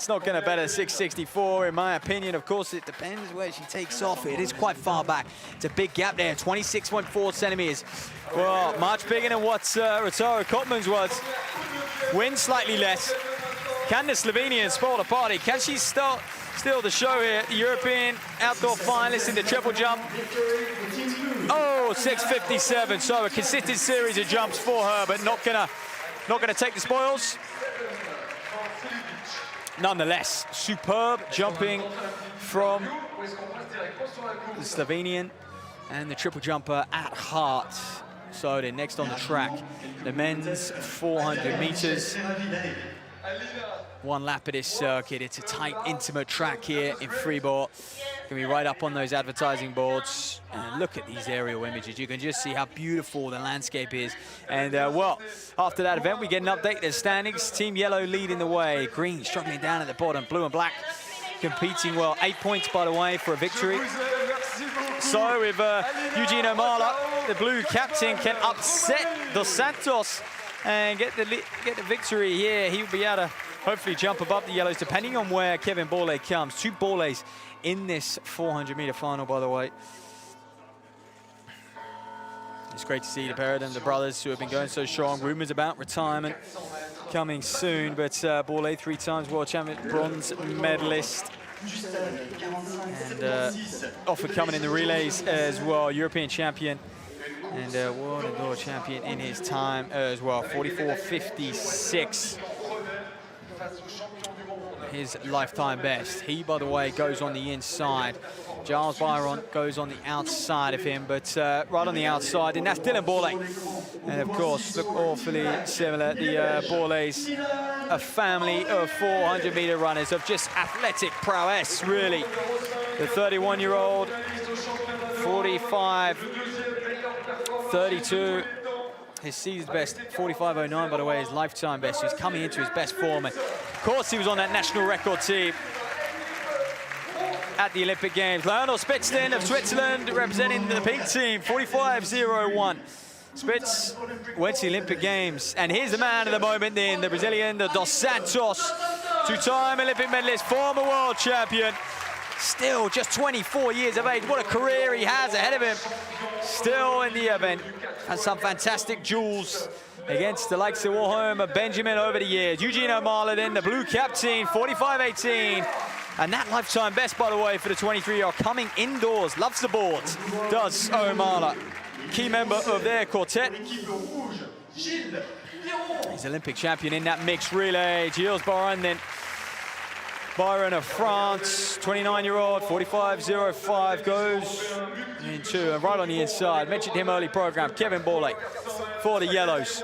not going to better 6.64 in my opinion. Of course, it depends where she takes off. It is quite far back. It's a big gap there, 26.4 centimeters. Well, much bigger than what Rotara Kopman's was. Wind slightly less. Can the Slovenian spoil the party? Can she steal the show here? The European outdoor finalist in the triple jump. Oh, 6.57. So a consistent series of jumps for her, but not gonna take the spoils. Nonetheless, superb jumping from the Slovenian, and the triple jumper at heart. So then next on the track, the men's 400 meters. One lap of this circuit. It's a tight, intimate track here in Fribourg. Gonna be right up on those advertising boards. And look at these aerial images. You can just see how beautiful the landscape is. And well, after that event, we get an update. There's standings. Team Yellow leading the way. Green struggling down at the bottom. Blue and Black competing well. 8 points, by the way, for a victory. So if Eugene Omala, the blue captain, can upset Dos Santos and get the victory here, he will be able to hopefully jump above the yellows, depending on where Kevin Borlée comes. 2 Borlées in this 400-meter final, by the way. It's great to see the pair of them, the brothers who have been going so strong. Rumors about retirement coming soon, but Borlée, 3 times world champion, bronze medalist. And often coming in the relays as well, European champion and world indoor champion in his time as well. 44.56, his lifetime best. He, by the way, goes on the inside. Giles Byron goes on the outside of him, but right on the outside, and that's Dylan Borlée. And of course, look awfully similar. The Borlées, a family of 400-meter runners of just athletic prowess, really. The 31-year-old, 45.32. His season's best, 45.09, by the way, his lifetime best. He's coming into his best form. And of course, he was on that national record team at the Olympic Games. Lionel Spitzlin of Switzerland representing the pink team, 45.01. Spitz went to the Olympic Games. And here's the man of the moment then, the Brazilian, the Dos Santos, 2-time Olympic medalist, former world champion. Still just 24 years of age. What a career he has ahead of him. Still in the event. And some fantastic duels against the likes of Warholm and Benjamin over the years. Eugene Omala then, the blue captain, 45.18. And that lifetime best, by the way, for the 23-year-old, coming indoors, loves the boards, does Omala. Key member of their quartet. He's Olympic champion in that mixed relay. Gilles Byron then. Byron of France, 29-year-old, 45.05, goes into, and right on the inside, mentioned him early program, Kevin Borlée for the yellows,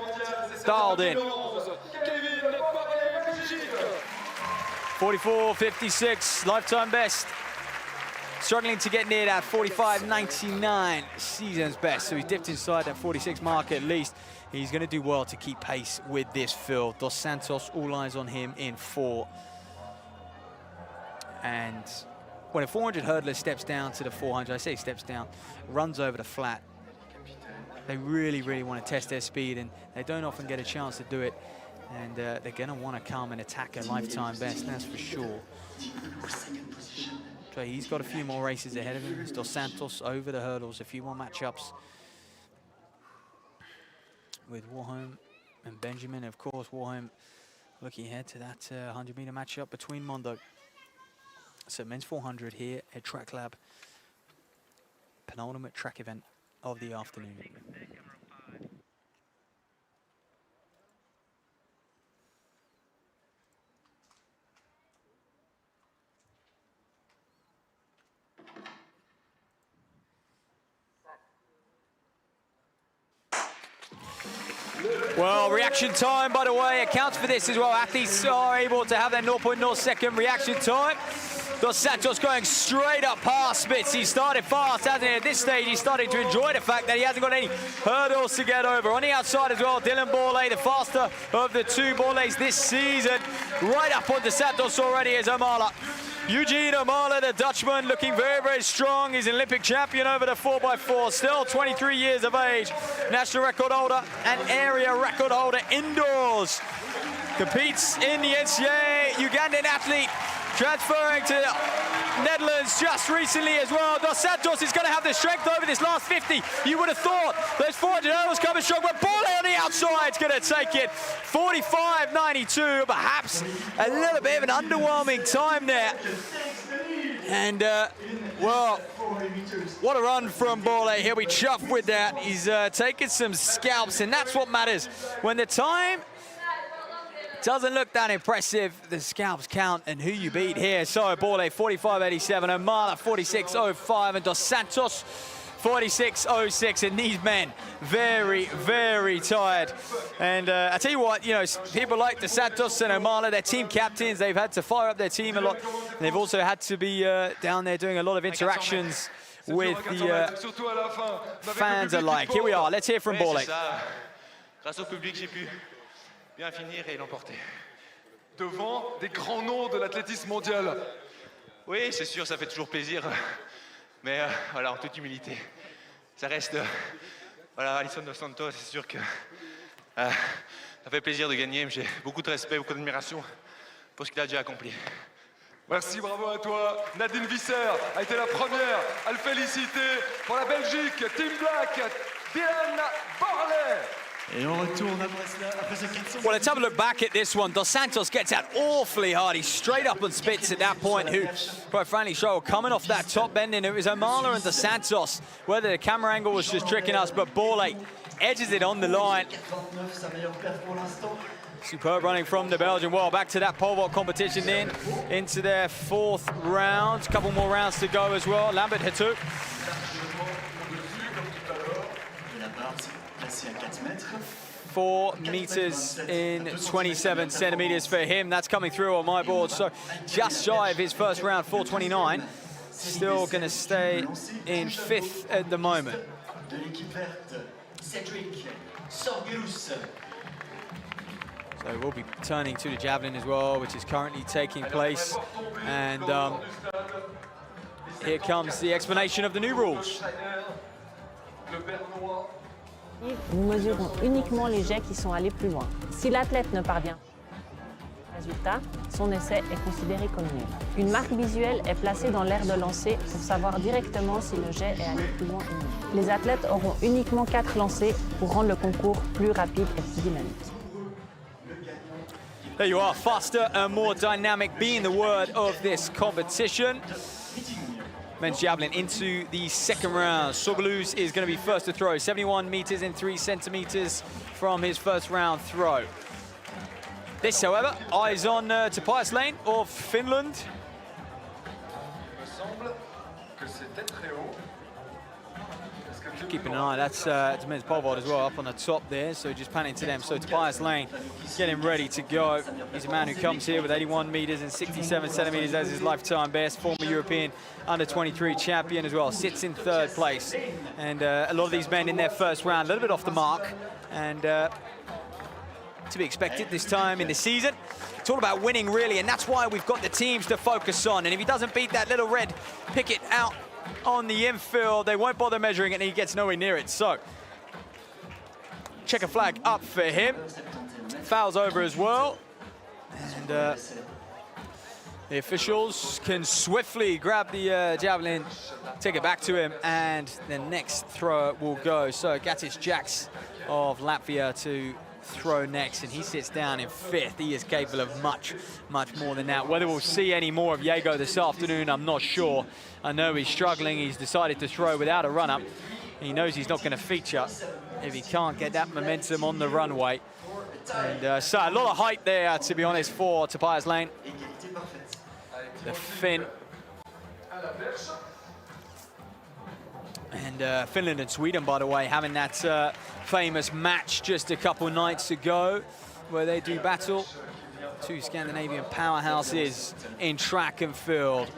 dialed in. 44.56, lifetime best. Struggling to get near that 45.99 season's best, so he's dipped inside that 46 mark at least. He's going to do well to keep pace with this field. Dos Santos, all eyes on him in 4. And when a 400 hurdler steps down to the 400, I say steps down, runs over the flat, they really, really want to test their speed, and they don't often get a chance to do it. And they're going to want to come and attack a lifetime best, that's for sure. So he's got a few more races ahead of him. It's Dos Santos over the hurdles, a few more matchups with Warholm and Benjamin. Of course, Warholm looking ahead to that 100-meter matchup between Mondo. So men's 400 here at Track Lab, penultimate track event of the afternoon. Well, reaction time, by the way, accounts for this as well. Athletes are able to have their 0.0 second reaction time. Dos Santos going straight up past Spitz. He started fast, hasn't he? At this stage, he's starting to enjoy the fact that he hasn't got any hurdles to get over. On the outside as well, Dylan Borlée, the faster of the 2 Borlées this season. Right up on Dos Santos already is Omala. Eugene Omala, the Dutchman, looking very, very strong. He's an Olympic champion over the 4x4, still 23 years of age. National record holder and area record holder indoors. Competes in the NCAA, Ugandan athlete, transferring to Netherlands just recently as well. Dos Santos is going to have the strength over this last 50. You would have thought those 400 hurdles coming strong, but Borlée on the outside is going to take it. 45.92, perhaps a little bit of an underwhelming time there. And, well, what a run from Borlée. He'll be chuffed with that. He's taken some scalps, and that's what matters. When the time doesn't look that impressive. The scalps count and who you beat here. So Borlée 45.87, O'Mara 46.05, and Dos Santos 46.06, and these men very, very tired. And I tell you what, you know, people like Dos Santos and O'Mara, they're team captains. They've had to fire up their team a lot. And they've also had to be down there doing a lot of interactions with the fans alike. Here we are. Let's hear from Borlée. Grâce au public, j'ai pu bien finir et l'emporter. Devant des grands noms de l'athlétisme mondial. Oui, c'est sûr, ça fait toujours plaisir. Mais voilà, en toute humilité, ça reste... voilà, Alisson Dos Santos, c'est sûr que ça fait plaisir de gagner. J'ai beaucoup de respect, beaucoup d'admiration pour ce qu'il a déjà accompli. Merci, bravo à toi. Nadine Visser a été la première à le féliciter pour la Belgique. Team Black, Dylan Borlée. Et on retourne après ce 400. Well, let's have a look back at this one. Dos Santos gets out awfully hard. He's straight up on spits at that point, who, quite frankly, Cheryl, coming off that top bending, it was O'Mara and Dos Santos. Whether the camera angle was just tricking us, but Borlée edges it on the line. Superb running from the Belgian. Well, back to that pole vault competition then, into their fourth round. A couple more rounds to go as well. Lambert Hatou. 4 meters in 27 centimeters for him. That's coming through on my board. So just shy of his first round, 4:29. Still going to stay in 5th at the moment. So we'll be turning to the javelin as well, which is currently taking place. And here comes the explanation of the new rules. Nous mesurons uniquement les jets qui sont allés plus loin. Si l'athlète ne parvient pas au résultat, son essai est considéré comme nul. Une marque visuelle est placée dans l'aire de lancer pour savoir directement si le jet est allé plus loin ou non. Les athlètes auront uniquement 4 lancers pour rendre le concours plus rapide et plus dynamique. There you are, faster and more dynamic being the word of this competition. Men's javelin into the second round. Sorgelus is going to be first to throw, 71 meters and 3 centimeters from his first round throw. This, however, eyes on Tobias Lane of Finland. Keeping an eye, that's men's pole vault as well, up on the top there, so just panning to them. So Tobias Lane getting ready to go. He's a man who comes here with 81 meters and 67 centimeters as his lifetime best, former European under-23 champion as well, sits in 3rd place. And a lot of these men in their first round, a little bit off the mark, and to be expected this time in the season. It's all about winning, really, and that's why we've got the teams to focus on. And if he doesn't beat that little red picket out on the infield, they won't bother measuring it, and he gets nowhere near it. So, checker flag up for him. Fouls over as well. And the officials can swiftly grab the javelin, take it back to him, and the next thrower will go. So, Gatis Jaks of Latvia to throw next, and he sits down in 5th. He is capable of much, much more than that. Whether we'll see any more of Jago this afternoon, I'm not sure. I know he's struggling. He's decided to throw without a run-up. He knows he's not going to feature if he can't get that momentum on the runway. And so a lot of height there, to be honest, for Tobias Lane, the Finn. And Finland and Sweden, by the way, having that famous match just a couple nights ago where they do battle. 2 Scandinavian powerhouses in track and field.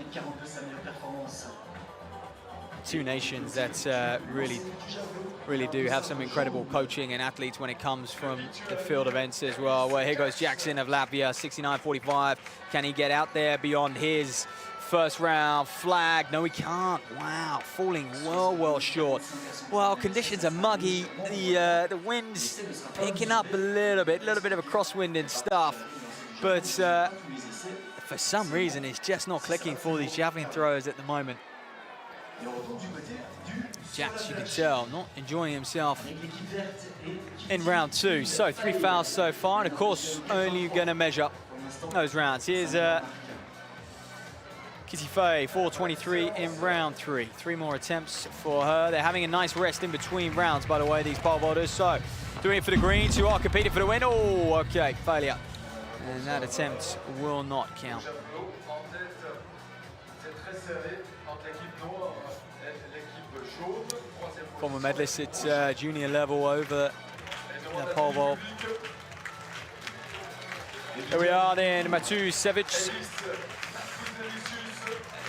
2 nations that really do have some incredible coaching and athletes when it comes from the field events as well. Well, here goes Jackson of Latvia, 69.45. Can he get out there beyond his first round flag? No, he can't. Wow, falling well short. Well, conditions are muggy. The wind's picking up a little bit of a crosswind and stuff. But for some reason, it's just not clicking for these javelin throwers at the moment. Jax, you can tell, not enjoying himself in round 2. So 3 fouls so far, and of course, only going to measure those rounds. Here's Kitty Fay, 4:23 in round 3. 3 more attempts for her. They're having a nice rest in between rounds, by the way, these pole vaulters. So doing it for the Greens, who are competing for the win. Oh, okay, failure And that attempt will not count. Former medalist at junior level over the pole vault. Here we are then, Matusevich.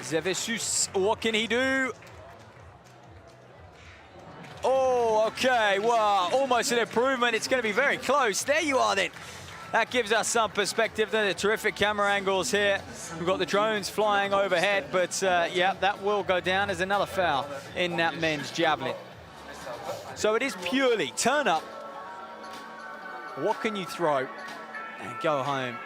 Zevicius, what can he do? Oh, okay, well, almost an improvement. It's going to be very close. There you are then. That gives us some perspective. The terrific camera angles here. We've got the drones flying overhead, but yeah, that will go down as another foul in that men's javelin. So it is purely turn up. What can you throw and go home?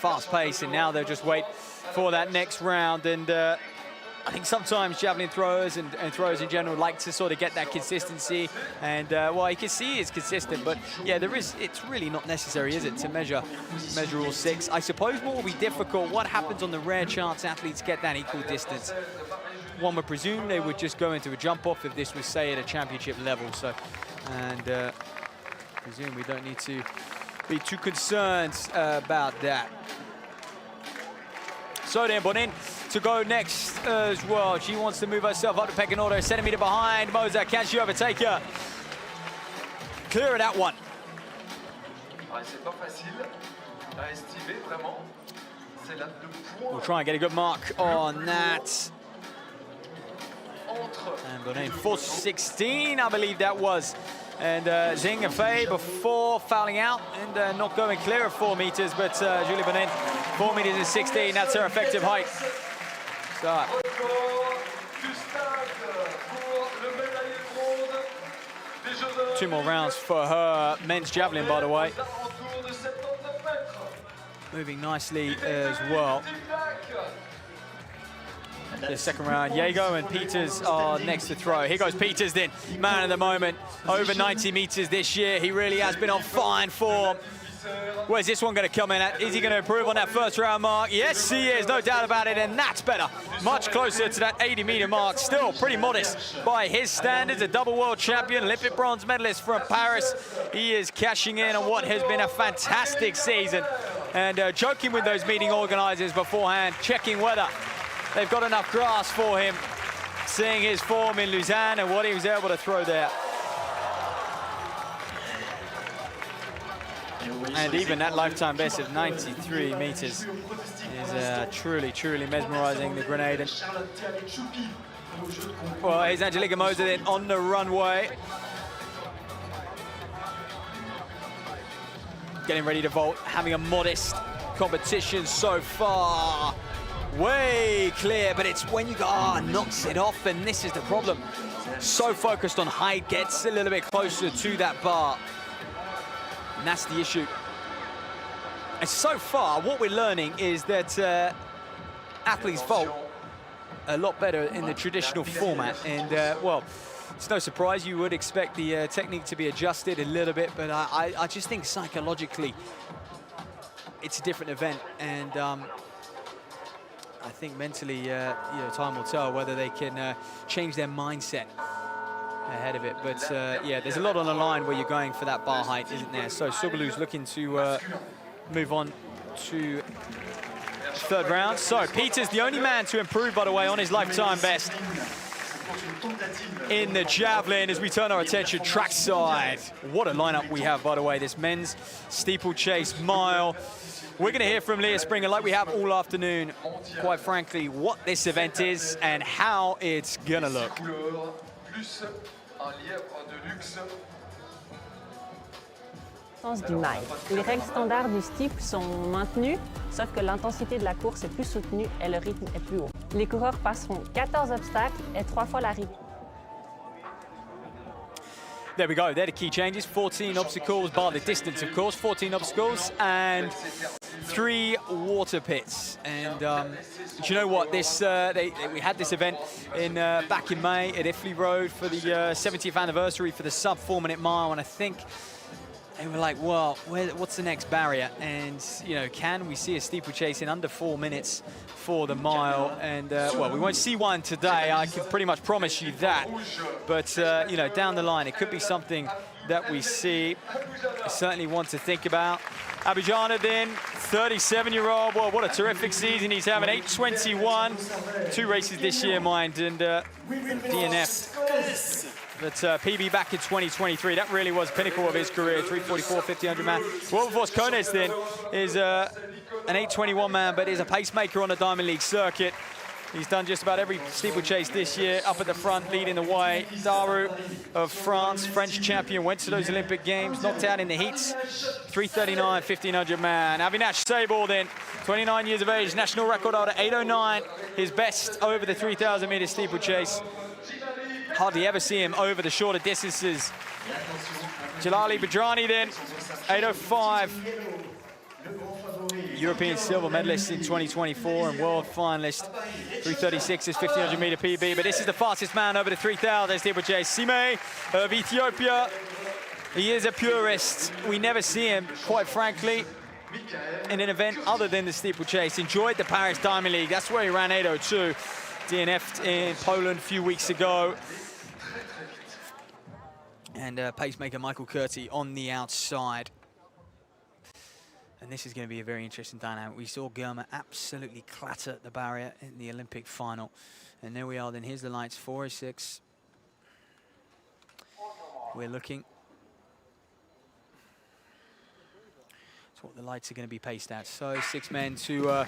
Fast pace, and now they'll just wait for that next round. And I think sometimes javelin throwers and throwers in general like to sort of get that consistency. And well, you can see it's consistent, but yeah, it's really not necessary, is it, to measure all 6. I suppose what will be difficult, what happens on the rare chance athletes get that equal distance? One would presume they would just go into a jump off if this was, say, at a championship level. So, and presume we don't need to be too concerned about that. So then Bonin to go next as well. She wants to move herself up the pecking order, a centimetre behind Moser. Can she overtake her? Clear of that one. We'll try and get a good mark on that. And Bonin, 4:16, I believe that was. And Zing and Fei before fouling out and not going clear of 4 meters, but Julie Bonin, 4 meters and 16, that's her effective height. So. 2 more rounds for her men's javelin, by the way. Moving nicely as well. The second round, Jago and Peters are next to throw. Here goes Peters then, man of the moment. Over 90 meters this year. He really has been on fine form. Where's this one going to come in at? Is he going to improve on that first round mark? Yes, he is, no doubt about it, and that's better. Much closer to that 80-meter mark. Still pretty modest by his standards. A double world champion, Olympic bronze medalist from Paris. He is cashing in on what has been a fantastic season. And joking with those meeting organizers beforehand, checking whether they've got enough grass for him, seeing his form in Lausanne and what he was able to throw there. And even that lifetime best of 93 meters is truly, truly mesmerizing, the Grenadian. Well, here's Angelica Moser then on the runway. Getting ready to vault, having a modest competition so far. Way clear, but it's when you go, knocks it off, and this is the problem. So focused on height, gets a little bit closer to that bar. And that's the issue. And so far, what we're learning is that athletes vault a lot better in the traditional format. And, well, it's no surprise you would expect the technique to be adjusted a little bit, but I just think psychologically it's a different event. And I think mentally, you know, time will tell whether they can change their mindset ahead of it. But yeah, there's a lot on the line where you're going for that bar height, isn't there? So Souglou's looking to move on to third round. So Peters, the only man to improve, by the way, on his lifetime best in the javelin. As we turn our attention trackside. What a lineup we have, by the way. This men's steeplechase mile. We're going to hear from Leah Springer, like we have all afternoon, quite frankly, what this event is and how it's going to look. Du mile. Les règles standards du steeple sont maintenues, sauf que l'intensité de la course est plus soutenue et le rythme est plus haut. Les coureurs passeront 14 obstacles et 3 fois la rythme. There we go, they're the key changes. 14 obstacles, bar the distance, of course. 14 obstacles and 3 water pits. And you know what? This we had this event in back in May at Iffley Road for the 70th anniversary for the sub 4-minute mile, and I think they were like, well, what's the next barrier? And, you know, can we see a steeplechase in under 4 minutes for the mile? And, well, we won't see one today. I can pretty much promise you that. But, you know, down the line, it could be something that we see. I certainly want to think about. Abidjana then, 37-year-old. Well, what a terrific season he's having. 8:21. 2 races this year, mind, and DNF. But PB back in 2023, that really was pinnacle of his career, 344, 1500 man. Wilberforce Kones then is an 8:21 man, but is a pacemaker on the Diamond League circuit. He's done just about every steeplechase this year, up at the front, leading the way. Daru of France, French champion, went to those Olympic Games, knocked out in the heats. 339, 1500 man. Avinash Sable then, 29 years of age, national record holder, 8:09, his best over the 3,000 meter steeplechase. Hardly ever see him over the shorter distances. Jalali Badrani then, 8:05. European silver medalist in 2024 and world finalist. 336 is 1500 meter PB, but this is the fastest man over the 3,000 steeplechase. Sime of Ethiopia. He is a purist. We never see him, quite frankly, in an event other than the steeplechase. Enjoyed the Paris Diamond League. That's where he ran 8:02. DNF'd in Poland a few weeks ago. And pacemaker Michael Curti on the outside. And this is going to be a very interesting dynamic. We saw Germa absolutely clatter the barrier in the Olympic final. And there we are then. Here's the lights, 4:06. We're looking. That's what the lights are going to be paced at. So 6 men to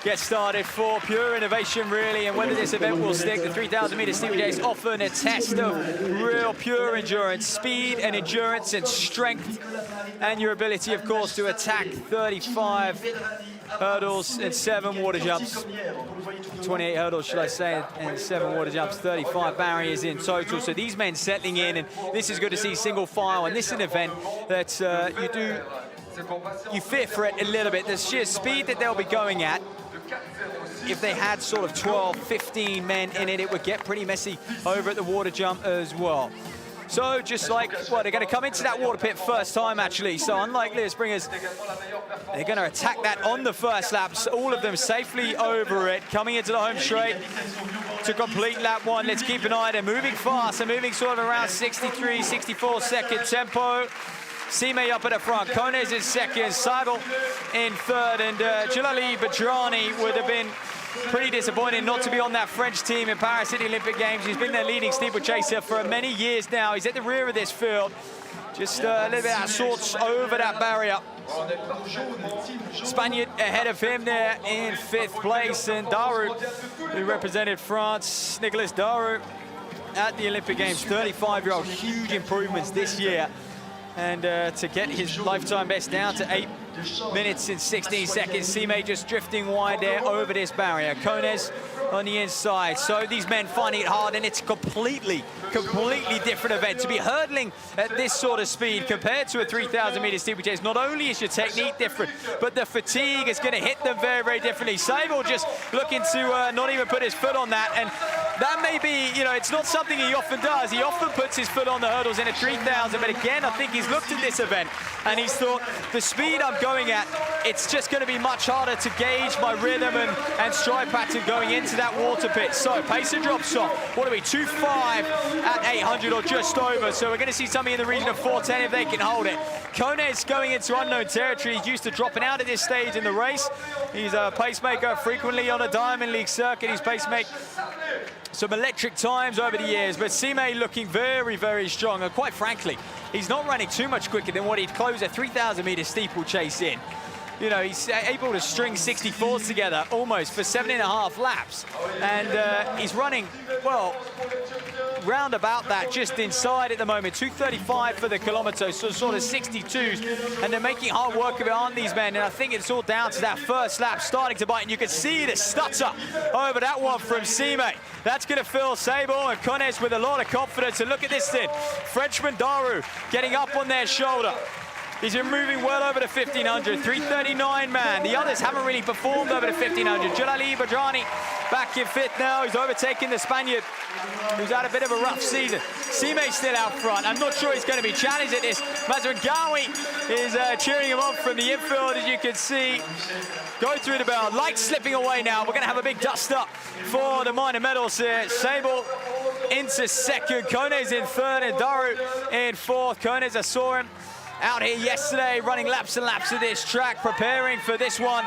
get started for pure innovation, really. And whether this event will stick, the 3,000 meter steeplechase often a test of real pure endurance, speed and endurance and strength, and your ability, of course, to attack 35 hurdles and 7 water jumps. 28 hurdles, should I say, and 7 water jumps, 35 barriers in total. So these men settling in, and this is good to see single file. And this is an event that you fear for it a little bit. The sheer speed that they'll be going at, if they had sort of 12, 15 men in it, it would get pretty messy over at the water jump as well. So just like, well, they're going to come into that water pit first time, actually. So unlike Liz Bringers, they're going to attack that on the first laps. All of them safely over it, coming into the home straight to complete lap 1. Let's keep an eye. They're moving fast. They're moving sort of around 63, 64 second tempo. Sime up at the front, Kones in second, Seibel in third, and Jalali Badrani would have been pretty disappointing not to be on that French team in Paris at the Olympic Games. He's been their leading steeplechaser for many years now. He's at the rear of this field, just a little bit out of sorts over that barrier. Spaniard ahead of him there in 5th place, and Daru, who represented France, Nicolas Daru at the Olympic Games, 35-year-old, huge improvements this year. And to get his lifetime best down to 8 minutes and 16 seconds. Sime just drifting wide there over this barrier. Kones on the inside. So these men finding it hard, and it's a completely different event. To be hurdling at this sort of speed compared to a 3,000 meter steeplechase, not only is your technique different, but the fatigue is going to hit them very, very differently. Seibel just looking to not even put his foot on that, and that may be, you know, it's not something he often does. He often puts his foot on the hurdles in a 3,000, but again, I think he's looked at this event and he's thought, the speed I'm going at, it's just going to be much harder to gauge my rhythm and stride pattern going into that water pit. So pacer drops off. What are we, 2.5 at 800 or just over? So we're going to see something in the region of 4:10 if they can hold it. Kones going into unknown territory. He's used to dropping out at this stage in the race. He's a pacemaker frequently on a Diamond League circuit. He's pacemaker some electric times over the years, but Sime looking very, very strong. And quite frankly, he's not running too much quicker than what he'd close a 3,000 meter steeplechase in. You know, he's able to string 64s together almost for 7.5 laps. And he's running, well, round about that, just inside at the moment. 2:35 for the kilometer, so sort of 62s. And they're making hard work of it, aren't these men? And I think it's all down to that first lap starting to bite. And you can see the stutter over that one from Sime. That's going to fill Seibel and Kones with a lot of confidence. And look at this then. Frenchman Daru getting up on their shoulder. He's been moving well over the 1500, 339 man. The others haven't really performed over the 1500. Jalali Badrani back in fifth now. He's overtaking the Spaniard, who's had a bit of a rough season. Sime's still out front. I'm not sure he's going to be challenged at this. Mazrangawi is cheering him on from the infield, as you can see. Go through the bell. Lights slipping away now. We're going to have a big dust up for the minor medals here. Sable into second. Kone's in third and Daru in fourth. Kone's, I saw him out here yesterday running laps and laps of this track, preparing for this one,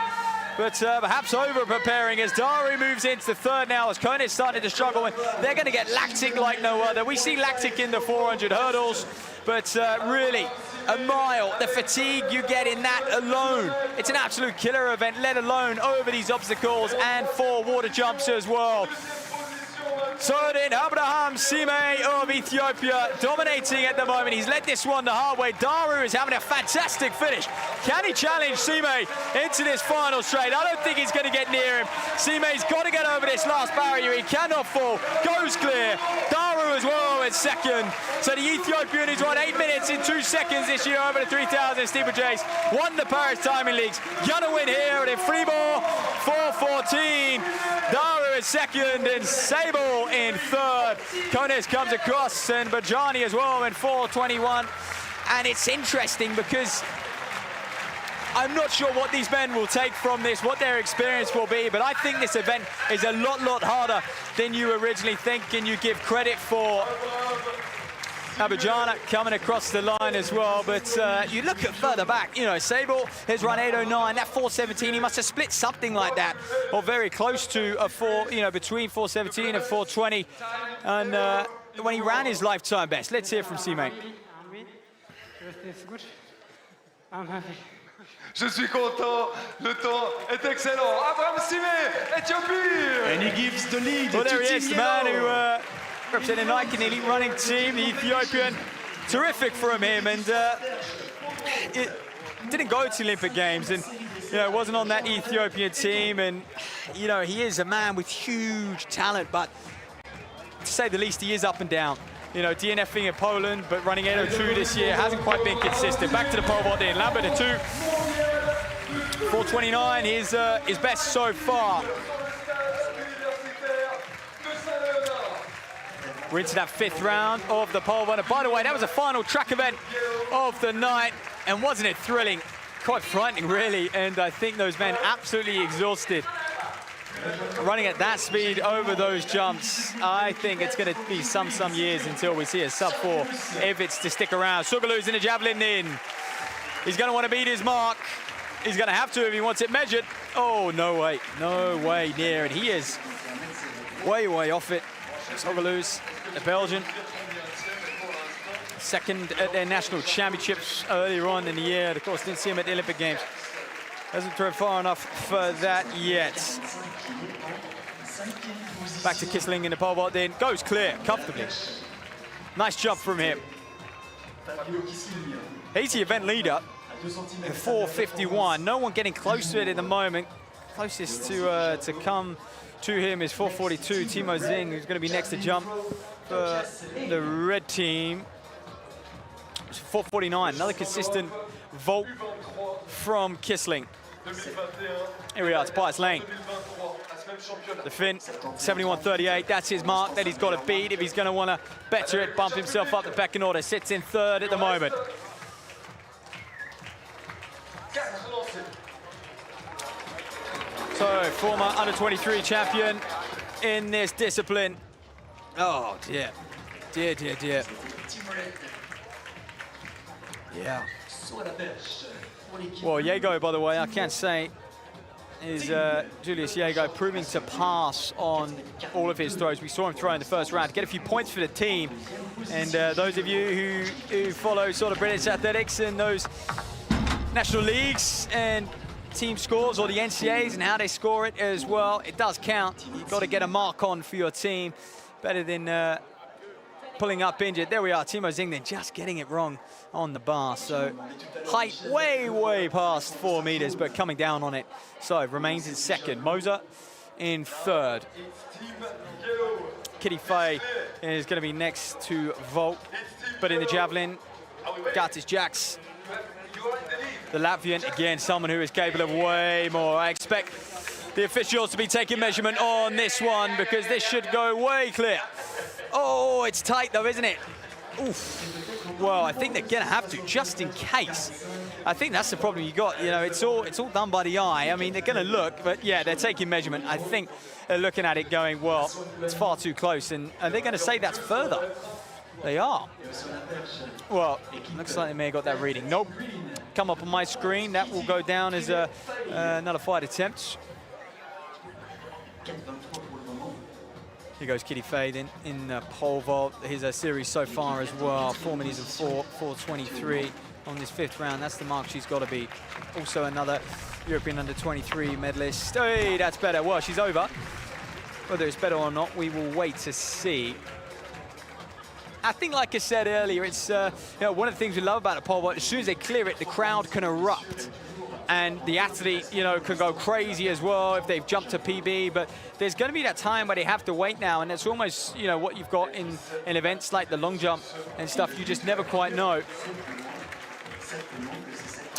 but perhaps over-preparing as Daru moves into third now, as Kone is starting to struggle, and they're going to get lactic like no other. We see lactic in the 400 hurdles, but really, a mile, the fatigue you get in that alone, it's an absolute killer event, let alone over these obstacles and 4 water jumps as well. Sordin Abraham Sime of Ethiopia dominating at the moment. He's led this one the hard way. Daru is having a fantastic finish. Can he challenge Sime into this final straight? I don't think he's going to get near him. Sime's got to get over this last barrier. He cannot fall. Goes clear. Daru as well in second. So the Ethiopian who's won 8 minutes in 2 seconds this year over the 3000 steeplechase, won the Paris Timing Leagues. Gonna win here and in Fribourg, 4:14. Daru is second and Sable in third. Kones comes across and Bajani as well in 4:21. And it's interesting because I'm not sure what these men will take from this, what their experience will be, but I think this event is a lot harder than you originally think, and you give credit for Abidjana coming across the line as well, but you look at further back, you know, Sable has run 8:09, that 4:17, he must have split something like that, or very close to a 4, you know, between 4:17 and 4:20, and when he ran his lifetime best. Let's hear from Sime. Je suis content, le temps est excellent. Abraham Sime, Ethiopie! And he gives the lead well, there to he is, the man who representing Nike in the elite running team, the Ethiopian. Terrific from him, and it didn't go to the Olympic Games, and you know, wasn't on that Ethiopian team, and you know, he is a man with huge talent, but to say the least, he is up and down. You know, DNFing in Poland, but running 8:02 this year hasn't quite been consistent. Back to the pole vault in Lambert at 2. 4:29 is his best so far. We're into that 5th round of the pole vault. And by the way, that was the final track event of the night, and wasn't it thrilling? Quite frightening, really, and I think those men absolutely exhausted. Running at that speed over those jumps, I think it's going to be some years until we see a sub-4 if it's to stick around. Sugalu's in the javelin in. He's going to want to beat his mark. He's going to have to if he wants it measured. Oh, no way near it. He is way off it. Sugalu's, the Belgian. Second at their national championships earlier on in the year. Of course, didn't see him at the Olympic Games. Hasn't thrown far enough for that yet. Back to Kissling in the pole vault then. Goes clear, comfortably. Nice jump from him. He's the event leader at 4:51. No one getting close to it at the moment. Closest to come to him is 4:42. Timo Zing, who's going to be next to jump for the red team. 4:49, another consistent vault from Kissling. Here we are, Tobias Lane. The Finn, 71.38, that's his mark that he's got to beat if he's going to want to better it, bump himself up the pecking order. Sits in 3rd at the moment. So, former under-23 champion in this discipline. Oh, dear. Dear. Yeah. Well, Jago, by the way, I can't say, is Julius Jago proving to pass on all of his throws. We saw him throw in the first round to get a few points for the team. And those of you who follow sort of British athletics and those national leagues and team scores, or the NCAs and how they score it as well, it does count. You've got to get a mark on for your team. Better than pulling up injured. There we are, Timo Zingden just getting it wrong on the bar. So height way past 4 meters, but coming down on it. So remains in 2nd. Moser in 3rd. Kitty Fay is going to be next to Volt, but in the javelin, Gatis Jacks the Latvian. Again, someone who is capable of way more. I expect the officials to be taking measurement on this one because this should go way clear. Oh, it's tight though, isn't it? Oof. Well, I think they're gonna have to, just in case. I think that's the problem you got. You know, it's all done by the eye. I mean, they're gonna look, but yeah, they're taking measurement. I think they're looking at it going, well, it's far too close, and are they gonna say that's further? They are. Well, looks like they may have got that reading. Nope. Come up on my screen. That will go down as a nullified attempt. Here goes Kitty Faye then in pole vault. His series so far as well. 4 minutes and 4:23 on this 5th round. That's the mark she's got to beat. Also another European under-23 medalist. Hey, that's better. Well, she's over. Whether it's better or not, we will wait to see. I think, like I said earlier, it's you know, one of the things we love about the pole vault. As soon as they clear it, the crowd can erupt, and the athlete, you know, can go crazy as well if they've jumped a PB. But there's going to be that time where they have to wait now, and it's almost, you know, what you've got in events like the long jump and stuff. You just never quite know.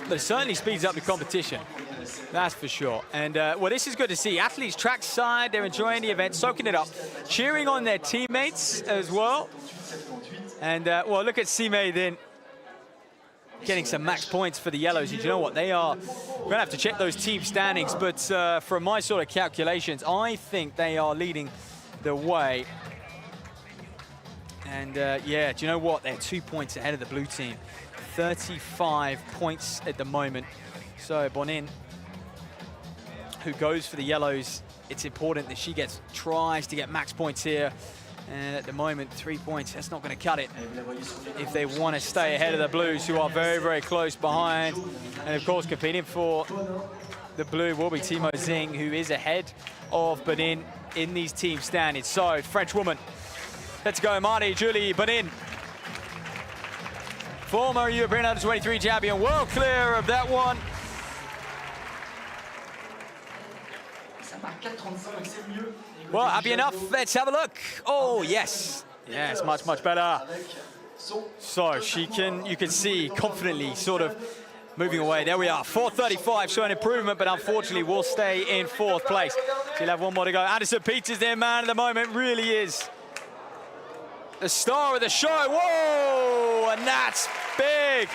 But it certainly speeds up the competition. That's for sure. And, well, this is good to see. Athletes trackside, they're enjoying the event, soaking it up, cheering on their teammates as well. And, well, look at Sime then getting some max points for the yellows. And you know what? They are, we're going to have to check those team standings. But from my sort of calculations, I think they are leading the way. And, yeah, do you know what? They're 2 points ahead of the blue team. 35 points at the moment. So Bonin, who goes for the yellows, it's important that she tries to get max points here. And at the moment, 3 points, that's not going to cut it if they want to stay ahead of the blues, who are very, very close behind. And of course, competing for the blue will be Timo Zing, who is ahead of Bonin in these team standings. So, French woman, let's go, Marie-Julie Bonin. Former European Under-23 champion, well clear of that one. Well, happy enough. Let's have a look. Oh, yes. Yes, much, much better. So she can, you can see confidently sort of moving away. There we are. 4:35, showing improvement, but unfortunately will stay in 4th place. She'll have one more to go. Anderson Peters, their man at the moment, really is the star of the show. Whoa, and that's big.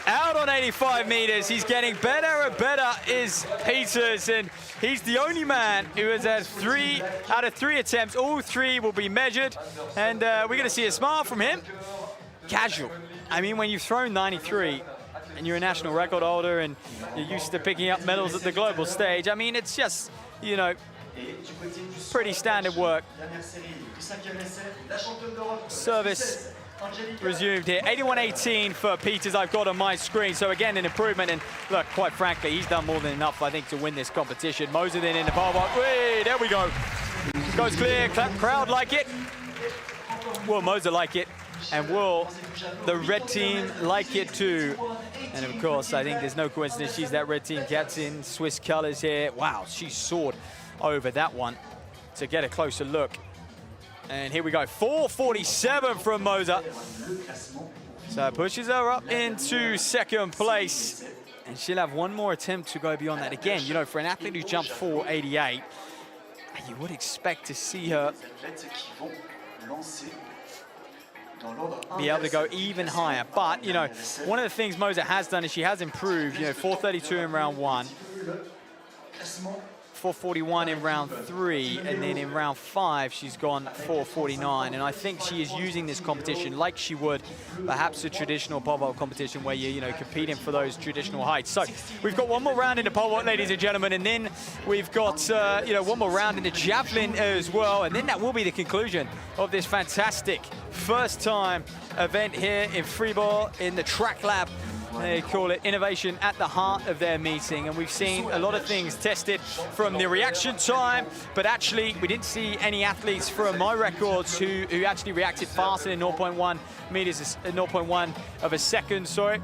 Out on 85 meters, he's getting better and better, is Peters, and he's the only man who has had 3 out of 3 attempts. All 3 will be measured, and we're gonna see a smile from him. Casual. I mean, when you've thrown 93 and you're a national record holder and you're used to picking up medals at the global stage, I mean, it's just, you know, pretty standard work. Service resumed here. 81-18 for Peters, I've got on my screen. So again, an improvement. And look, quite frankly, he's done more than enough, I think, to win this competition. Moser then in the pole vault. Whee, there we go. Goes clear. Crowd like it. Will Moser like it? And will the red team like it too? And of course, I think there's no coincidence. She's that red team captain. Swiss colors here. Wow, she soared over that one. To get a closer look. And here we go, 4:47 from Moser. So pushes her up into 2nd place. And she'll have one more attempt to go beyond that. Again, you know, for an athlete who jumped 4:88, you would expect to see her be able to go even higher. But, you know, one of the things Moser has done is she has improved, you know, 4:32 in round 1. 4:41 in round 3, and then in round 5 she's gone 4:49, and I think she is using this competition like she would perhaps a traditional pole vault competition where you're, you know, competing for those traditional heights. So we've got one more round in the pole vault, ladies and gentlemen, and then we've got you know, one more round in the javelin as well, and then that will be the conclusion of this fantastic first time event here in Fribourg in the track lab They call it innovation at the heart of their meeting, and we've seen a lot of things tested from the reaction time, but actually we didn't see any athletes from my records who actually reacted faster than 0.1 meters, 0.1 of a second, sorry.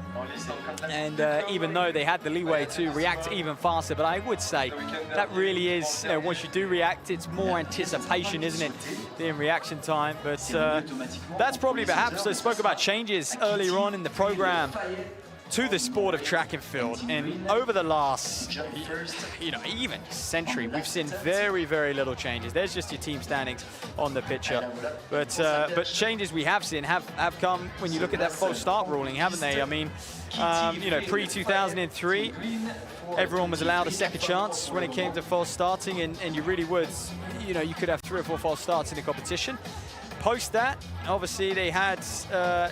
And even though they had the leeway to react even faster, but I would say that really is, you know, once you do react, it's more anticipation, isn't it, than reaction time. But that's probably perhaps, I spoke about changes earlier on in the program to the sport of track and field, and over the last, you know, even century, we've seen very, very little changes. There's just your team standings on the picture, but changes we have seen have come when you look at that false start ruling, haven't they? I mean, you know, pre-2003, everyone was allowed a second chance when it came to false starting, and you really would, you know, you could have 3 or 4 false starts in the competition. Post that, obviously they had,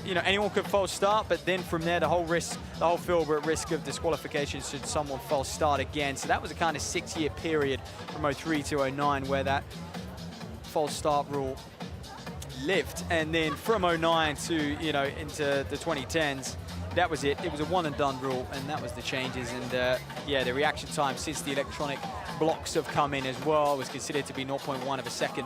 you know, anyone could false start, but then from there the whole field were at risk of disqualification should someone false start again. So that was a kind of 6-year period from 03 to 09 where that false start rule lived. And then from 09 to, you know, into the 2010s, that was it. It was a one and done rule, and that was the changes. And yeah, the reaction time since the electronic blocks have come in as well was considered to be 0.1 of a second.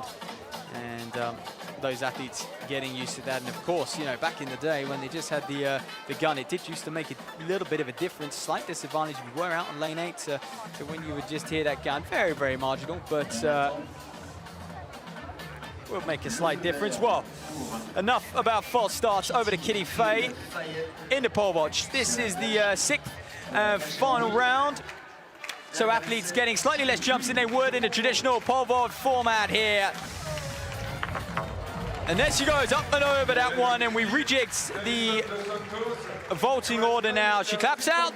And those athletes getting used to that. And of course, you know, back in the day when they just had the gun, it did used to make a little bit of a difference, slight disadvantage if you were out on lane 8 to when you would just hear that gun. Very, very marginal, but will make a slight difference. Well, enough about false starts. Over to Kitty Fay in the pole vault. This is the 6th final round. So athletes getting slightly less jumps than they would in a traditional pole vault format here. And there she goes, up and over that one, and we reject the vaulting order now. She claps out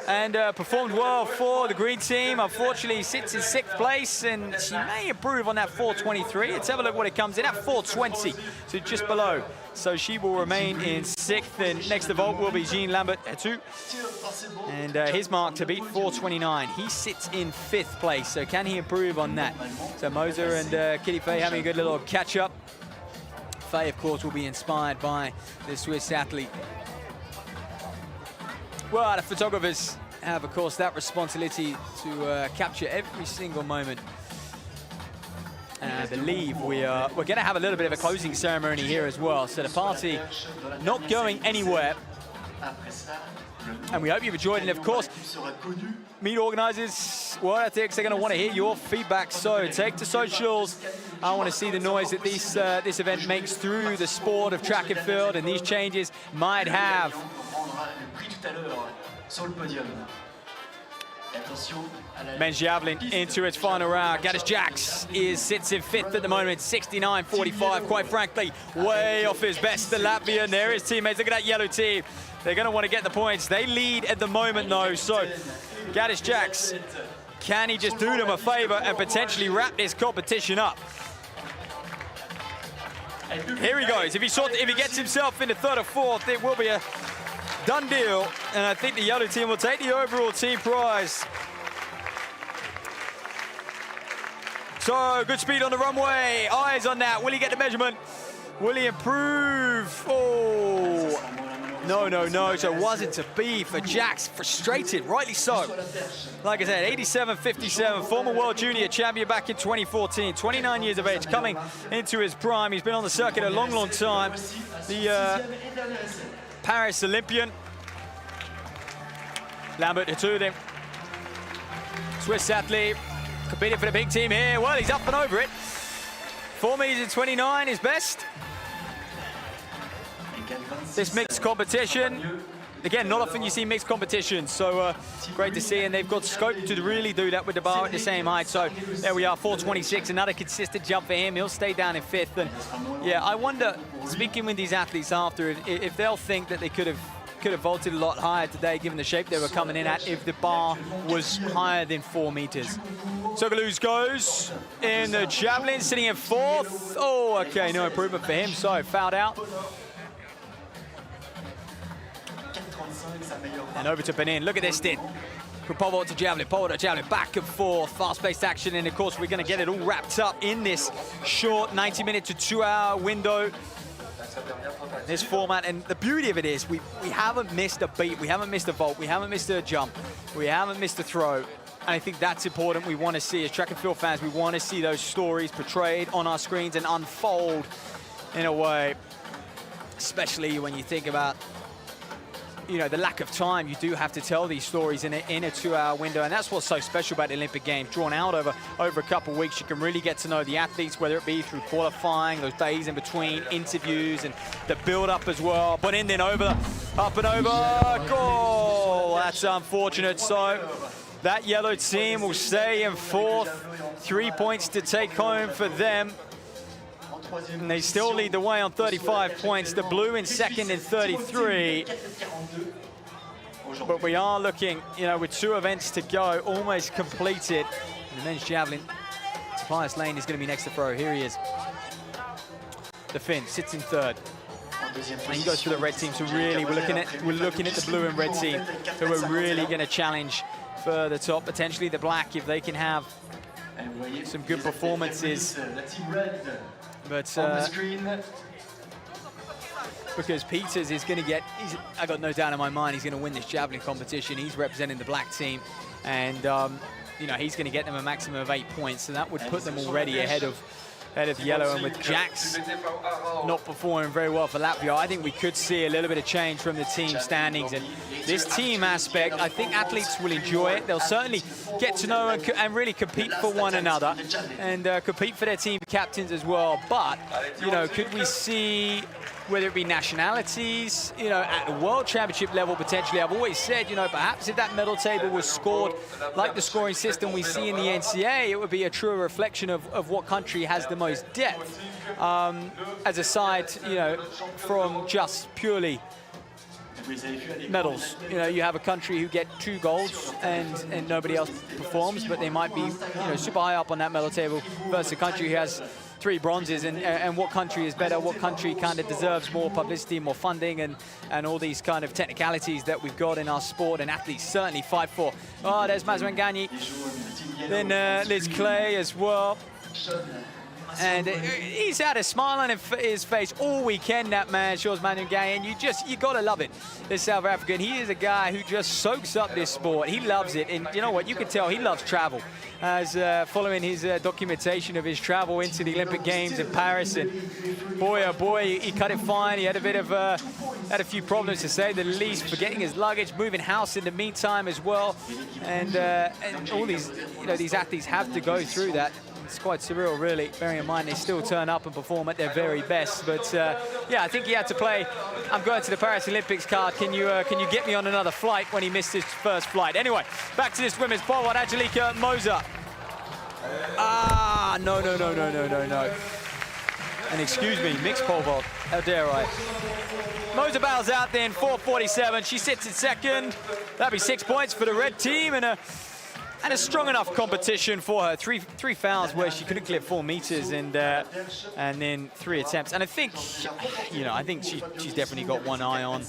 and performed well for the green team. Unfortunately, sits in 6th place, and she may improve on that 423. Let's have a look what it comes in at, 420, so just below. So she will remain in 6th, and next to vault will be Jean Lambert-Etu. And his mark to beat 429. He sits in 5th place, so can he improve on that? So Moser and Kitty Fay having a good little catch-up. Fay, of course, will be inspired by the Swiss athlete. Well, the photographers have, of course, that responsibility to capture every single moment. And I believe we're going to have a little bit of a closing ceremony here as well. So the party not going anywhere. And we hope you've enjoyed it. And of course, meet organizers, World Athletics, they're going to want to hear your feedback. So take to socials. I want to see the noise that this event makes through the sport of track and field, and these changes might have. Men's javelin into its final round. Gaddis Jacks sits in 5th at the moment, 69.45. Quite frankly, way off his best, the Latvian. There is teammates. Look at that yellow team. They're going to want to get the points. They lead at the moment, though. So Gaddis Jacks, can he just do them a favor and potentially wrap this competition up? Here he goes. If he gets himself into 3rd or 4th, it will be a done deal. And I think the yellow team will take the overall team prize. So good speed on the runway. Eyes on that. Will he get the measurement? Will he improve? Oh. No, so it wasn't to be for Jacks. Frustrated, rightly so. Like I said, 87.57, former world junior champion back in 2014, 29 years of age, coming into his prime. He's been on the circuit a long, long time. The Paris Olympian. Lambert-Etu then. Swiss athlete, competing for the big team here. Well, he's up and over it. 4 meters and 29 is best. This mixed competition, again, not often you see mixed competition, so great to see, and they've got scope to really do that with the bar at the same height. So there we are, 426, another consistent jump for him. He'll stay down in 5th, and yeah, I wonder, speaking with these athletes after, if they'll think that they could have vaulted a lot higher today, given the shape they were coming in at, if the bar was higher than 4 meters. Sokoluz goes in the javelin, sitting in 4th. Oh, okay, no improvement for him, so fouled out. And over to Benin. Look at this stint. From pole vault to javelin, back and forth, fast-paced action, and of course we're going to get it all wrapped up in this short 90-minute to 2-hour window. this format. And the beauty of it is we haven't missed a beat, we haven't missed a vault, we haven't missed a jump, we haven't missed a throw. And I think that's important. We want to see, as track and field fans, we want to see those stories portrayed on our screens and unfold in a way, especially when you think about, you know, the lack of time. You do have to tell these stories in a 2-hour window, and that's what's so special about the Olympic Games. Drawn out over a couple of weeks, you can really get to know the athletes, whether it be through qualifying, those days in between, interviews, and the build-up as well. But in, then over, up and over, goal! That's unfortunate. So that yellow team will stay in fourth. 3 points to take home for them. And they still lead the way on 35 points. The blue in second in 33. But we are looking, you know, with 2 events to go, almost completed. And the men's javelin, Tobias Lane is going to be next to throw. Here he is. The Finn sits in third. And he goes for the red team. So really, we're looking at the blue and red team who are really going to challenge for the top. Potentially the black, if they can have some good performances. But because Peters is going to get, I got no doubt in my mind, he's going to win this javelin competition. He's representing the black team, and you know, he's going to get them a maximum of 8 points, so that would put them already ahead of yellow. And with Jax not performing very well for Latvia, I think we could see a little bit of change from the team standings. And this team aspect, I think athletes will enjoy it. They'll certainly get to know and really compete for one another, and compete for their team captains as well. But, you know, could we see, whether it be nationalities, you know, at the World Championship level potentially? I've always said, you know, perhaps if that medal table was scored like the scoring system we see in the NCAA, it would be a truer reflection of what country has the most depth, as a side, you know, from just purely medals. You know, you have a country who get 2 golds and nobody else performs, but they might be, you know, super high up on that medal table versus a country who has 3 bronzes, and what country is better, what country kind of deserves more publicity, more funding, and all these kind of technicalities that we've got in our sport, and athletes certainly fight for. Oh, there's Mazwangani. Then Liz Clay as well. And he's had a smile on his face all weekend, that man, Shores Mazwangani, and you gotta love it. This South African, he is a guy who just soaks up this sport. He loves it, and you know what, you can tell he loves travel. As following his documentation of his travel into the Olympic Games in Paris, and boy oh boy, he cut it fine. He had a bit of had a few problems, to say the least, forgetting his luggage, moving house in the meantime as well, and all these, you know, these athletes have to go through that. It's quite surreal, really, bearing in mind they still turn up and perform at their very best. But yeah, I think he had to play "I'm going to the Paris Olympics" card. Can you get me on another flight, when he missed his first flight? Anyway, back to this women's pole vault. Angelika Moser. No. And excuse me, mixed pole vault. How dare I? Moser bows out then, 4:47. She sits in second. That'd be 6 points for the red team, and a strong enough competition for her. Three fouls where she couldn't clear 4 meters, and then 3 attempts. And I think, you know, I think she's definitely got one eye on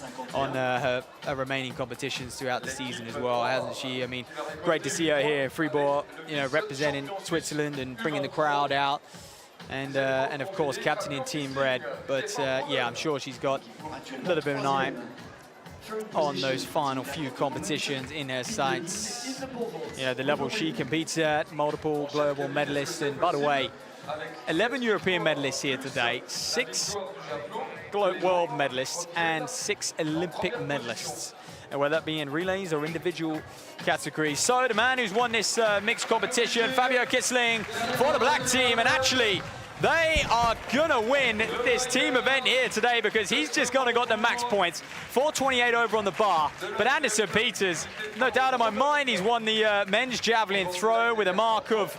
her remaining competitions throughout the season as well, hasn't she? I mean, great to see her here, Fribourg, you know, representing Switzerland and bringing the crowd out, and of course captaining Team Red. But yeah, I'm sure she's got a little bit of an eye on those final few competitions in her sights. You know, the level she competes at, multiple global medalists, and by the way, 11 European medalists here today, 6 world medalists, and 6 Olympic medalists, and whether that be in relays or individual categories. So the man who's won this mixed competition, Fabio Kissling, for the black team, and actually they are gonna win this team event here today, because he's just gonna got the max points, 428 over on the bar. But Anderson Peters, no doubt in my mind, he's won the men's javelin throw with a mark of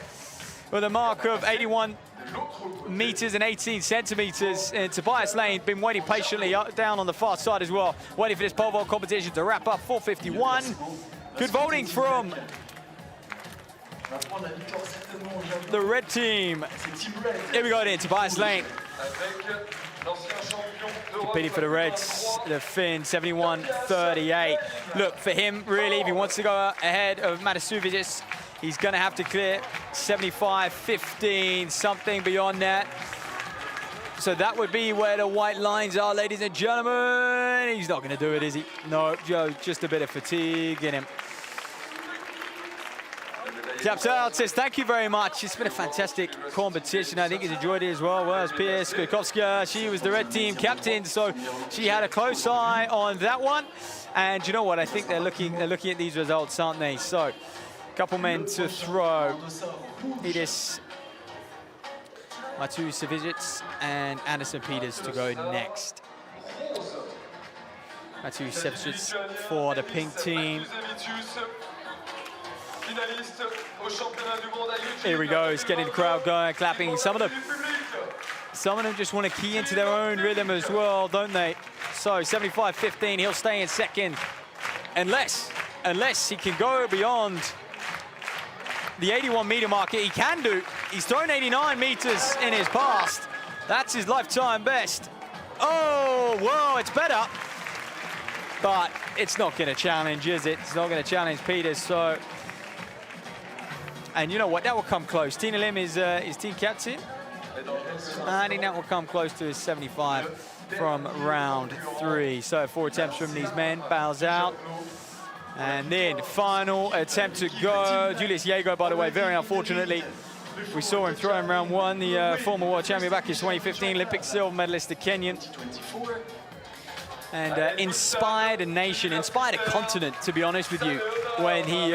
81 meters and 18 centimeters. And Tobias Lane been waiting patiently down on the far side as well, waiting for this pole vault competition to wrap up. 4:51. Good voting from the red team. Here we go then, Tobias Lane. Competing for the Reds, the Finn, 71-38. Look, for him, really, if he wants to go ahead of Matasuvicis, he's going to have to clear 75-15, something beyond that. So that would be where the white lines are, ladies and gentlemen. He's not going to do it, is he? No, just a bit of fatigue in him. Taps out, says thank you very much. It's been a fantastic competition. I think he's enjoyed it as well. Whereas Pia Skakowska, she was the red team captain, so she had a close eye on that one. And you know what? I think they're looking at these results, aren't they? So, a couple men to throw. Idis Matusevicic and Anderson Peters to go next. Matusevicic for the pink team. Here we go, he's getting the crowd going, clapping. Some of them just want to key into their own rhythm as well, don't they? So 75-15, he'll stay in second. Unless he can go beyond the 81-meter marker. He can do. He's thrown 89 meters in his past. That's his lifetime best. Oh, well, it's better. But it's not going to challenge, is it? It's not going to challenge Peters, so... And you know what, that will come close. Tina Lim is team captain. I think that will come close to his 75 from round 3. So 4 attempts from these men, bows out. And then final attempt to go. Julius Jaego, by the way, very unfortunately, we saw him throw in round 1, the former world champion back in 2015, Olympic silver medalist, the Kenyan. And inspired a nation, inspired a continent, to be honest with you, when he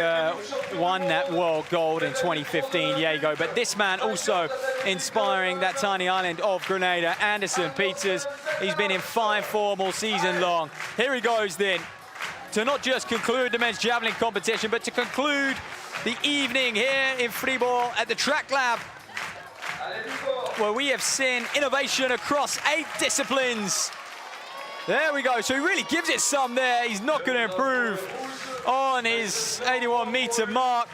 won that world gold in 2015, Jaego. But this man also inspiring that tiny island of Grenada, Anderson Peters. He's been in fine form all season long. Here he goes then, to not just conclude the men's javelin competition, but to conclude the evening here in Fribourg at the Track Lab, where we have seen innovation across 8 disciplines. There we go, so he really gives it some there. He's not going to improve on his 81-meter mark.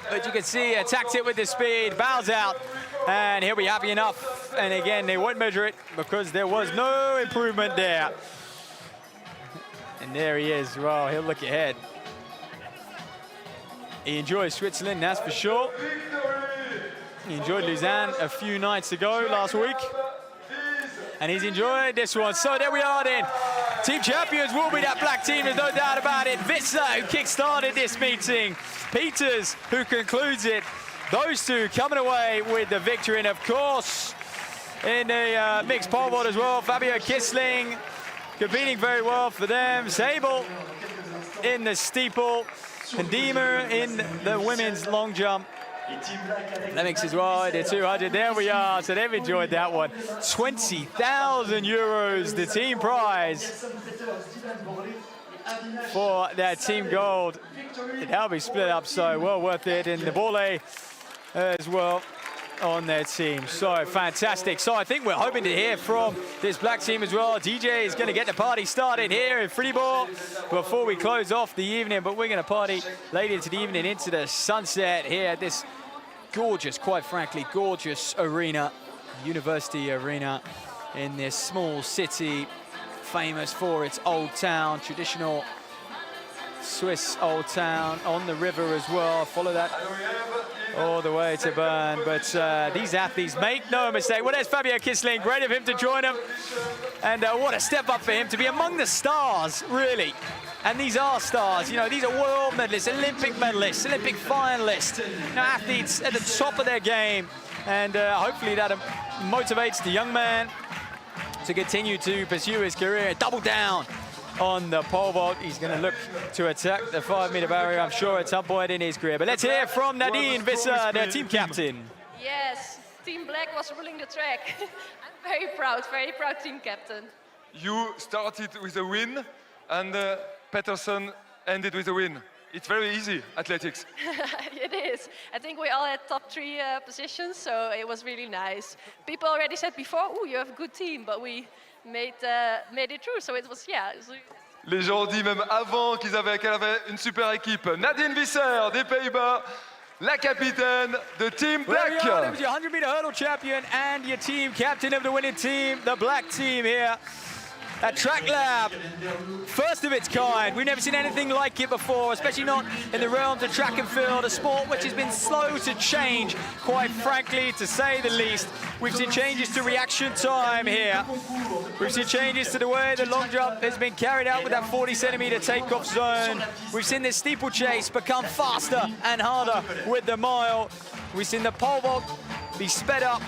But you can see, attacked it with the speed, bows out, and he'll be happy enough. And again, they won't measure it because there was no improvement there. And there he is. Well, he'll look ahead. He enjoys Switzerland, that's for sure. He enjoyed Lausanne a few nights ago, last week. And he's enjoyed this one. So there we are then. Team champions will be that black team, there's no doubt about it. Visser, who kick-started this meeting. Peters, who concludes it. Those two coming away with the victory. And of course, in the mixed pole vault as well, Fabio Kissling competing very well for them. Zabel in the steeple. And Diemer in the women's long jump. Lemmix as well, the 200, there we are, so they've enjoyed that one. 20,000 euros, the team prize for that team gold. That'll be split up, so well worth it, and the volley as well on their team. So fantastic. So I think we're hoping to hear from this black team as well. DJ is going to get the party started here in Fribourg before we close off the evening, but we're going to party late into the evening, into the sunset here at this gorgeous, quite frankly, gorgeous arena, University Arena in this small city, famous for its old town, traditional Swiss old town, on the river as well. Follow that all the way to Bern. But these athletes make no mistake. Well, there's Fabio Kissling, great of him to join them. And what a step up for him to be among the stars, really. And these are stars, you know, these are world medalists, Olympic medalists, Olympic finalists, you know, athletes at the top of their game. And hopefully that motivates the young man to continue to pursue his career, double down on the pole vault. He's going to look to attack the 5-meter barrier, I'm sure, at some point in his career. But let's hear from Nadine Visser, their team captain. Yes, Team Black was ruling the track. I'm very proud team captain. You started with a win, and Pettersson ended with a win. It's very easy, athletics. It is. I think we all had top 3 positions, so it was really nice. People already said before, oh, you have a good team, but we made it through, so it was, yeah. Les gens ont dit même avant qu'elle avait une super équipe. Nadine Visser des Pays-Bas, la capitaine de Team Black. Well, there was your 100-meter hurdle champion and your team captain of the winning team, the black team here. a track lab, first of its kind. We've never seen anything like it before, especially not in the realms of track and field, a sport which has been slow to change, quite frankly, to say the least. We've seen changes to reaction time here. We've seen changes to the way the long jump has been carried out with that 40-centimeter takeoff zone. We've seen the steeplechase become faster and harder with the mile. We've seen the pole vault be sped up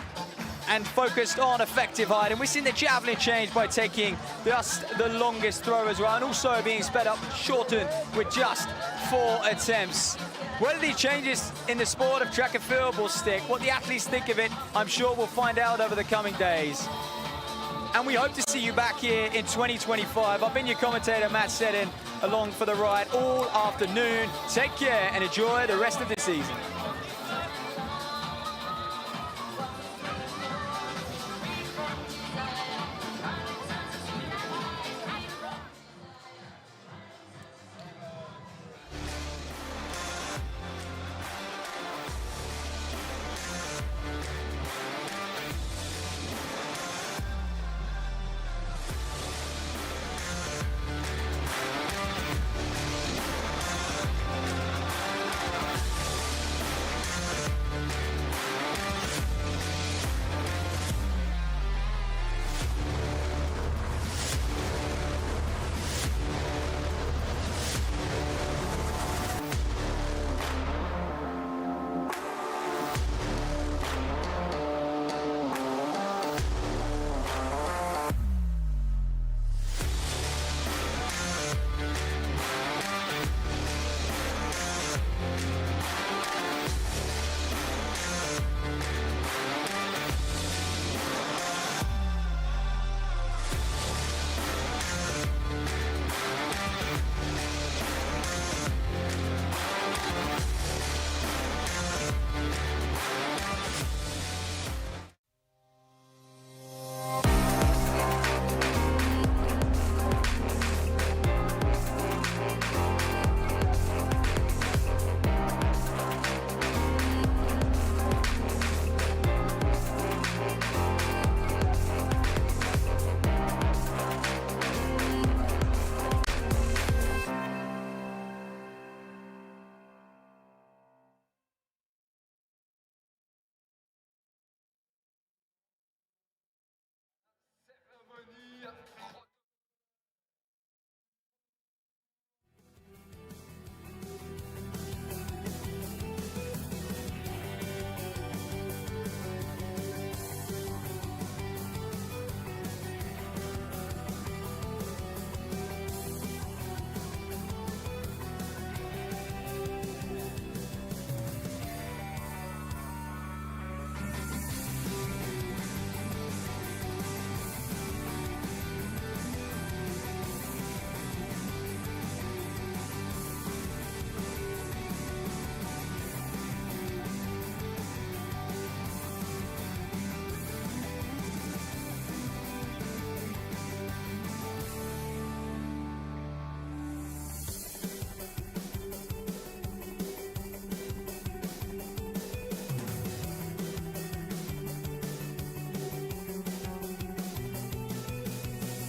and focused on effective height. And we've seen the javelin change by taking just the longest throw as well, and also being sped up, shortened with just 4 attempts. Whether these changes in the sport of track and field will stick, what the athletes think of it, I'm sure we'll find out over the coming days. And we hope to see you back here in 2025. I've been your commentator, Matt Seddon, along for the ride all afternoon. Take care and enjoy the rest of the season.